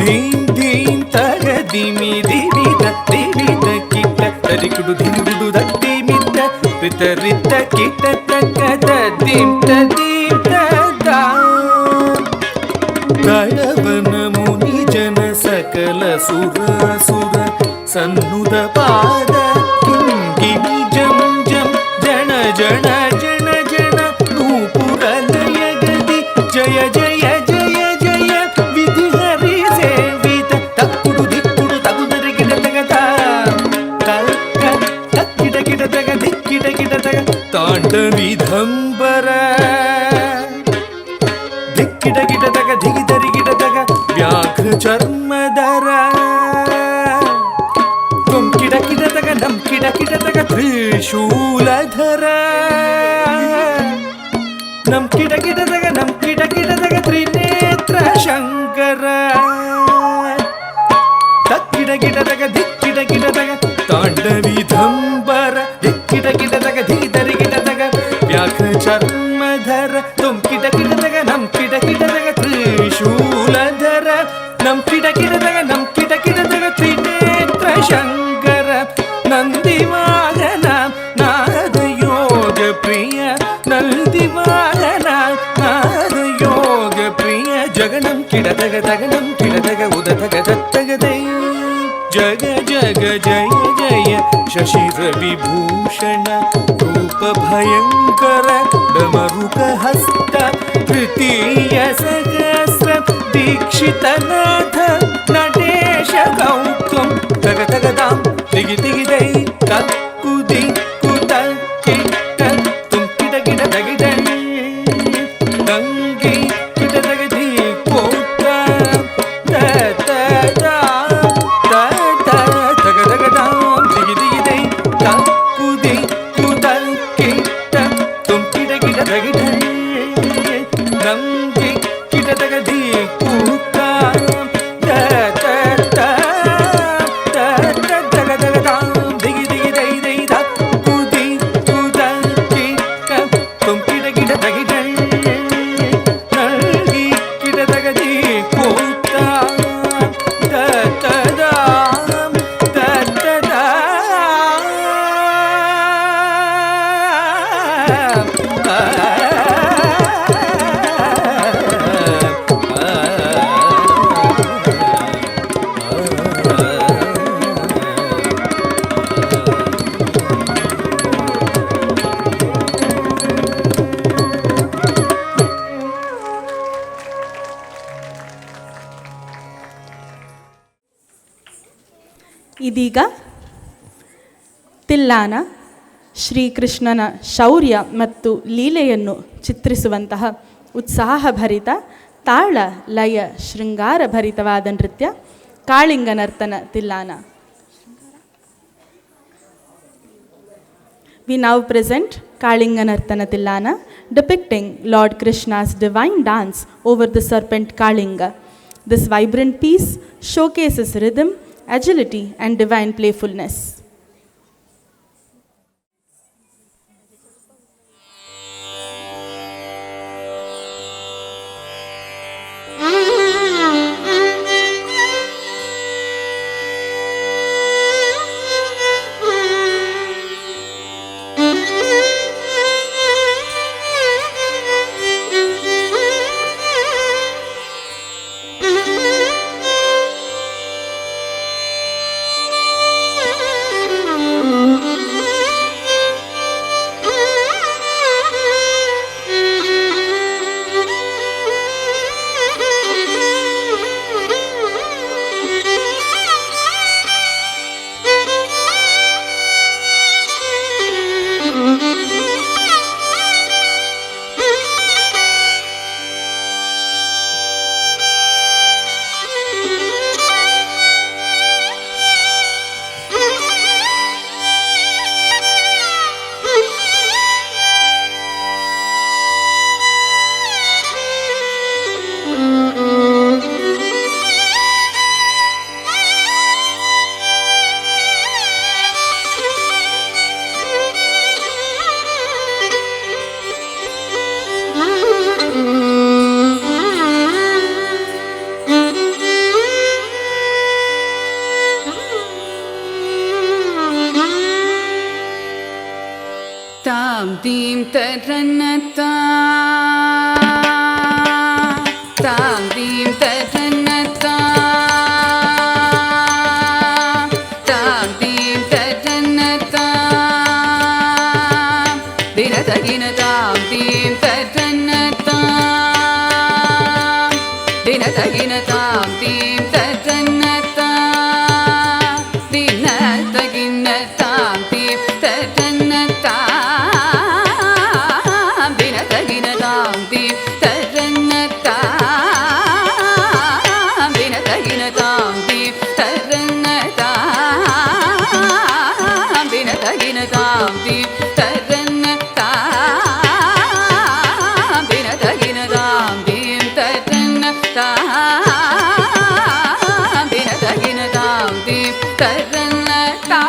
ಧೀಂ ಧೀಂ ತಗ ಧಿಮಿ ಧಿಮಿತ ಧಿಮಿತ ಕಿಟ್ಟ ತರಿಗುಡು ಧಿರುಗುಡು ದತ್ತಿ ಮಿತ ರಿತ ರಿತ ಕಿಟ್ಟ ತಕ್ಕದ ಧೀಂ ತ ಧೀಂ ತ ಕಳವನ ಮುನಿ ಜನ ಸಕಲ ಸುರಾಸುರ ಸನ್ನುದ ಪಾದ ಕಿಂಗಿಣಿ ಜಂ ಜಂ ಜನ ಜನ ಜನ ಜನ ನೂಪುರ ಲಯ ಗದಿ ಜಯ ಜಯ ಜಯ ಜಯ ವಿಧಿ ಹರಿ ಸೇವಿತ ತಕ್ಕುಡು ದಿಕ್ಕುಡು ತಗುದರೆ ಗಿಡ ತಗದ ತಕ್ಕಿಡ ಗಿಡ ತಗ ದಿಕ್ಕಿಡ ಗಿಡ ತಗ ತಾಂಡವಿಧಂಬರ ದಿಕ್ಕಿಡ ಗಿಡ ತಗ ದಿಗಿದರಿ ಗಿಡ ತಗ ವ್ಯಾಘ್ರ ಚರ್ಮದರ ಕಿಡ ಕಿಡ ತಗ ನಮ್ ಕಿಡ ಕಿಡ ತಗ ತ್ರಿಶೂಲಧರ ನಮ್ ಕಿಡ ಕಿಡ ತಗ ನಮ್ ಕಿಡ ಕಿಡ ತಗ ತ್ರಿನೇತ್ರ ಶಂಕರ ತಕ್ಕಿಡ ಗಿಡ ತಗ ದಿಕ್ಕಿಡ ಗಿಡ ತಗ ತಾಂಡವಿಧಂಬರ ದಿಕ್ಕಿಡ ಗಿಡ ತಗ ಧೀದರಿ ಗಿಡ ತಗ ವ್ಯಾಘ್ರ ಚರ್ಮಧರ ತುಮ್ ಕಿಡ ಕಿಡ ತಗ ನಮ್ ಕಿಡ ಕಿಡ ತಗ ತ್ರಿಶೂಲಧರ ನಮ್ ಕಿಡ ಕಿಡ ತಗ ನಮ್ ಕಿಡ ಕಿಡ ತಗ ತ್ರಿನೇತ್ರ ಶಂಕರ ನಂದಿವಾಹನ ನಾರದ ಯೋಗ ಪ್ರಿಯ ನಂದಿವಾಹನ ನಾರದ ಯೋಗ ಪ್ರಿಯ ಜಗನಂ ಕಿಡತಗ ತಗನಂ ಕಿಡತಗ ಉದತಗ ದತ್ತಗದೈ ಜಗ ಜಗ ಜಯ ಜಯ ಶಶಿರ ವಿಭೂಷಣ ರೂಪ ಭಯಂಕರ ಡಮರುಕ ಹಸ್ತ ತೃತೀಯ ಸಹಸ್ರ ದೀಕ್ಷಿತನಾಥ ನಟೇಶ ಕೌತ್ವಂ ತಗ ತಗದಾಂ ದಿಗಿ ದಿಗಿದೈ ತಕ್ಕುದಿ ಕುತ ಕಿಟ್ಟ ತುಂ ಕಿಡ ಗಿಡ ದಗಿದ ಗಂಗಿ ಕಿಡ ದಗದಿ ಕೋತ ತ ತ ತ ತಗ ತಗದಾಂ ದಿಗಿ ದಿಗಿದೈ ತಕ್ಕುದಿ ಕುತ ಕಿಟ್ಟ ತುಂ ಕಿಡ ಗಿಡ ದಗಿದ ಗಂಗಿ ಕಿಡ ದಗದಿ ಕೋತ ತ ತ ತ ಇದೀಗ ತಿಲ್ಲಾನ ಶ್ರೀಕೃಷ್ಣನ ಶೌರ್ಯ ಮತ್ತು ಲೀಲೆಯನ್ನು ಚಿತ್ರಿಸುವಂತಹ ಉತ್ಸಾಹಭರಿತ ತಾಳ ಲಯ ಶೃಂಗಾರಭರಿತವಾದ ನೃತ್ಯ ಕಾಳಿಂಗ ನರ್ತನ ತಿಲ್ಲಾನ. We now present Kalinga Nartana Tillana, depicting Lord Krishna's divine dance over the serpent Kalinga. This vibrant piece showcases rhythm, agility, and divine playfulness. Mm-hmm. ತಾಂ ದೀಂ ತರನ್ನತಾ ತಾಂ ದೀಂ ತರನ್ನತಾ ತಾಂ ದೀಂ ತರನ್ನತಾ ದಿನ ತಗಿನ ತಾಂ ದೀಂ ತರನ್ನತಾ ದಿನ ತಗಿನ ತಾಂ ದೀಂ ತರನ್ನತಾ ದಿನ ತಗಿನ ತಾಂ ದೀಂ ತರನ್ನತಾ ದಿನ ತಗಿನ ತಾಂ ದೀಂ ತರನ್ನತಾ ದಿನ ತಗಿನ ತಾಂ ದೀಂ ತರನ್ನತಾ ದಿನ ತಗಿನ ತಾಂ ದೀಂ ತರನ್ನತಾ ದಿನ ತಗಿನ ತಾಂ ದೀಂ ತರನ್ನತಾ ದಿನ ತಗಿನ ತಾಂ ದೀಂ ತರನ್ನತಾ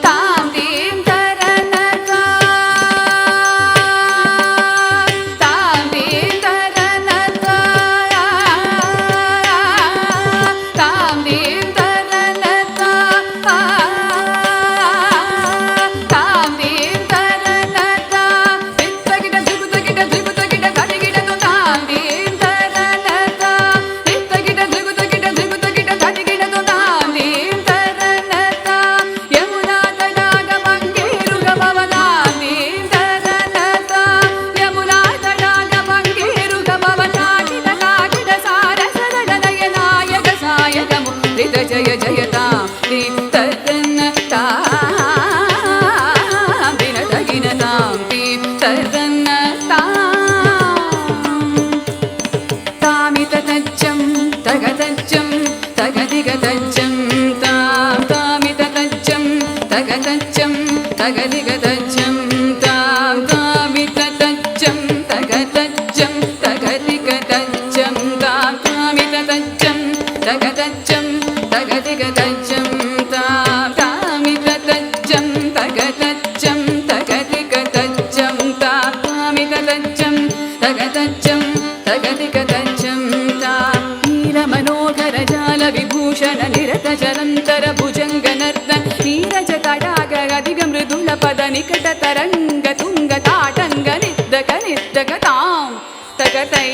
ತಾಂ ದೀಂ ತರನ್ನತಾ ತಾಂ ದೀಂ ತರನ್ನತಾ ತಾಂ ದೀಂ ತರನ್ನತಾ ತಾಂ ದೀಂ ತರನ್ನತಾ ವಿತ್ತಗಿಡ ದ್ವಿಗುತಗಿಡ ದ್ವಿಗುತಗಿಡ ಗಡಿಗಿಡನು ತಾಂ ದೀಂ ತರನ್ನತಾ ವಿತ್ತಗಿಡ ದ್ವಿಗುತಗಿಡ ದ್ವಿಗುತಗಿಡ ಗಡಿಗಿಡನು ತಾಂ ದೀಂ ತರನ್ನತಾ ಯಮುನಾ ತಡಾಗ ಮಂಗೇರುಗ ಭವನಾಂ ದೀಂ ತರನ್ನತಾ ಯಮುನಾ ತಡಾಗ ಮಂಗೇರುಗ ಭವನಾಗಿಡ ಕಾಗಿಡ ಸಾರಸರಡ ನಯನಾಯಕ ಸಾಯಕ ಮುದ್ರಿತ ಜಯ ಜಯತಾಂ ದೀಂ ತರನ್ನತಾ ದಿನ ತಗಿನ ತಾಂ ದೀಂ ತರನ್ನತಾ ತಾಮಿತ ತಜ್ಜಂ ತಗತಜ್ಜಂ ತಗದಿಗತಜ್ಜಂ ತಾಂ ತಾಮಿತ ತಜ್ಜಂ ತಗತಜ್ಜಂ ತಗದಿಗತಜ್ಜಂ ತಾಂ ತಾಮಿತ ತಜ್ಜಂ ತಗತಜ್ಜಂ ತಗದಿಗತಜ್ಜಂ ತಾಂ ತಾಮಿತ ತಜ್ಜಂ ತಗತಜ್ಜಂ ತಗದಿಗತಜ್ಜಂ ತಾಂ ತಾಮಿತ ತಜ್ಜಂ ತಗತಜ್ಜಂ ತಗದಿಗತಜ್ಜಂ ತಾಂ ತಾಮಿತ ತಜ್ಜಂ ತಗತಜ್ಜಂ ತಗದಿಗತಜ್ಜಂ ತಾಂ ನೀಲಮನೋಹರ ಜಾಲ ವಿಭೂಷಣ ನಿರತ ಜಲಂತರ ಭುಜಂಗ ನರ್ದನ ನೀರಜ ತಡಾಗ ಅಧಿಗ ಮೃದುಲ ಪದ ನಿಕಟ ತರಂಗ ತುಂಗ ತಾಟಂಗ ನಿದ್ದಕ ನಿದ್ದಕ ತಾಂ ತಗತೈ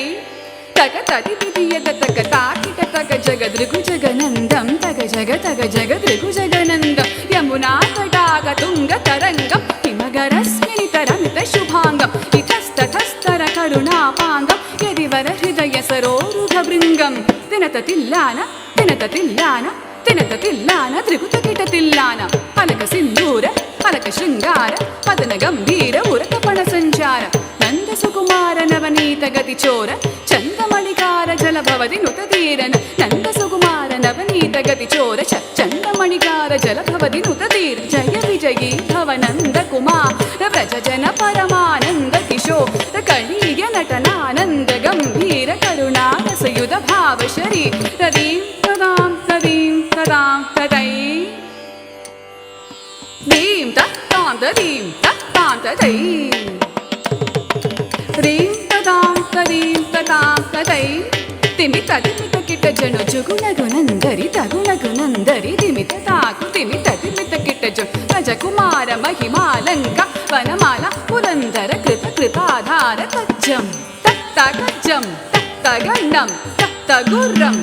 ತಗತದಿ ಬಿದಿಯದ ತಗ ತಾಕಿಟ ತಗ ಜಗದೃಗು ಜಗನಂದಂ ತಗ ಜಗದೃಗು ಜಗನಂದಂ ಯಮುನಾ ತಡಾಗ ತುಂಗ ತರಂಗಂ ಹಿಮಗರಸ್ಮಿನಿ ತರಂತ ಶುಭಾಂಗಂ ಇತಸ್ತತಸ್ತರ ಕರುಣಾಪಾಂಗಂ ಯದಿವರ ಹೃದಯ ಸರೋರುಢ ಭೃಂಗಂ ತಿನತ ತಿಲ್ಲಾನ ತಿನತ ತಿಲ್ಲಾನ ತಿನತ ತಿಲ್ಲಾನ ತ್ರಿಗುತ ಕಿಟ ತಿಲ್ಲಾನ ಅಲಕ ಸಿಂಧೂರ ಅಲಕ ಶೃಂಗಾರ ಪದನ ಗಂಭೀರ ಉರಕಪಣ ಸಂಚಾರ ನಂದ ಸುಕುಮಾರ ನವನೀತ ಗತಿ ಚೋರ ಚಂದಮಣಿಕಾರ ಜಲಭವದಿ ನುತತೀರನ ನಂದ ಸುಕುಮಾರ ನವನೀತ ಗತಿ ಚೋರ ಚಂದಮಣಿಕಾರ ಜಲಭವದಿ ನುತತೀರ ಜಯ ವಿಜಯೀ ಭವನಂದ ಕುಮಾರ ವ್ರಜ ಜನ ಪರಮಾನಂದ ಕಿಶೋರ ಕಳೀಯ ನಟನಾನಂದ ಗಂಭೀರ ಕರುಣಾರಸಯುಧ ಭಾವ ಶರೀರ ದೀಂ ತದಾಂ ತದೀಂ ತದಾಂ ತದೈ ದೀಂ ತತ್ತಾಂ ತದೀಂ ತತ್ತಾಂ ತದೈ ರೀಂ ತದಾಂ ತದೀಂ ತತಾಂ ತದೈ ತಿಮಿತ ತಿಮಿತ ಕಿಟ ಜನು ಜುಗುಣಗುನಂದರಿ ತಗುಣಗುನಂದರಿ ತಿಮಿತ ತಾಕು ತಿಮಿತ ತಿಮಿತ ಕಿಟ ಜು ರಜಕುಮಾರ ಮಹಿಮಾಲಂಕ ವನಮಾಲ ಪುರಂದರ ಕೃತ ಕೃತಾಧಾರ ತಜ್ಜಂ ತತ್ತಗಜ್ಜಂ ತತ್ತಗಣ್ಣಂ ತತ್ತಗುರ್ರಂ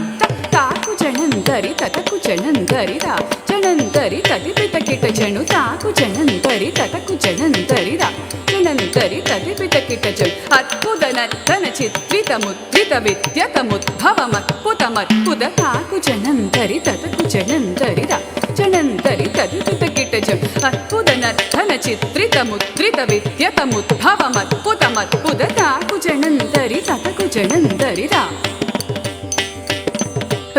ತಾಕು ಜಣಂತರಿ ತತಕು ಜಣಂತರಿ ರಾ ಜಣಂತರಿ ತದಿಪಿತ ಕಿಟ ಜಣು ತಾಕು ಜಣಂತರಿ ತತಕು ಜಣಂತರಿ ರಾ ಜಣಂತರಿ ತದಿಪಿತ ಕಿಟ ಜಣು ಅದ್ಭುತ ನರ್ತನ ಚಿತ್ರಿತ ಮುದ್ರಿತ ವಿದ್ಯತ ಮುದ್ಭವ ಮತ್ಪುತ ಮತ್ಪುತ ತಾಕು ಜಣಂತರಿ ತತಕು ಜಣಂತರಿ ರಾ ಜಣಂತರಿ ತದಿಪಿತ ಕಿಟ ಜಣು ಅದ್ಭುತ ನರ್ತನ ಚಿತ್ರಿತ ಮುದ್ರಿತ ವಿದ್ಯತ ಮುದ್ಭವ ಮತ್ಪುತ ಮತ್ಪುತ ತಾಕು ಜಣಂತರಿ ತತಕು ಜಣಂತರಿ ರಾ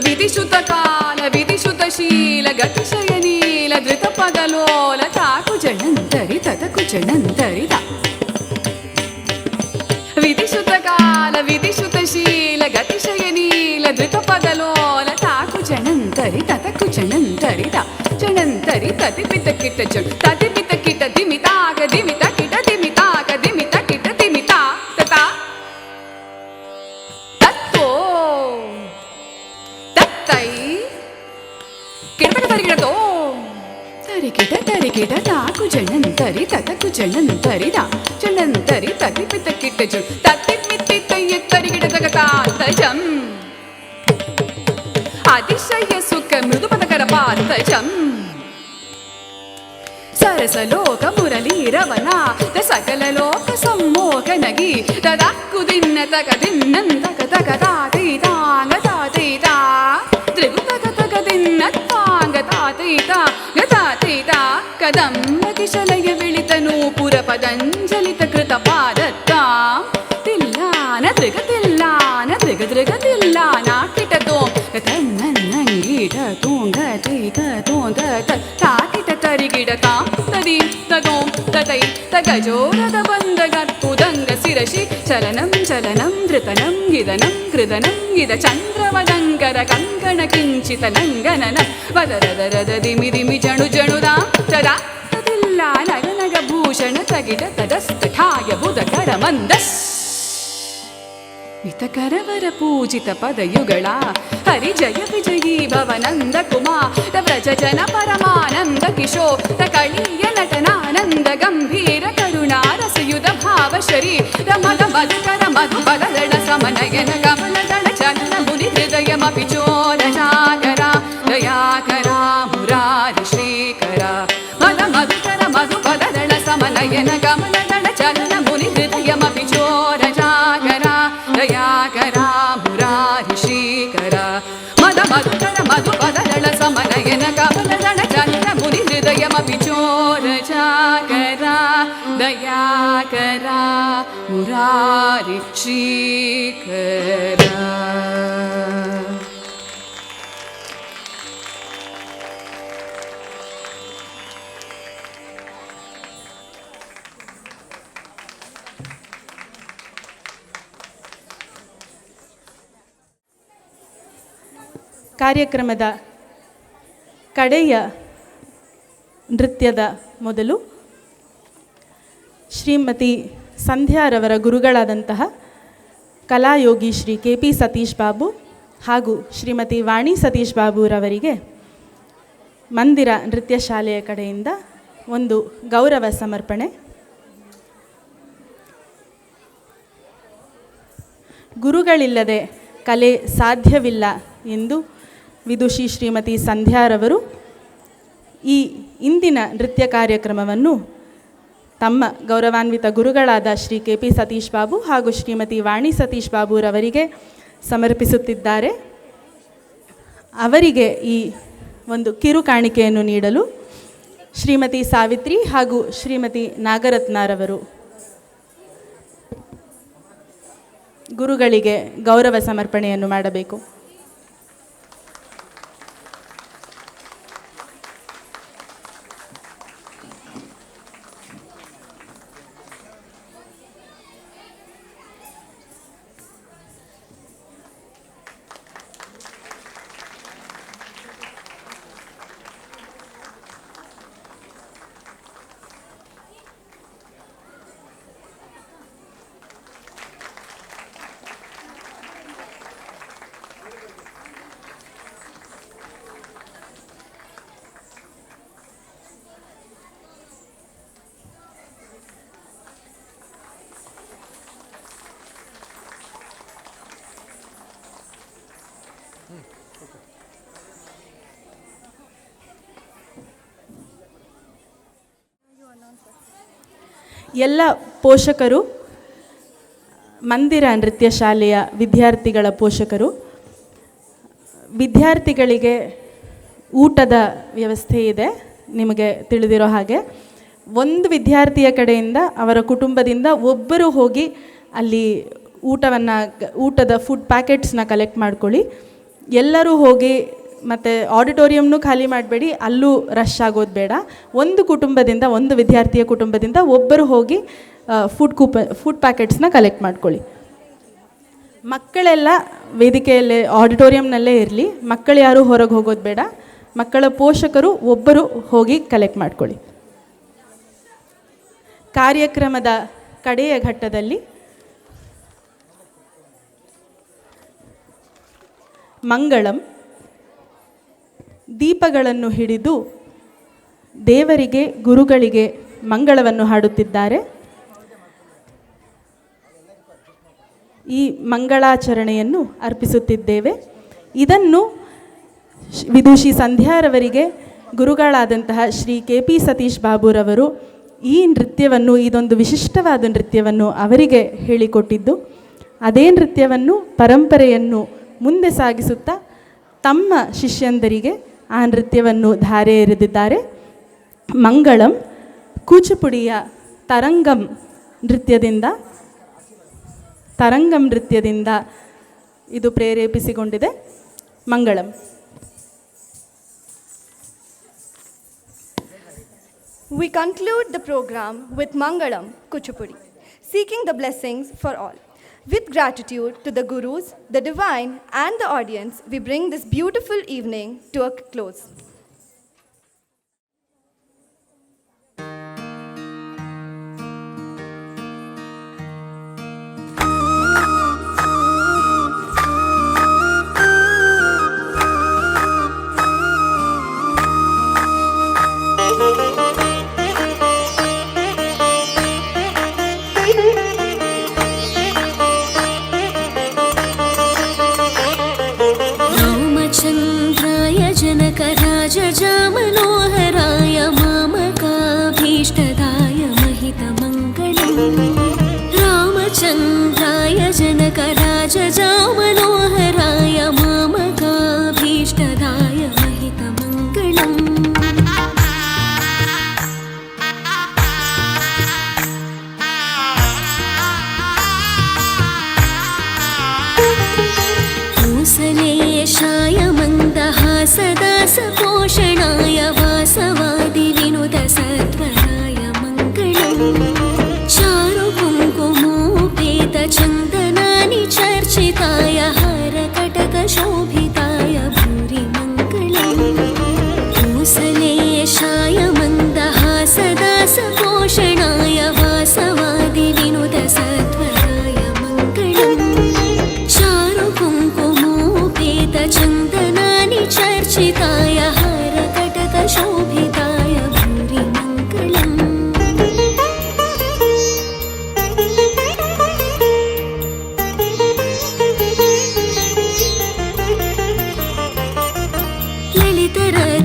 ವಿಧಿಸುತ ಕಾಲ ವಿಧಿಸುತ ಶೀಲ ಗತಿಶಯ ನೀಲ ಧೃತ ಪದಲೋಲ ತಾಕು ಜಣಂತರಿ ತತಕು ಜಣಂತರಿ ರಾ ವಿಧಿಸುತ ಕಾಲ ವಿಧಿಸುತ ಶೀಲ ಗತಿಶಯ ನೀಲ ಧೃತ ಪದಲೋಲ ತಾಕು ಜಣಂತರಿ ತತಕು ಜಣಂತರಿ ರಾ ಜಣಂತರಿ ತದಿಪಿತ ಕಿಟ ಜಣು ತದಿಪಿತ ಕಿಟ ದಿಮಿತಾಗ ದಿಮಿತ ಕಿಟ ದಿಮಿತಾಗ ದಿಮಿತ ಕಿಟ ದಿಮಿತಾ ತತಾ ತತ್ತೋ ತತ್ತೈ ಕಿಟಕ ತರಿಗಿಡತೋ ಸರಿ ತರಿಗಿಡ ತಾಕು ಜಣಂತರಿ ತತಕು ಜಣಂತರಿ ತಾ ಜಣಂತರಿ ತತಿ ಪಿತ ಕಿಟ್ಟ ಜು ತತಿ ಮಿತ್ತಿ ತಯ್ಯ ತರಿಗಿಡ ತಗತಾತ ಜಂ ಅತಿಶಯ ಸುಖ ಮೃದು ಪದಕರ ಪಾತ ಜಂ ಸರಸಲೋಕ ಮುರಳೀರವನ ಸಕಲ ಲೋಕ ಸಮ್ಮೋಹನಗಿ ತದಕ್ಕು ದಿನ್ನ ತಕ ದಿನ್ನಂತಕ ತಕ ತಾತೀತಾಂಗ ತಾತೀತಾ ತ್ರಿಗುತಕ ತಕ ದಿನ್ನ ತಾಂಗ ತಾತೀತಾ ಗತಾತೀತ ಕದಂಬ ಕಿಶಲಯ ವಿಳಿತನು ಪುರ ಪದಂಜಲಿತ ಕೃತ ಪಾದತ್ತ ತಿಲ್ಲಾನ ತ್ರಿಗತಿಲ್ಲಾನ ತ್ರಿಗತಿಲ್ಲಾನ ಕಿಟತೋಂ ತನ್ನಂಗೀಟ ತೋಂಗ ತೈಕ ತೋಂಗ ತಾಕಿಟ ತರಿಗಿಡ ತಾಂ ತದಿ ತಗೋಂ ತತೈ ತಗಜೋರದ ಬಂದಗತ್ಪುದಂಗ ಶಿರಶಿ ಚಲನಂ ಚಲನಂ ಧೃತನಂ ಗಿದನಂ ಕೃದನಂ ಗಿದ ಚಂದ್ರವದಂಗರ ಕಂಕಣ ಕಿಂಚಿತ ನಂಗನನ ವದರದರದ ದಿಮಿ ದಿಮಿ ಜಣು ಜಣುದಾ ತದಾ ತದಿಲ್ಲ ನಗ ನಗ ಭೂಷಣ ತಗಿಡ ತದಸ್ತಠಾಯ ಬುಧಕರ ಮಂದಸ್ ವಿತಕರವರ ಪೂಜಿತ ಪದಯುಗಳ ಹರಿ ಜಯ ವಿಜಯೀ ಭವನಂದ ಕುಮಾರ ವ್ರಜ ಜನ ಪರಮಾನಂದ ಕಿಶೋರ ಕಳೀಯ ನಟನಾನಂದ ಗಂಭೀರ ಕರುಣಾರಸಯುಧ ಭಾವ ಶರೀರ ಮದ ಮಧುಕರ ಮಧು ಪದದಳ ಸಮನಯನ ಕಮಲದಳ ಚಲನ ಮುನಿ ಹೃದಯಮಪಿ ಚೋರ ಸಾಗರ ದಯಾಕರ ಮುರಾರಿ ಶ್ರೀಕರ ಮದ ಮಧುಕರ ಮಧು ಪದದಳ ಸಮನಯನ ಕಮಲದಳ ಚಲನ ಮುನಿ ಹೃದಯಮಪಿ ಚೋರ ಸಾಗರ ದಯಾಕರ ಮುರಾರಿ ಶ್ರೀಕರ ಮದ ಮಧುಕರ ಮಧು ಪದದಳ ಸಮನಯನ ಕಮಲದಳ ಚಲನ ಮುನಿ ಹೃದಯಮಪಿ ಚೋರ ಚಾಕರ ದಯಾಕರ ಮುರಾರಿ ಶ್ರೀಕರ. ಕಾರ್ಯಕ್ರಮದ ಕಡೆಯ ನೃತ್ಯದ ಮೊದಲು ಶ್ರೀಮತಿ ಸಂಧ್ಯಾರವರ ಗುರುಗಳಾದಂತಹ ಕಲಾಯೋಗಿ ಶ್ರೀ KP ಸತೀಶ್ ಬಾಬು ಹಾಗೂ ಶ್ರೀಮತಿ ವಾಣಿ ಸತೀಶ್ ಬಾಬುರವರಿಗೆ ಮಂದಿರ ನೃತ್ಯ ಶಾಲೆಯ ಕಡೆಯಿಂದ ಒಂದು ಗೌರವ ಸಮರ್ಪಣೆ. ಗುರುಗಳಿಲ್ಲದೆ ಕಲೆ ಸಾಧ್ಯವಿಲ್ಲ ಎಂದು ವಿದುಷಿ ಶ್ರೀಮತಿ ಸಂಧ್ಯಾರವರು ಈ ಇಂದಿನ ನೃತ್ಯ ಕಾರ್ಯಕ್ರಮವನ್ನು ತಮ್ಮ ಗೌರವಾನ್ವಿತ ಗುರುಗಳಾದ ಶ್ರೀ KP ಸತೀಶ್ ಬಾಬು ಹಾಗೂ ಶ್ರೀಮತಿ ವಾಣಿ ಸತೀಶ್ ಬಾಬುರವರಿಗೆ ಸಮರ್ಪಿಸುತ್ತಿದ್ದಾರೆ. ಅವರಿಗೆ ಈ ಒಂದು ಕಿರು ಕಾಣಿಕೆಯನ್ನು ನೀಡಲು ಶ್ರೀಮತಿ ಸಾವಿತ್ರಿ ಹಾಗೂ ಶ್ರೀಮತಿ ನಾಗರತ್ನರವರು ಗುರುಗಳಿಗೆ ಗೌರವ ಸಮರ್ಪಣೆಯನ್ನು ಮಾಡಬೇಕು. ಎಲ್ಲ ಪೋಷಕರು, ಮಂದಿರ ನೃತ್ಯ ಶಾಲೆಯ ವಿದ್ಯಾರ್ಥಿಗಳ ಪೋಷಕರು, ವಿದ್ಯಾರ್ಥಿಗಳಿಗೆ ಊಟದ ವ್ಯವಸ್ಥೆ ಇದೆ. ನಿಮಗೆ ತಿಳಿದಿರೋ ಹಾಗೆ ಒಂದು ವಿದ್ಯಾರ್ಥಿಯ ಕಡೆಯಿಂದ ಅವರ ಕುಟುಂಬದಿಂದ ಒಬ್ಬರು ಹೋಗಿ ಅಲ್ಲಿ ಊಟದ ಫುಡ್ ಪ್ಯಾಕೆಟ್ಸ್ನ ಕಲೆಕ್ಟ್ ಮಾಡ್ಕೊಳ್ಳಿ. ಎಲ್ಲರೂ ಹೋಗಿ ಮತ್ತು ಆಡಿಟೋರಿಯಮ್ನೂ ಖಾಲಿ ಮಾಡಬೇಡಿ, ಅಲ್ಲೂ ರಶ್ ಆಗೋದು ಬೇಡ. ಒಂದು ವಿದ್ಯಾರ್ಥಿಯ ಕುಟುಂಬದಿಂದ ಒಬ್ಬರು ಹೋಗಿ ಫುಡ್ ಪ್ಯಾಕೆಟ್ಸ್ನ ಕಲೆಕ್ಟ್ ಮಾಡ್ಕೊಳ್ಳಿ. ಮಕ್ಕಳೆಲ್ಲ ವೇದಿಕೆಯಲ್ಲೇ ಆಡಿಟೋರಿಯಮ್ನಲ್ಲೇ ಇರಲಿ, ಮಕ್ಕಳು ಯಾರೂ ಹೊರಗೆ ಹೋಗೋದು ಬೇಡ. ಮಕ್ಕಳ ಪೋಷಕರು ಒಬ್ಬರು ಹೋಗಿ ಕಲೆಕ್ಟ್ ಮಾಡ್ಕೊಳ್ಳಿ. ಕಾರ್ಯಕ್ರಮದ ಕಡೆಯ ಘಟ್ಟದಲ್ಲಿ ಮಂಗಳಂ ದೀಪಗಳನ್ನು ಹಿಡಿದು ದೇವರಿಗೆ ಗುರುಗಳಿಗೆ ಮಂಗಳವನ್ನು ಹಾಡುತ್ತಿದ್ದಾರೆ. ಈ ಮಂಗಳಾಚರಣೆಯನ್ನು ಅರ್ಪಿಸುತ್ತಿದ್ದೇವೆ. ಇದನ್ನು ವಿದುಷಿ ಸಂಧ್ಯಾರವರಿಗೆ ಗುರುಗಳಾದಂತಹ ಶ್ರೀ KP ಸತೀಶ್ ಬಾಬುರವರು ಈ ನೃತ್ಯವನ್ನು, ಇದೊಂದು ವಿಶಿಷ್ಟವಾದ ನೃತ್ಯವನ್ನು ಅವರಿಗೆ ಹೇಳಿಕೊಟ್ಟಿದ್ದು. ಅದೇ ನೃತ್ಯವನ್ನು, ಪರಂಪರೆಯನ್ನು ಮುಂದೆ ಸಾಗಿಸುತ್ತಾ ತಮ್ಮ ಶಿಷ್ಯಂದರಿಗೆ ಆ ನೃತ್ಯವನ್ನು ಧಾರೆ ಎರೆದಿದ್ದಾರೆ. ಮಂಗಳಂ ಕೂಚುಪುಡಿಯ ತರಂಗಂ ನೃತ್ಯದಿಂದ ಇದು ಪ್ರೇರೇಪಿಸಿಕೊಂಡಿದೆ. ಮಂಗಳಂ. We conclude the program with Mangalam Kuchipudi, seeking the blessings for all. With gratitude to the Gurus, the Divine and the audience, we bring this beautiful evening to a close. रामचन्द्राय जनकराजजामनोहराय मामकाभीष्टदाय महितमङ्गलम् रामचन्द्राय जनकराजजामनोहराय मामकाभीष्टदाय महितमङ्गलम् कौसलेशाय मन्दहासदासपोषणाय वासवादिविनुतसत्वराय मङ्गलम् चारुकुङ्कुमोपेतचन्दनानि चर्चिताय हारकटकशोभिताय भूरि मङ्गलम् कौसलेशाय मन्दहासदासपोषणाय वासवादिविनुतसत्वराय मङ्गलम् चारुकुङ्कुमोपेतचन्दनानि चर्चिताय हारकटकशोभिताय भूरि मङ्गलम्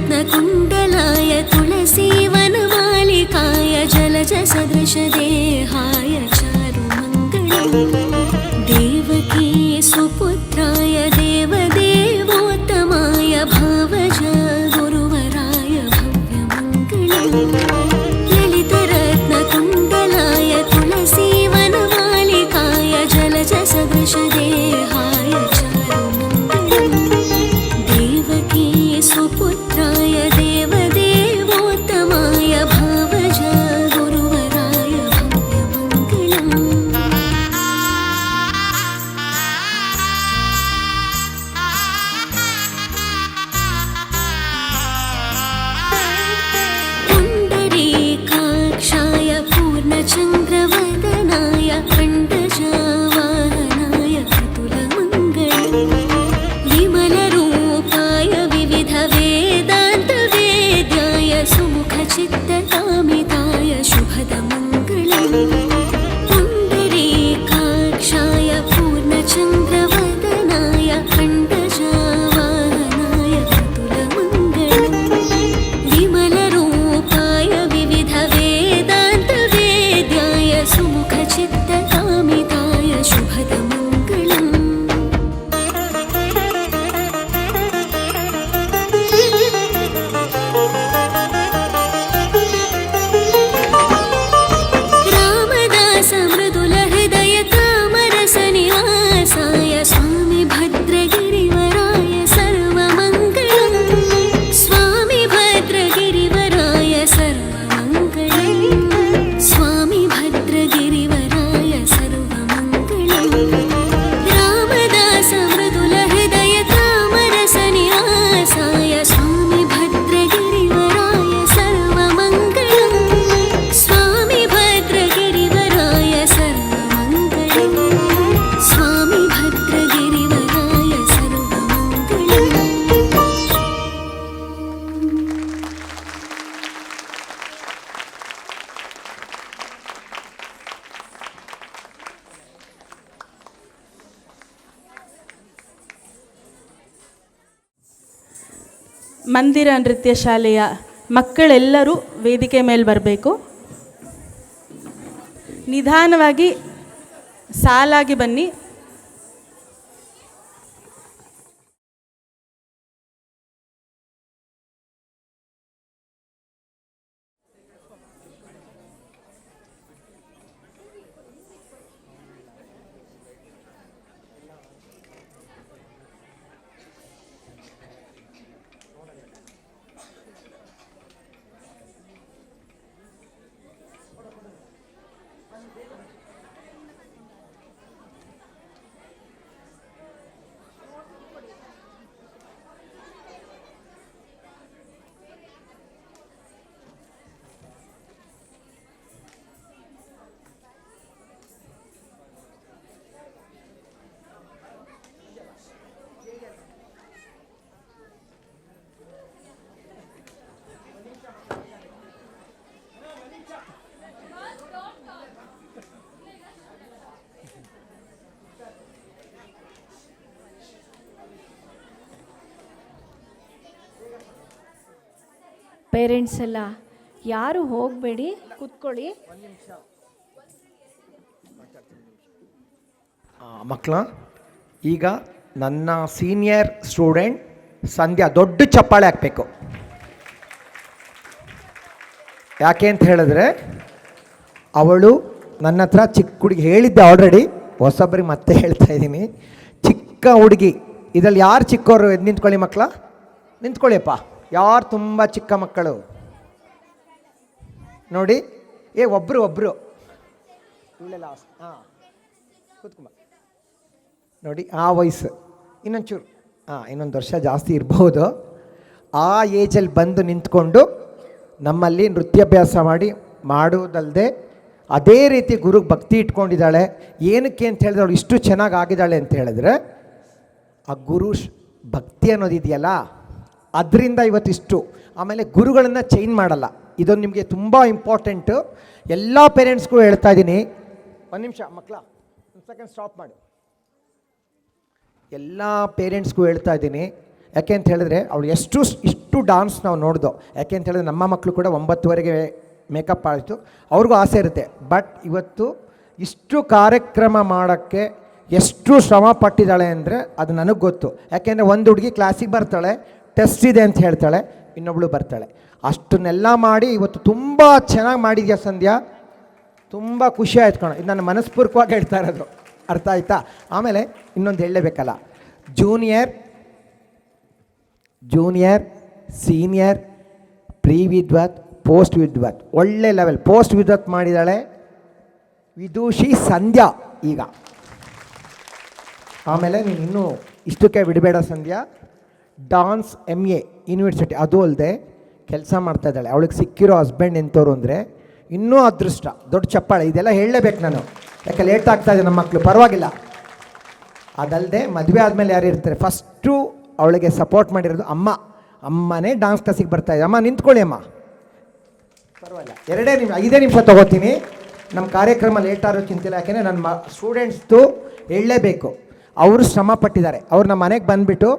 ललितरत्नकुण्डलाय तुलसीवनमालिकाय जलजसदृशदेहाय चारुमङ्गलम् देवकी सुपुत्राय देवदेवोत्तमाय भावज गुरुवराय भव्यमङ्गलम् ललितरत्नकुण्डलाय तुलसीवनमालिकाय जलजसदृशदेहाय चारुमङ्गलम् देवकी सुपुत्राय देवदेवोत्तमाय भावज गुरुवराय भव्यमङ्गलम् पुण्डरीकाक्षाय पूर्णचन्द्रवदनाय खण्डजावाहनाय कृतुलमङ्गलम् विमलरूपाय विविधवेदान्तवेद्याय सुमुखचित्तकामिताय शुभदमङ्गलम् पुण्डरीकाक्षाय पूर्णचन्द्रवदनाय खण्डजावाहनाय कृतुलमङ्गलम् विमलरूपाय विविधवेदान्तवेद्याय सुमुखचित्तकामिताय शुभदमङ्गलम् ಮಂದಿರ ನೃತ್ಯ ಶಾಲೆಯ ಮಕ್ಕಳೆಲ್ಲರೂ ವೇದಿಕೆ ಮೇಲೆ ಬರಬೇಕು. ನಿಧಾನವಾಗಿ ಸಾಲಾಗಿ ಬನ್ನಿ. ಪೇರೆಂಟ್ಸ್ ಎಲ್ಲ ಯಾರು ಹೋಗಬೇಡಿ, ಕೂತ್ಕೊಳ್ಳಿ. ಮಕ್ಕಳ, ಈಗ ನನ್ನ ಸೀನಿಯರ್ ಸ್ಟೂಡೆಂಟ್ ಸಂಧ್ಯಾ ದೊಡ್ಡ ಚಪ್ಪಾಳೆ ಹಾಕಬೇಕು. ಯಾಕೆ ಅಂತ ಹೇಳಿದ್ರೆ ಅವಳು ನನ್ನ ಹತ್ರ ಚಿಕ್ಕ ಹುಡುಗಿ ಹೇಳಿದ್ದೆ ಆಲ್ರೆಡಿ, ಹೊಸೊಬ್ಬರಿಗೆ ಮತ್ತೆ ಹೇಳ್ತಾ ಇದ್ದೀನಿ. ಚಿಕ್ಕ ಹುಡುಗಿ, ಇದರಲ್ಲಿ ಯಾರು ಚಿಕ್ಕವರು? ಎದ್ದು ನಿಂತ್ಕೊಳ್ಳಿ ಮಕ್ಕಳ, ನಿಂತ್ಕೊಳ್ಳಿಯಪ್ಪ. ಯಾರು ತುಂಬ ಚಿಕ್ಕ ಮಕ್ಕಳು ನೋಡಿ? ಒಬ್ಬರು ಇಲ್ಲೆಲ್ಲ. ಹಾಂ, ಕೂತ್ಕೊಂಬ. ನೋಡಿ ಆ ವಯಸ್ಸು, ಇನ್ನೊಂಚೂರು ಇನ್ನೊಂದು ವರ್ಷ ಜಾಸ್ತಿ ಇರ್ಬೋದು. ಆ ಏಜಲ್ಲಿ ಬಂದು ನಿಂತ್ಕೊಂಡು ನಮ್ಮಲ್ಲಿ ನೃತ್ಯಾಭ್ಯಾಸ ಮಾಡುವುದಲ್ಲದೆ ಅದೇ ರೀತಿ ಗುರುಗೆ ಭಕ್ತಿ ಇಟ್ಕೊಂಡಿದ್ದಾಳೆ. ಏನಕ್ಕೆ ಅಂತ ಹೇಳಿದ್ರೆ ಅವಳು ಇಷ್ಟು ಚೆನ್ನಾಗಿ ಆಗಿದ್ದಾಳೆ ಅಂತ ಹೇಳಿದ್ರೆ ಆ ಗುರು ಭಕ್ತಿ ಅನ್ನೋದಿದೆಯಲ್ಲ, ಅದರಿಂದ ಇವತ್ತಿಷ್ಟು. ಆಮೇಲೆ ಗುರುಗಳನ್ನು ಚೇಂಜ್ ಮಾಡಲ್ಲ, ಇದೊಂದು ನಿಮಗೆ ತುಂಬ ಇಂಪಾರ್ಟೆಂಟು. ಎಲ್ಲ ಪೇರೆಂಟ್ಸ್ಗೂ ಹೇಳ್ತಾ ಇದ್ದೀನಿ. ಒಂದು ನಿಮಿಷ ಮಕ್ಕಳ, ಒಂದು ಸೆಕೆಂಡ್ ಸ್ಟಾಪ್ ಮಾಡಿ. ಎಲ್ಲ ಪೇರೆಂಟ್ಸ್ಗೂ ಹೇಳ್ತಾ ಇದ್ದೀನಿ. ಯಾಕೆ ಅಂತ ಹೇಳಿದ್ರೆ ಅವಳು ಇಷ್ಟು ಡಾನ್ಸ್ ನಾವು ನೋಡ್ದೋ. ಯಾಕೆ ಅಂತ ಹೇಳಿದ್ರೆ ನಮ್ಮ ಮಕ್ಕಳು ಕೂಡ 9:30 ಮೇಕಪ್ ಆಯಿತು, ಅವ್ರಿಗೂ ಆಸೆ ಇರುತ್ತೆ. ಬಟ್ ಇವತ್ತು ಇಷ್ಟು ಕಾರ್ಯಕ್ರಮ ಮಾಡೋಕ್ಕೆ ಎಷ್ಟು ಶ್ರಮ ಪಟ್ಟಿದ್ದಾಳೆ ಅಂದರೆ ಅದು ನನಗೆ ಗೊತ್ತು. ಯಾಕೆಂದರೆ ಒಂದು ಹುಡುಗಿ ಕ್ಲಾಸಿಗೆ ಬರ್ತಾಳೆ, ಟೆಸ್ಟ್ ಇದೆ ಅಂತ ಹೇಳ್ತಾಳೆ, ಇನ್ನೊಬ್ಳು ಬರ್ತಾಳೆ. ಅಷ್ಟನ್ನೆಲ್ಲ ಮಾಡಿ ಇವತ್ತು ತುಂಬ ಚೆನ್ನಾಗಿ ಮಾಡಿದ್ಯಾ ಸಂಧ್ಯಾ, ತುಂಬ ಖುಷಿ ಆಯ್ತು ಕಣ. ಇದು ನನ್ನ ಮನಸ್ಪೂರ್ವಕವಾಗಿ ಹೇಳ್ತಾ ಇರೋದು, ಅರ್ಥ ಆಯ್ತಾ? ಆಮೇಲೆ ಇನ್ನೊಂದು ಹೇಳಲೇಬೇಕಲ್ಲ, ಜೂನಿಯರ್ ಸೀನಿಯರ್ ಪ್ರೀ ವಿದ್ವತ್ ಪೋಸ್ಟ್ ವಿದ್ವತ್ ಒಳ್ಳೆ ಲೆವೆಲ್. ಪೋಸ್ಟ್ ವಿದ್ವತ್ ಮಾಡಿದ್ದಾಳೆ ವಿದೂಷಿ ಸಂಧ್ಯಾ ಈಗ. ಆಮೇಲೆ ನೀನು ಇನ್ನೂ ಇಷ್ಟಕ್ಕೆ ಬಿಡಬೇಡ ಸಂಧ್ಯಾ. ಡಾನ್ಸ್ MA ಯೂನಿವರ್ಸಿಟಿ, ಅದು ಅಲ್ಲದೆ ಕೆಲಸ ಮಾಡ್ತಾಯಿದ್ದಾಳೆ. ಅವಳಿಗೆ ಸಿಕ್ಕಿರೋ ಹಸ್ಬೆಂಡ್ ಎಂಥವ್ರು ಅಂದರೆ ಇನ್ನೂ ಅದೃಷ್ಟ. ದೊಡ್ಡ ಚಪ್ಪಾಳೆ. ಇದೆಲ್ಲ ಹೇಳಲೇಬೇಕು ನಾನು, ಯಾಕೆ ಲೇಟ್ ಆಗ್ತಾಯಿದೆ ನಮ್ಮ ಮಕ್ಕಳು, ಪರವಾಗಿಲ್ಲ. ಅದಲ್ಲದೆ ಮದುವೆ ಆದಮೇಲೆ ಯಾರು ಇರ್ತಾರೆ, ಫಸ್ಟು ಅವಳಿಗೆ ಸಪೋರ್ಟ್ ಮಾಡಿರೋದು ಅಮ್ಮನೇ ಡಾನ್ಸ್ ಕ್ಲಾಸಿಗೆ ಬರ್ತಾಯಿದೆ. ಅಮ್ಮ ನಿಂತ್ಕೊಳ್ಳಿ ಅಮ್ಮ, ಪರವಾಗಿಲ್ಲ. 5 ನಿಮಿಷ ತೊಗೋತೀನಿ. ನಮ್ಮ ಕಾರ್ಯಕ್ರಮ ಲೇಟ್ ಆರೋ ಚಿಂತಿಲ್ಲ, ಯಾಕೆಂದರೆ ನನ್ನ ಸ್ಟೂಡೆಂಟ್ಸ್ದು ಹೇಳಲೇಬೇಕು. ಅವರು ಶ್ರಮ ಪಟ್ಟಿದ್ದಾರೆ. ಅವ್ರು ನಮ್ಮ ಮನೆಗೆ ಬಂದುಬಿಟ್ಟು,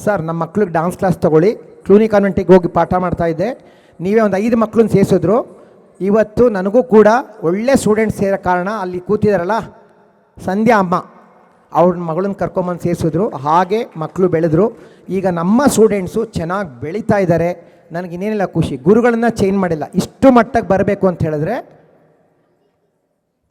ಸರ್ ನಮ್ಮ ಮಕ್ಳಿಗೆ ಡಾನ್ಸ್ ಕ್ಲಾಸ್ ತೊಗೊಳ್ಳಿ, ಕ್ಲೂನಿ ಕಾನ್ವೆಂಟಿಗೆ ಹೋಗಿ ಪಾಠ ಮಾಡ್ತಾಯಿದ್ದೆ, ನೀವೇ ಒಂದು 5 ಮಕ್ಕಳನ್ನ ಸೇರಿಸಿದ್ರು. ಇವತ್ತು ನನಗೂ ಕೂಡ ಒಳ್ಳೆ ಸ್ಟೂಡೆಂಟ್ಸ್ ಸೇರೋ ಕಾರಣ ಅಲ್ಲಿ ಕೂತಿದ್ದಾರಲ್ಲ ಸಂಧ್ಯಾ ಅಮ್ಮ, ಅವ್ರ ಮಗಳನ್ನ ಕರ್ಕೊಂಬಂದು ಸೇರಿಸಿದ್ರು. ಹಾಗೆ ಮಕ್ಕಳು ಬೆಳೆದ್ರು. ಈಗ ನಮ್ಮ ಸ್ಟೂಡೆಂಟ್ಸು ಚೆನ್ನಾಗಿ ಬೆಳೀತಾ ಇದ್ದಾರೆ. ನನಗಿನ್ನೇನಿಲ್ಲ ಖುಷಿ. ಗುರುಗಳನ್ನು ಚೇಂಜ್ ಮಾಡಿಲ್ಲ. ಇಷ್ಟು ಮಟ್ಟಕ್ಕೆ ಬರಬೇಕು ಅಂತ ಹೇಳಿದ್ರೆ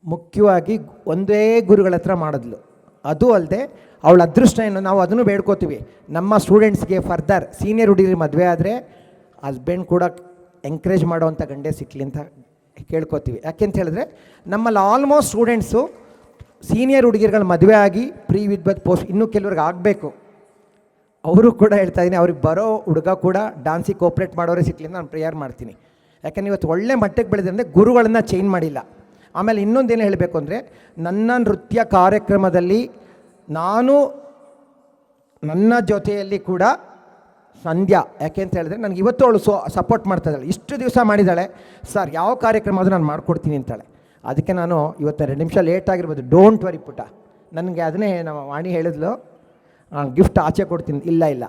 ಮುಖ್ಯವಾಗಿ ಒಂದೇ ಗುರುಗಳ ಹತ್ರ ಮಾಡಿದ್ಲು. ಅದು ಅಲ್ಲದೆ ಅವಳ ಅದೃಷ್ಟ ಏನು, ನಾವು ಅದನ್ನು ಬೇಡ್ಕೋತೀವಿ. ನಮ್ಮ ಸ್ಟೂಡೆಂಟ್ಸ್ಗೆ ಫರ್ದರ್ ಸೀನಿಯರ್ ಹುಡುಗರಿಗೆ ಮದುವೆ ಆದರೆ ಹಸ್ಬೆಂಡ್ ಕೂಡ ಎಂಕರೇಜ್ ಮಾಡೋವಂಥ ಗಂಡೆ ಸಿಕ್ಕಲಿ ಅಂತ ಕೇಳ್ಕೊತೀವಿ. ಯಾಕೆಂತ ಹೇಳಿದ್ರೆ ನಮ್ಮಲ್ಲಿ ಆಲ್ಮೋಸ್ಟ್ ಸ್ಟೂಡೆಂಟ್ಸು ಸೀನಿಯರ್ ಹುಡುಗಿರುಗಳು ಮದುವೆ ಆಗಿ ಪ್ರೀ ವಿದ್ವತ್ ಪೋಸ್ಟ್ ಇನ್ನೂ ಕೆಲವ್ರಿಗೆ ಆಗಬೇಕು. ಅವರು ಕೂಡ ಹೇಳ್ತಾ ಇದ್ದೀನಿ, ಅವ್ರಿಗೆ ಬರೋ ಹುಡುಗ ಕೂಡ ಡಾನ್ಸಿಗೆ ಕೋಪ್ರೇಟ್ ಮಾಡೋರೇ ಸಿಕ್ಕಲಿ ಅಂತ ನಾನು ಪ್ರೇಯರ್ ಮಾಡ್ತೀನಿ. ಯಾಕಂದರೆ ಇವತ್ತು ಒಳ್ಳೆ ಮಟ್ಟಕ್ಕೆ ಬೆಳೆದಂದರೆ ಗುರುಗಳನ್ನು ಚೇಂಜ್ ಮಾಡಿಲ್ಲ. ಆಮೇಲೆ ಇನ್ನೊಂದೇನು ಹೇಳಬೇಕು ಅಂದರೆ, ನನ್ನ ನೃತ್ಯ ಕಾರ್ಯಕ್ರಮದಲ್ಲಿ ನನ್ನ ಜೊತೆಯಲ್ಲಿ ಕೂಡ ಸಂಧ್ಯಾ, ಯಾಕೆ ಅಂತ ಹೇಳಿದ್ರೆ ನನಗೆ ಇವತ್ತು ಅವಳು ಸಪೋರ್ಟ್ ಮಾಡ್ತಾ ಇದ್ದಾಳೆ. ಇಷ್ಟು ದಿವಸ ಮಾಡಿದ್ದಾಳೆ, ಸರ್ ಯಾವ ಕಾರ್ಯಕ್ರಮ ಆದರೂ ನಾನು ಮಾಡಿಕೊಡ್ತೀನಿ ಅಂತಾಳೆ. ಅದಕ್ಕೆ ನಾನು ಇವತ್ತು 2 ನಿಮಿಷ ಲೇಟ್ ಆಗಿರ್ಬೋದು, ಡೋಂಟ್ ವರಿ ಪುಟ್ಟ. ನನಗೆ ಅದನ್ನೇ ನಮ್ಮ ವಾಣಿ ಹೇಳಿದ್ಲು, ಗಿಫ್ಟ್ ಆಚೆ ಕೊಡ್ತೀನಿ. ಇಲ್ಲ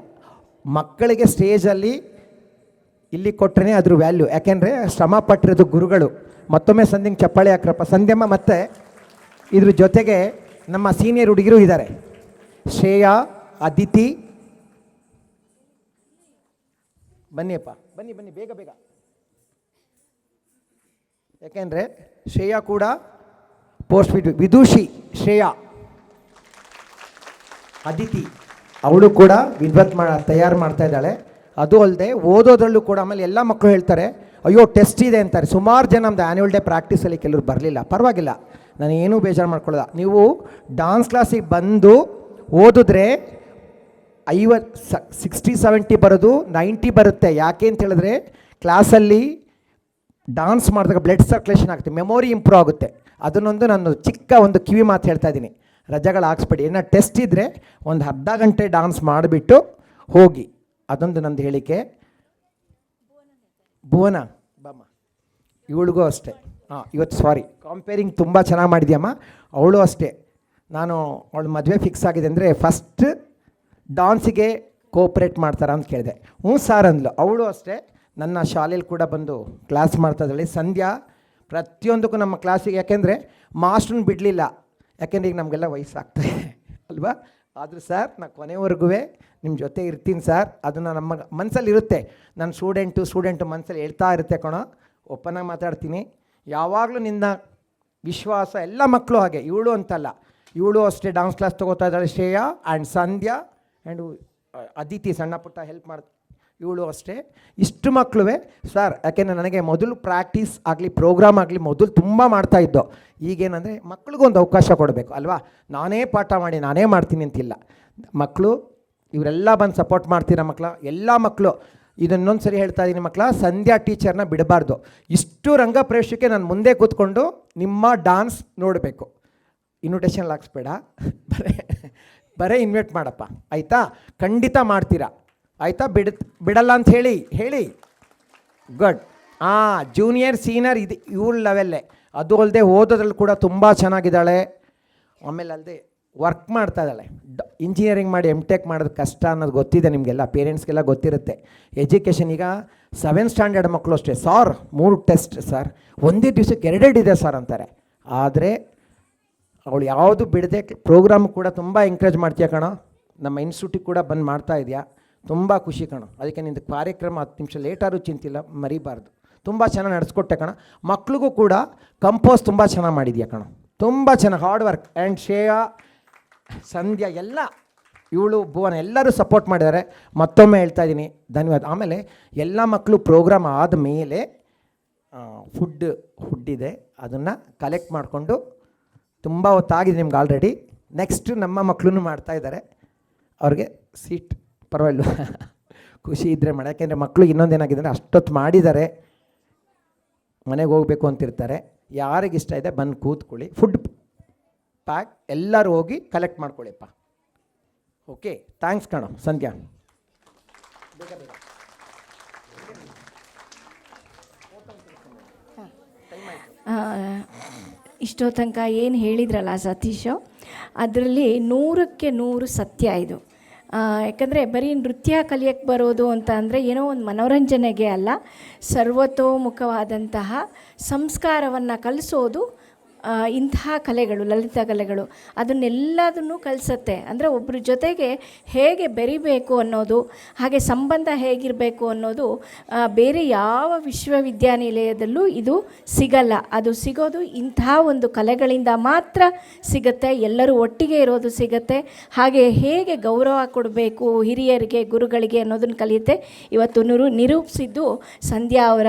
ಮಕ್ಕಳಿಗೆ ಸ್ಟೇಜಲ್ಲಿ ಇಲ್ಲಿ ಕೊಟ್ಟರೆ ಅದ್ರ ವ್ಯಾಲ್ಯೂ. ಯಾಕೆಂದರೆ ಶ್ರಮ ಪಟ್ಟಿರೋದು ಗುರುಗಳು. ಮತ್ತೊಮ್ಮೆ ಸಂಧ್ಯಂಗೆ ಚಪ್ಪಾಳೆ ಹಾಕ್ರಪ್ಪ. ಸಂಧ್ಯಮ್ಮ ಮತ್ತು ಇದ್ರ ಜೊತೆಗೆ ನಮ್ಮ ಸೀನಿಯರ್ ಹುಡುಗಿರು ಇದ್ದಾರೆ, ಶ್ರೇಯಾ, ಅದಿತಿ. ಬನ್ನಿಯಪ್ಪ, ಬನ್ನಿ ಬನ್ನಿ ಬೇಗ ಬೇಗ. ಯಾಕೆಂದರೆ ಶ್ರೇಯಾ ಕೂಡ ಪೋಸ್ಟ್ ವಿದೂಷಿ. ಶ್ರೇಯಾ, ಅದಿತಿ ಅವಳು ಕೂಡ ವಿದ್ವತ್ ತಯಾರು ಮಾಡ್ತಾ ಇದ್ದಾಳೆ. ಅದು ಅಲ್ಲದೆ ಓದೋದ್ರಲ್ಲೂ ಕೂಡ. ಆಮೇಲೆ ಎಲ್ಲ ಮಕ್ಕಳು ಹೇಳ್ತಾರೆ, ಅಯ್ಯೋ ಟೆಸ್ಟ್ ಇದೆ ಅಂತಾರೆ. ಸುಮಾರು ಜನ ನಮ್ಮದು ಆ್ಯನ್ಯುವಲ್ ಡೇ ಪ್ರಾಕ್ಟೀಸಲ್ಲಿ ಕೆಲವರು ಬರಲಿಲ್ಲ. ಪರವಾಗಿಲ್ಲ, ನಾನು ಏನೂ ಬೇಜಾರು ಮಾಡ್ಕೊಳ್ಳೋದ. ನೀವು ಡಾನ್ಸ್ ಕ್ಲಾಸಿಗೆ ಬಂದು ಓದಿದ್ರೆ 60-70 ಬರೋದು 90 ಬರುತ್ತೆ. ಯಾಕೆ ಅಂತ ಹೇಳಿದ್ರೆ ಕ್ಲಾಸಲ್ಲಿ ಡಾನ್ಸ್ ಮಾಡಿದಾಗ ಬ್ಲಡ್ ಸರ್ಕ್ಯುಲೇಷನ್ ಆಗುತ್ತೆ, ಮೆಮೊರಿ ಇಂಪ್ರೂವ್ ಆಗುತ್ತೆ. ಅದನ್ನೊಂದು ನಾನು ಚಿಕ್ಕ ಒಂದು ಕಿವಿ ಮಾತು ಹೇಳ್ತಾ ಇದ್ದೀನಿ, ರಜೆಗಳು ಹಾಕ್ಸ್ಬೇಡಿ. ಏನೋ ಟೆಸ್ಟ್ ಇದ್ದರೆ ಒಂದು ಅರ್ಧ ಗಂಟೆ ಡಾನ್ಸ್ ಮಾಡಿಬಿಟ್ಟು ಹೋಗಿ. ಅದೊಂದು ನಂದು ಹೇಳಿಕೆ. ಭುವನ ಬಮ್ಮ, ಇವಳಿಗೂ ಅಷ್ಟೇ. ಇವತ್ತು ಸಾರಿ ಕಂಪೇರಿಂಗ್ ತುಂಬ ಚೆನ್ನಾಗಿ ಮಾಡಿದ್ಯಮ್ಮ. ಅವಳು ಅಷ್ಟೇ. ನಾನು ಅವಳು ಮದುವೆ ಫಿಕ್ಸ್ ಆಗಿದೆ ಅಂದರೆ ಫಸ್ಟ್ ಡಾನ್ಸಿಗೆ ಕೋಪ್ರೇಟ್ ಮಾಡ್ತಾರ ಅಂತ ಕೇಳಿದೆ. ಹ್ಞೂ ಸಾರ್ ಅಂದ್ಲು. ಅವಳು ಅಷ್ಟೇ ನನ್ನ ಶಾಲೆಯಲ್ಲಿ ಕೂಡ ಬಂದು ಕ್ಲಾಸ್ ಮಾಡ್ತಾಯಿದ್ದಾಳೆ. ಸಂಧ್ಯಾ ಪ್ರತಿಯೊಂದಕ್ಕೂ ನಮ್ಮ ಕ್ಲಾಸಿಗೆ, ಯಾಕೆಂದರೆ ಮಾಸ್ಟ್ರನ್ನ ಬಿಡಲಿಲ್ಲ. ಯಾಕೆಂದರೆ ಈಗ ನಮಗೆಲ್ಲ ವಯಸ್ಸಾಗ್ತದೆ ಅಲ್ವಾ. ಆದರೂ ಸರ್ ನಾನು ಕೊನೆವರೆಗೂ ನಿಮ್ಮ ಜೊತೆ ಇರ್ತೀನಿ ಸರ್. ಅದನ್ನು ನಮ್ಮ ಮನಸ್ಸಲ್ಲಿ ಇರುತ್ತೆ. ನನ್ನ ಸ್ಟೂಡೆಂಟು ಮನಸ್ಸಲ್ಲಿ ಹೇಳ್ತಾ ಇರುತ್ತೆ ಕಣೋ. ಓಪನಾಗಿ ಮಾತಾಡ್ತೀನಿ. ಯಾವಾಗಲೂ ನಿನ್ನ ವಿಶ್ವಾಸ. ಎಲ್ಲ ಮಕ್ಕಳು ಹಾಗೆ, ಇವಳು ಅಂತಲ್ಲ, ಇವಳು ಅಷ್ಟೇ ಡಾನ್ಸ್ ಕ್ಲಾಸ್ ತೊಗೋತಾ ಇದ್ದಾಳೆ. Shreya and Sandhya and Aditi ಸಣ್ಣ ಪುಟ್ಟ ಹೆಲ್ಪ್ ಮಾಡಿ, ಇವಳು ಅಷ್ಟೇ. ಇಷ್ಟು ಮಕ್ಕಳು ಸರ್. ಯಾಕೆಂದರೆ ನನಗೆ ಮೊದಲು ಪ್ರಾಕ್ಟೀಸ್ ಆಗಲಿ ಪ್ರೋಗ್ರಾಮ್ ಆಗಲಿ ಮೊದಲು ತುಂಬ ಮಾಡ್ತಾಯಿದ್ದೋ. ಈಗೇನಂದರೆ ಮಕ್ಳಿಗೊಂದು ಅವಕಾಶ ಕೊಡಬೇಕು ಅಲ್ವಾ. ನಾನೇ ಪಾಠ ಮಾಡಿ ನಾನೇ ಮಾಡ್ತೀನಿ ಅಂತಿಲ್ಲ. ಮಕ್ಕಳು ಇವರೆಲ್ಲ ಬಂದು ಸಪೋರ್ಟ್ ಮಾಡ್ತೀರ ಮಕ್ಕಳ. ಎಲ್ಲ ಮಕ್ಕಳು ಇದನ್ನೊಂದು ಸರಿ ಹೇಳ್ತಾ ಇದ್ದೀನಿ ಮಕ್ಕಳ, ಸಂಧ್ಯಾ ಟೀಚರ್ನ ಬಿಡಬಾರ್ದು. ಇಷ್ಟು ರಂಗಪ್ರವೇಶಕ್ಕೆ ನಾನು ಮುಂದೆ ಕೂತ್ಕೊಂಡು ನಿಮ್ಮ ಡಾನ್ಸ್ ನೋಡಬೇಕು. ಇನ್ವಿಟೇಷನ್ ಹಾಕ್ಸ್ಬೇಡ, ಬರೇ ಇನ್ವೈಟ್ ಮಾಡಪ್ಪ ಆಯಿತಾ. ಖಂಡಿತ ಮಾಡ್ತೀರಾ ಆಯಿತಾ. ಬಿಡಲ್ಲ ಅಂತ ಹೇಳಿ ಗುಡ್. ಜೂನಿಯರ್ ಸೀನಿಯರ್ ಇದು ಇವಳ ಲೆವೆಲ್ಲೇ. ಅದು ಅಲ್ಲದೆ ಓದೋದ್ರಲ್ಲಿ ಕೂಡ ತುಂಬ ಚೆನ್ನಾಗಿದ್ದಾಳೆ. ಆಮೇಲೆ ಅಲ್ಲದೆ ವರ್ಕ್ ಮಾಡ್ತಾ ಇದ್ದಾಳೆ. ಇಂಜಿನಿಯರಿಂಗ್ ಮಾಡಿ MTech ಮಾಡೋದು ಕಷ್ಟ ಅನ್ನೋದು ಗೊತ್ತಿದೆ ನಿಮಗೆಲ್ಲ, ಪೇರೆಂಟ್ಸ್ಗೆಲ್ಲ ಗೊತ್ತಿರುತ್ತೆ. ಎಜುಕೇಷನ್ ಈಗ 7th ಸ್ಟ್ಯಾಂಡರ್ಡ್ ಮಕ್ಕಳು ಅಷ್ಟೇ, ಸಾರ್ 3 ಟೆಸ್ಟ್ ಸರ್, ಒಂದೇ ದಿವಸಕ್ಕೆ 2 ಇದೆ ಸರ್ ಅಂತಾರೆ. ಆದರೆ ಅವಳು ಯಾವುದು ಬಿಡದೆ ಪ್ರೋಗ್ರಾಮ್ ಕೂಡ ತುಂಬ ಎಂಕರೇಜ್ ಮಾಡ್ತೀಯ ಕಣೋ. ನಮ್ಮ ಇನ್ಸ್ಟಿಟ್ಯೂಟಿಗೆ ಕೂಡ ಬಂದು ಮಾಡ್ತಾ ಇದೆಯಾ, ತುಂಬ ಖುಷಿ ಕಣೋ. ಅದಕ್ಕೆ ನಿಂದು ಕಾರ್ಯಕ್ರಮ 10 ನಿಮಿಷ ಲೇಟಾದರೂ ಚಿಂತಿಲ್ಲ, ಮರಿಬಾರ್ದು. ತುಂಬ ಚೆನ್ನಾಗಿ ನಡೆಸ್ಕೊಟ್ಟೆ ಕಣ. ಮಕ್ಳಿಗೂ ಕೂಡ ಕಂಪೋಸ್ ತುಂಬ ಚೆನ್ನಾಗಿ ಮಾಡಿದ್ಯಾ ಕಣ, ತುಂಬ ಚೆನ್ನಾಗಿ ಹಾರ್ಡ್ ವರ್ಕ್. ಆ್ಯಂಡ್ ಶ್ರೇಯಾ, ಸಂಧ್ಯಾ ಎಲ್ಲ ಇವಳು ಭುವನ ಎಲ್ಲರೂ ಸಪೋರ್ಟ್ ಮಾಡಿದ್ದಾರೆ. ಮತ್ತೊಮ್ಮೆ ಹೇಳ್ತಾ ಇದ್ದೀನಿ ಧನ್ಯವಾದ. ಆಮೇಲೆ ಎಲ್ಲ ಮಕ್ಕಳು ಪ್ರೋಗ್ರಾಮ್ ಆದಮೇಲೆ ಫುಡ್ ಇದೆ, ಅದನ್ನು ಕಲೆಕ್ಟ್ ಮಾಡಿಕೊಂಡು ತುಂಬ ಹೊತ್ತಾಗಿದೆ ನಿಮ್ಗೆ ಆಲ್ರೆಡಿ. ನೆಕ್ಸ್ಟ್ ನಮ್ಮ ಮಕ್ಕಳು ಮಾಡ್ತಾಯಿದ್ದಾರೆ, ಅವ್ರಿಗೆ ಸೀಟ್ ಪರವಾಗಿಲ್ಲ ಖುಷಿ ಇದ್ದರೆ ಮಾಡಿ. ಯಾಕೆಂದರೆ ಮಕ್ಕಳು ಇನ್ನೊಂದೇನಾಗಿದೆ ಅಂದರೆ ಅಷ್ಟೊತ್ತು ಮಾಡಿದ್ದಾರೆ, ಮನೆಗೆ ಹೋಗಬೇಕು ಅಂತಿರ್ತಾರೆ. ಯಾರಿಗಿಷ್ಟ ಇದೆ ಬಂದು ಕೂತ್ಕೊಳ್ಳಿ. ಫುಡ್ ಪ್ಯಾಕ್ ಎಲ್ಲರೂ ಹೋಗಿ ಕಲೆಕ್ಟ್ ಮಾಡ್ಕೊಳ್ಳಿಪ್ಪ. ಓಕೆ, ಥ್ಯಾಂಕ್ಸ್ ಕಣೋ ಸಂಧ್ಯಾ. ಇಷ್ಟೋ ತನಕ ಏನು ಹೇಳಿದ್ರಲ್ಲ ಸತೀಶು, ಅದರಲ್ಲಿ 100ಕ್ಕೆ 100 ಸತ್ಯ ಇದು. ಯಾಕಂದರೆ ಬರೀ ನೃತ್ಯ ಕಲಿಯಕ್ಕೆ ಬರೋದು ಅಂತ ಅಂದರೆ ಏನೋ ಒಂದು ಮನೋರಂಜನೆಗೆ ಅಲ್ಲ, ಸರ್ವತೋಮುಖವಾದಂತಹ ಸಂಸ್ಕಾರವನ್ನು ಕಲಿಸೋದು ಇಂತಹ ಕಲೆಗಳು, ಲಲಿತ ಕಲೆಗಳು. ಅದನ್ನೆಲ್ಲದನ್ನು ಕಲಿಸುತ್ತೆ. ಅಂದರೆ ಒಬ್ಬರ ಜೊತೆಗೆ ಹೇಗೆ ಬೆರಿಬೇಕು ಅನ್ನೋದು, ಹಾಗೆ ಸಂಬಂಧ ಹೇಗಿರಬೇಕು ಅನ್ನೋದು ಬೇರೆ ಯಾವ ವಿಶ್ವವಿದ್ಯಾನಿಲಯದಲ್ಲೂ ಇದು ಸಿಗಲ್ಲ. ಅದು ಸಿಗೋದು ಇಂಥ ಒಂದು ಕಲೆಗಳಿಂದ ಮಾತ್ರ ಸಿಗುತ್ತೆ. ಎಲ್ಲರೂ ಒಟ್ಟಿಗೆ ಇರೋದು ಸಿಗುತ್ತೆ. ಹಾಗೆ ಹೇಗೆ ಗೌರವ ಕೊಡಬೇಕು ಹಿರಿಯರಿಗೆ, ಗುರುಗಳಿಗೆ ಅನ್ನೋದನ್ನು ಕಲಿಯುತ್ತೆ. ಇವತ್ತು ನಿರೂಪಿಸಿದ್ದು ಸಂಧ್ಯಾ ಅವರ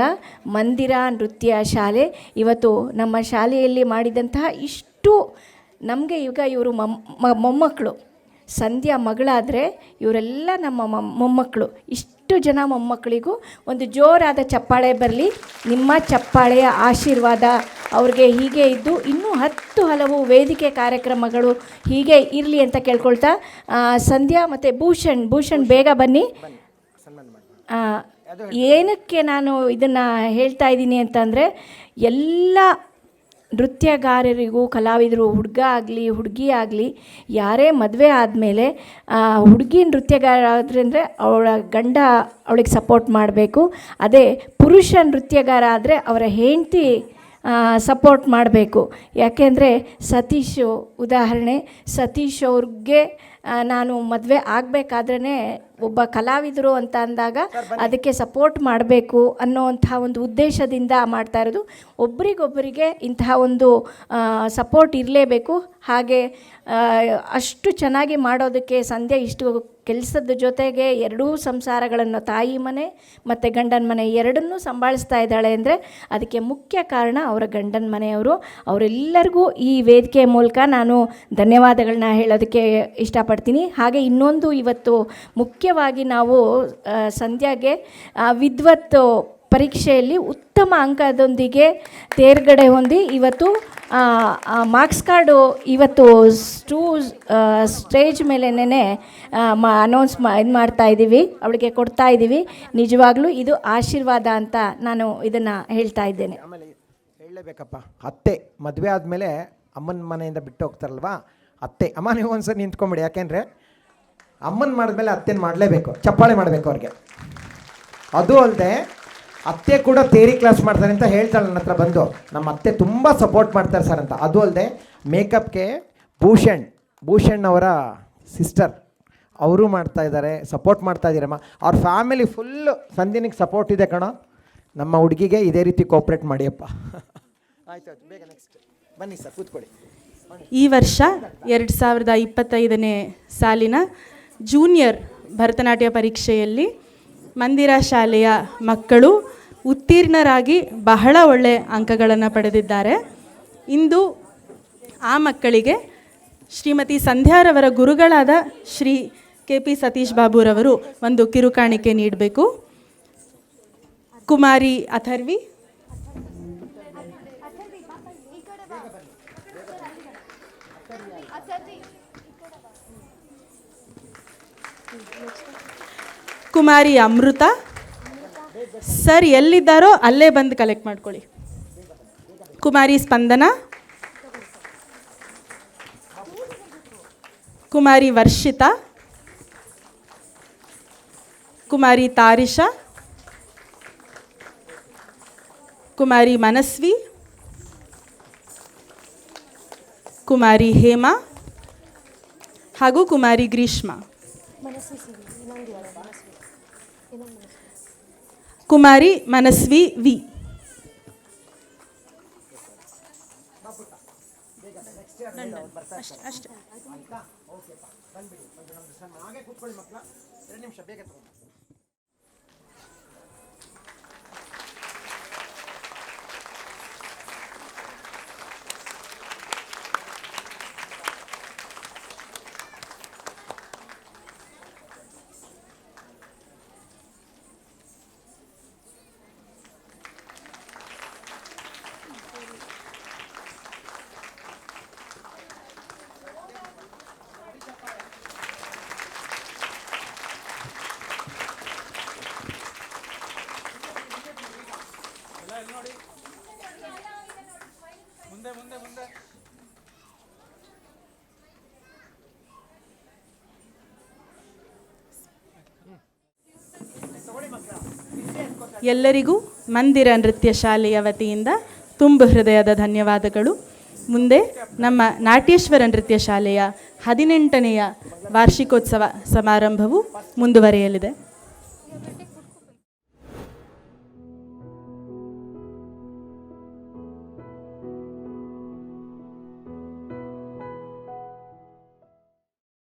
ಮಂದಿರ ನೃತ್ಯ ಶಾಲೆ. ಇವತ್ತು ನಮ್ಮ ಶಾಲೆಯಲ್ಲಿ ಮಾಡಿದಂತಹ ಇಷ್ಟು ನಮಗೆ ಈಗ ಇವರು ಮೊಮ್ಮಕ್ಕಳು. ಸಂಧ್ಯಾ ಮಗಳಾದರೆ ಇವರೆಲ್ಲ ನಮ್ಮ ಮೊಮ್ಮಕ್ಕಳು. ಇಷ್ಟು ಜನ ಮೊಮ್ಮಕ್ಕಳಿಗೂ ಒಂದು ಜೋರಾದ ಚಪ್ಪಾಳೆ ಬರಲಿ. ನಿಮ್ಮ ಚಪ್ಪಾಳೆಯ ಆಶೀರ್ವಾದ ಅವ್ರಿಗೆ ಹೀಗೆ ಇದ್ದು ಇನ್ನೂ 10 ಹಲವು ವೇದಿಕೆ ಕಾರ್ಯಕ್ರಮಗಳು ಹೀಗೆ ಇರಲಿ ಅಂತ ಕೇಳ್ಕೊಳ್ತಾ, ಸಂಧ್ಯಾ ಮತ್ತು ಭೂಷಣ್ ಬೇಗ ಬನ್ನಿ. ಏನಕ್ಕೆ ನಾನು ಇದನ್ನು ಹೇಳ್ತಾ ಇದ್ದೀನಿ ಅಂತಂದರೆ, ಎಲ್ಲ ನೃತ್ಯಗಾರರಿಗೂ ಕಲಾವಿದರು, ಹುಡುಗ ಆಗಲಿ ಹುಡುಗಿ ಆಗಲಿ, ಯಾರೇ ಮದುವೆ ಆದಮೇಲೆ ಹುಡುಗಿ ನೃತ್ಯಗಾರ ಆದರೆ ಅವಳ ಗಂಡ ಅವಳಿಗೆ ಸಪೋರ್ಟ್ ಮಾಡಬೇಕು. ಅದೇ ಪುರುಷ ನೃತ್ಯಗಾರ ಆದರೆ ಅವರ ಹೆಂಡತಿ ಸಪೋರ್ಟ್ ಮಾಡಬೇಕು. ಯಾಕೆಂದರೆ ಸತೀಶು ಉದಾಹರಣೆ, ಸತೀಶ್ ಅವ್ರಿಗೆ ನಾನು ಮದುವೆ ಆಗಬೇಕಾದ್ರೇ ಒಬ್ಬ ಕಲಾವಿದರು ಅಂತ ಅಂದಾಗ ಅದಕ್ಕೆ ಸಪೋರ್ಟ್ ಮಾಡಬೇಕು ಅನ್ನೋವಂಥ ಒಂದು ಉದ್ದೇಶದಿಂದ ಮಾಡ್ತಾ ಇರೋದು. ಒಬ್ರಿಗೊಬ್ಬರಿಗೆ ಇಂತಹ ಒಂದು ಸಪೋರ್ಟ್ ಇರಲೇಬೇಕು. ಹಾಗೆ ಅಷ್ಟು ಚೆನ್ನಾಗಿ ಮಾಡೋದಕ್ಕೆ ಸಂಧ್ಯಾ ಇಷ್ಟು ಕೆಲಸದ ಜೊತೆಗೆ ಎರಡೂ ಸಂಸಾರಗಳನ್ನು, ತಾಯಿ ಮನೆ ಮತ್ತು ಗಂಡನ ಮನೆ ಎರಡನ್ನೂ ಸಂಭಾಳಿಸ್ತಾ ಇದ್ದಾಳೆ ಅಂದರೆ ಅದಕ್ಕೆ ಮುಖ್ಯ ಕಾರಣ ಅವರ ಗಂಡನ ಮನೆಯವರು. ಅವರೆಲ್ಲರಿಗೂ ಈ ವೇದಿಕೆಯ ಮೂಲಕ ನಾನು ಧನ್ಯವಾದಗಳನ್ನ ಹೇಳೋದಕ್ಕೆ ಇಷ್ಟಪಡ್ತೀನಿ. ಹಾಗೆ ಇನ್ನೊಂದು, ಇವತ್ತು ಮುಖ್ಯವಾಗಿ ನಾವು ಸಂಧ್ಯಾಗೆ ವಿದ್ವತ್ ಪರೀಕ್ಷೆಯಲ್ಲಿ ಉತ್ತಮ ಅಂಕದೊಂದಿಗೆ ತೇರ್ಗಡೆ ಹೊಂದಿ ಇವತ್ತು ಮಾರ್ಕ್ಸ್ ಕಾರ್ಡು ಇವತ್ತು ಸ್ಟೇಜ್ ಮೇಲೇ ಅನೌನ್ಸ್ ಇದು ಮಾಡ್ತಾಯಿದ್ದೀವಿ, ಅವಳಿಗೆ ಕೊಡ್ತಾ ಇದ್ದೀವಿ. ನಿಜವಾಗ್ಲೂ ಇದು ಆಶೀರ್ವಾದ ಅಂತ ನಾನು ಇದನ್ನು ಹೇಳ್ತಾ ಇದ್ದೇನೆ. ಆಮೇಲೆ ಹೇಳಲೇಬೇಕಪ್ಪ, ಅತ್ತೆ ಮದುವೆ ಆದಮೇಲೆ ಅಮ್ಮನ ಮನೆಯಿಂದ ಬಿಟ್ಟು ಹೋಗ್ತಾರಲ್ವಾ, ಅತ್ತೆ ಅಮ್ಮ ನೀವು ಒಂದ್ಸರಿ ನಿಂತ್ಕೊಂಬಿಡಿ. ಯಾಕೆಂದರೆ ಅಮ್ಮನ ಮಾಡಿದ್ಮೇಲೆ ಅತ್ತೆನ ಮಾಡಲೇಬೇಕು, ಚಪ್ಪಾಳೆ ಮಾಡಬೇಕು ಅವ್ರಿಗೆ. ಅದು ಅಲ್ಲದೆ ಅತ್ತೆ ಕೂಡ ಥಿಯರಿ ಕ್ಲಾಸ್ ಮಾಡ್ತಾರೆ ಅಂತ ಹೇಳ್ತಾಳೆ ನನ್ನ ಹತ್ರ ಬಂದು, ನಮ್ಮ ಅತ್ತೆ ತುಂಬ ಸಪೋರ್ಟ್ ಮಾಡ್ತಾರೆ ಸರ್ ಅಂತ. ಅದು ಅಲ್ಲದೆ ಮೇಕಪ್ಗೆ ಭೂಷಣ್ ಅವರ ಸಿಸ್ಟರ್ ಅವರು ಮಾಡ್ತಾ ಇದ್ದಾರೆ, ಸಪೋರ್ಟ್ ಮಾಡ್ತಾ ಇದ್ದೀರಮ್ಮ. ಅವ್ರ ಫ್ಯಾಮಿಲಿ ಫುಲ್ಲು ಸಂಧಿನಿಗೆ ಸಪೋರ್ಟ್ ಇದೆ ಕಣೋ. ನಮ್ಮ ಹುಡುಗಿಗೆ ಇದೇ ರೀತಿ ಕೋಪ್ರೇಟ್ ಮಾಡಿಯಪ್ಪ. ಆಯ್ತು ಬೇಗ ನೆಕ್ಸ್ಟ್ ಬನ್ನಿ ಸರ್, ಕೂತ್ಕೊಳ್ಳಿ. ಈ ವರ್ಷ 2025ನೇ ಸಾಲಿನ ಜೂನಿಯರ್ ಭರತನಾಟ್ಯ ಪರೀಕ್ಷೆಯಲ್ಲಿ ಮಂದಿರ ಶಾಲೆಯ ಮಕ್ಕಳು ಉತ್ತೀರ್ಣರಾಗಿ ಬಹಳ ಒಳ್ಳೆಯ ಅಂಕಗಳನ್ನು ಪಡೆದಿದ್ದಾರೆ. ಇಂದು ಆ ಮಕ್ಕಳಿಗೆ ಶ್ರೀಮತಿ ಸಂಧ್ಯಾರವರ ಗುರುಗಳಾದ ಶ್ರೀ KP ಸತೀಶ್ ಬಾಬುರವರು ಒಂದು ಕಿರುಕಾಣಿಕೆ ನೀಡಬೇಕು. ಕುಮಾರಿ ಅಥರ್ವಿ, ಕುಮಾರಿ ಅಮೃತ. ಸರ್ ಎಲ್ಲಿದ್ದಾರೋ ಅಲ್ಲೇ ಬಂದು ಕಲೆಕ್ಟ್ ಮಾಡ್ಕೊಳ್ಳಿ. ಕುಮಾರಿ ಸ್ಪಂದನ, ಕುಮಾರಿ ವರ್ಷಿತಾ, ಕುಮಾರಿ ತಾರಿಷಾ, ಕುಮಾರಿ ಮನಸ್ವಿ, ಕುಮಾರಿ ಹೇಮಾ ಹಾಗೂ ಕುಮಾರಿ ಗ್ರೀಷ್ಮಾ. ಕುಮಾರಿ ಮನಸ್ವಿ ವಿ. ಎಲ್ಲರಿಗೂ ಮಂದಿರ ನೃತ್ಯ ಶಾಲೆಯ ವತಿಯಿಂದ ತುಂಬ ಹೃದಯದ ಧನ್ಯವಾದಗಳು. ಮುಂದೆ ನಮ್ಮ ನಾಟ್ಯೇಶ್ವರ ನೃತ್ಯ ಶಾಲೆಯ 18ನೆಯ ವಾರ್ಷಿಕೋತ್ಸವ ಸಮಾರಂಭವು ಮುಂದುವರಿಯಲಿದೆ.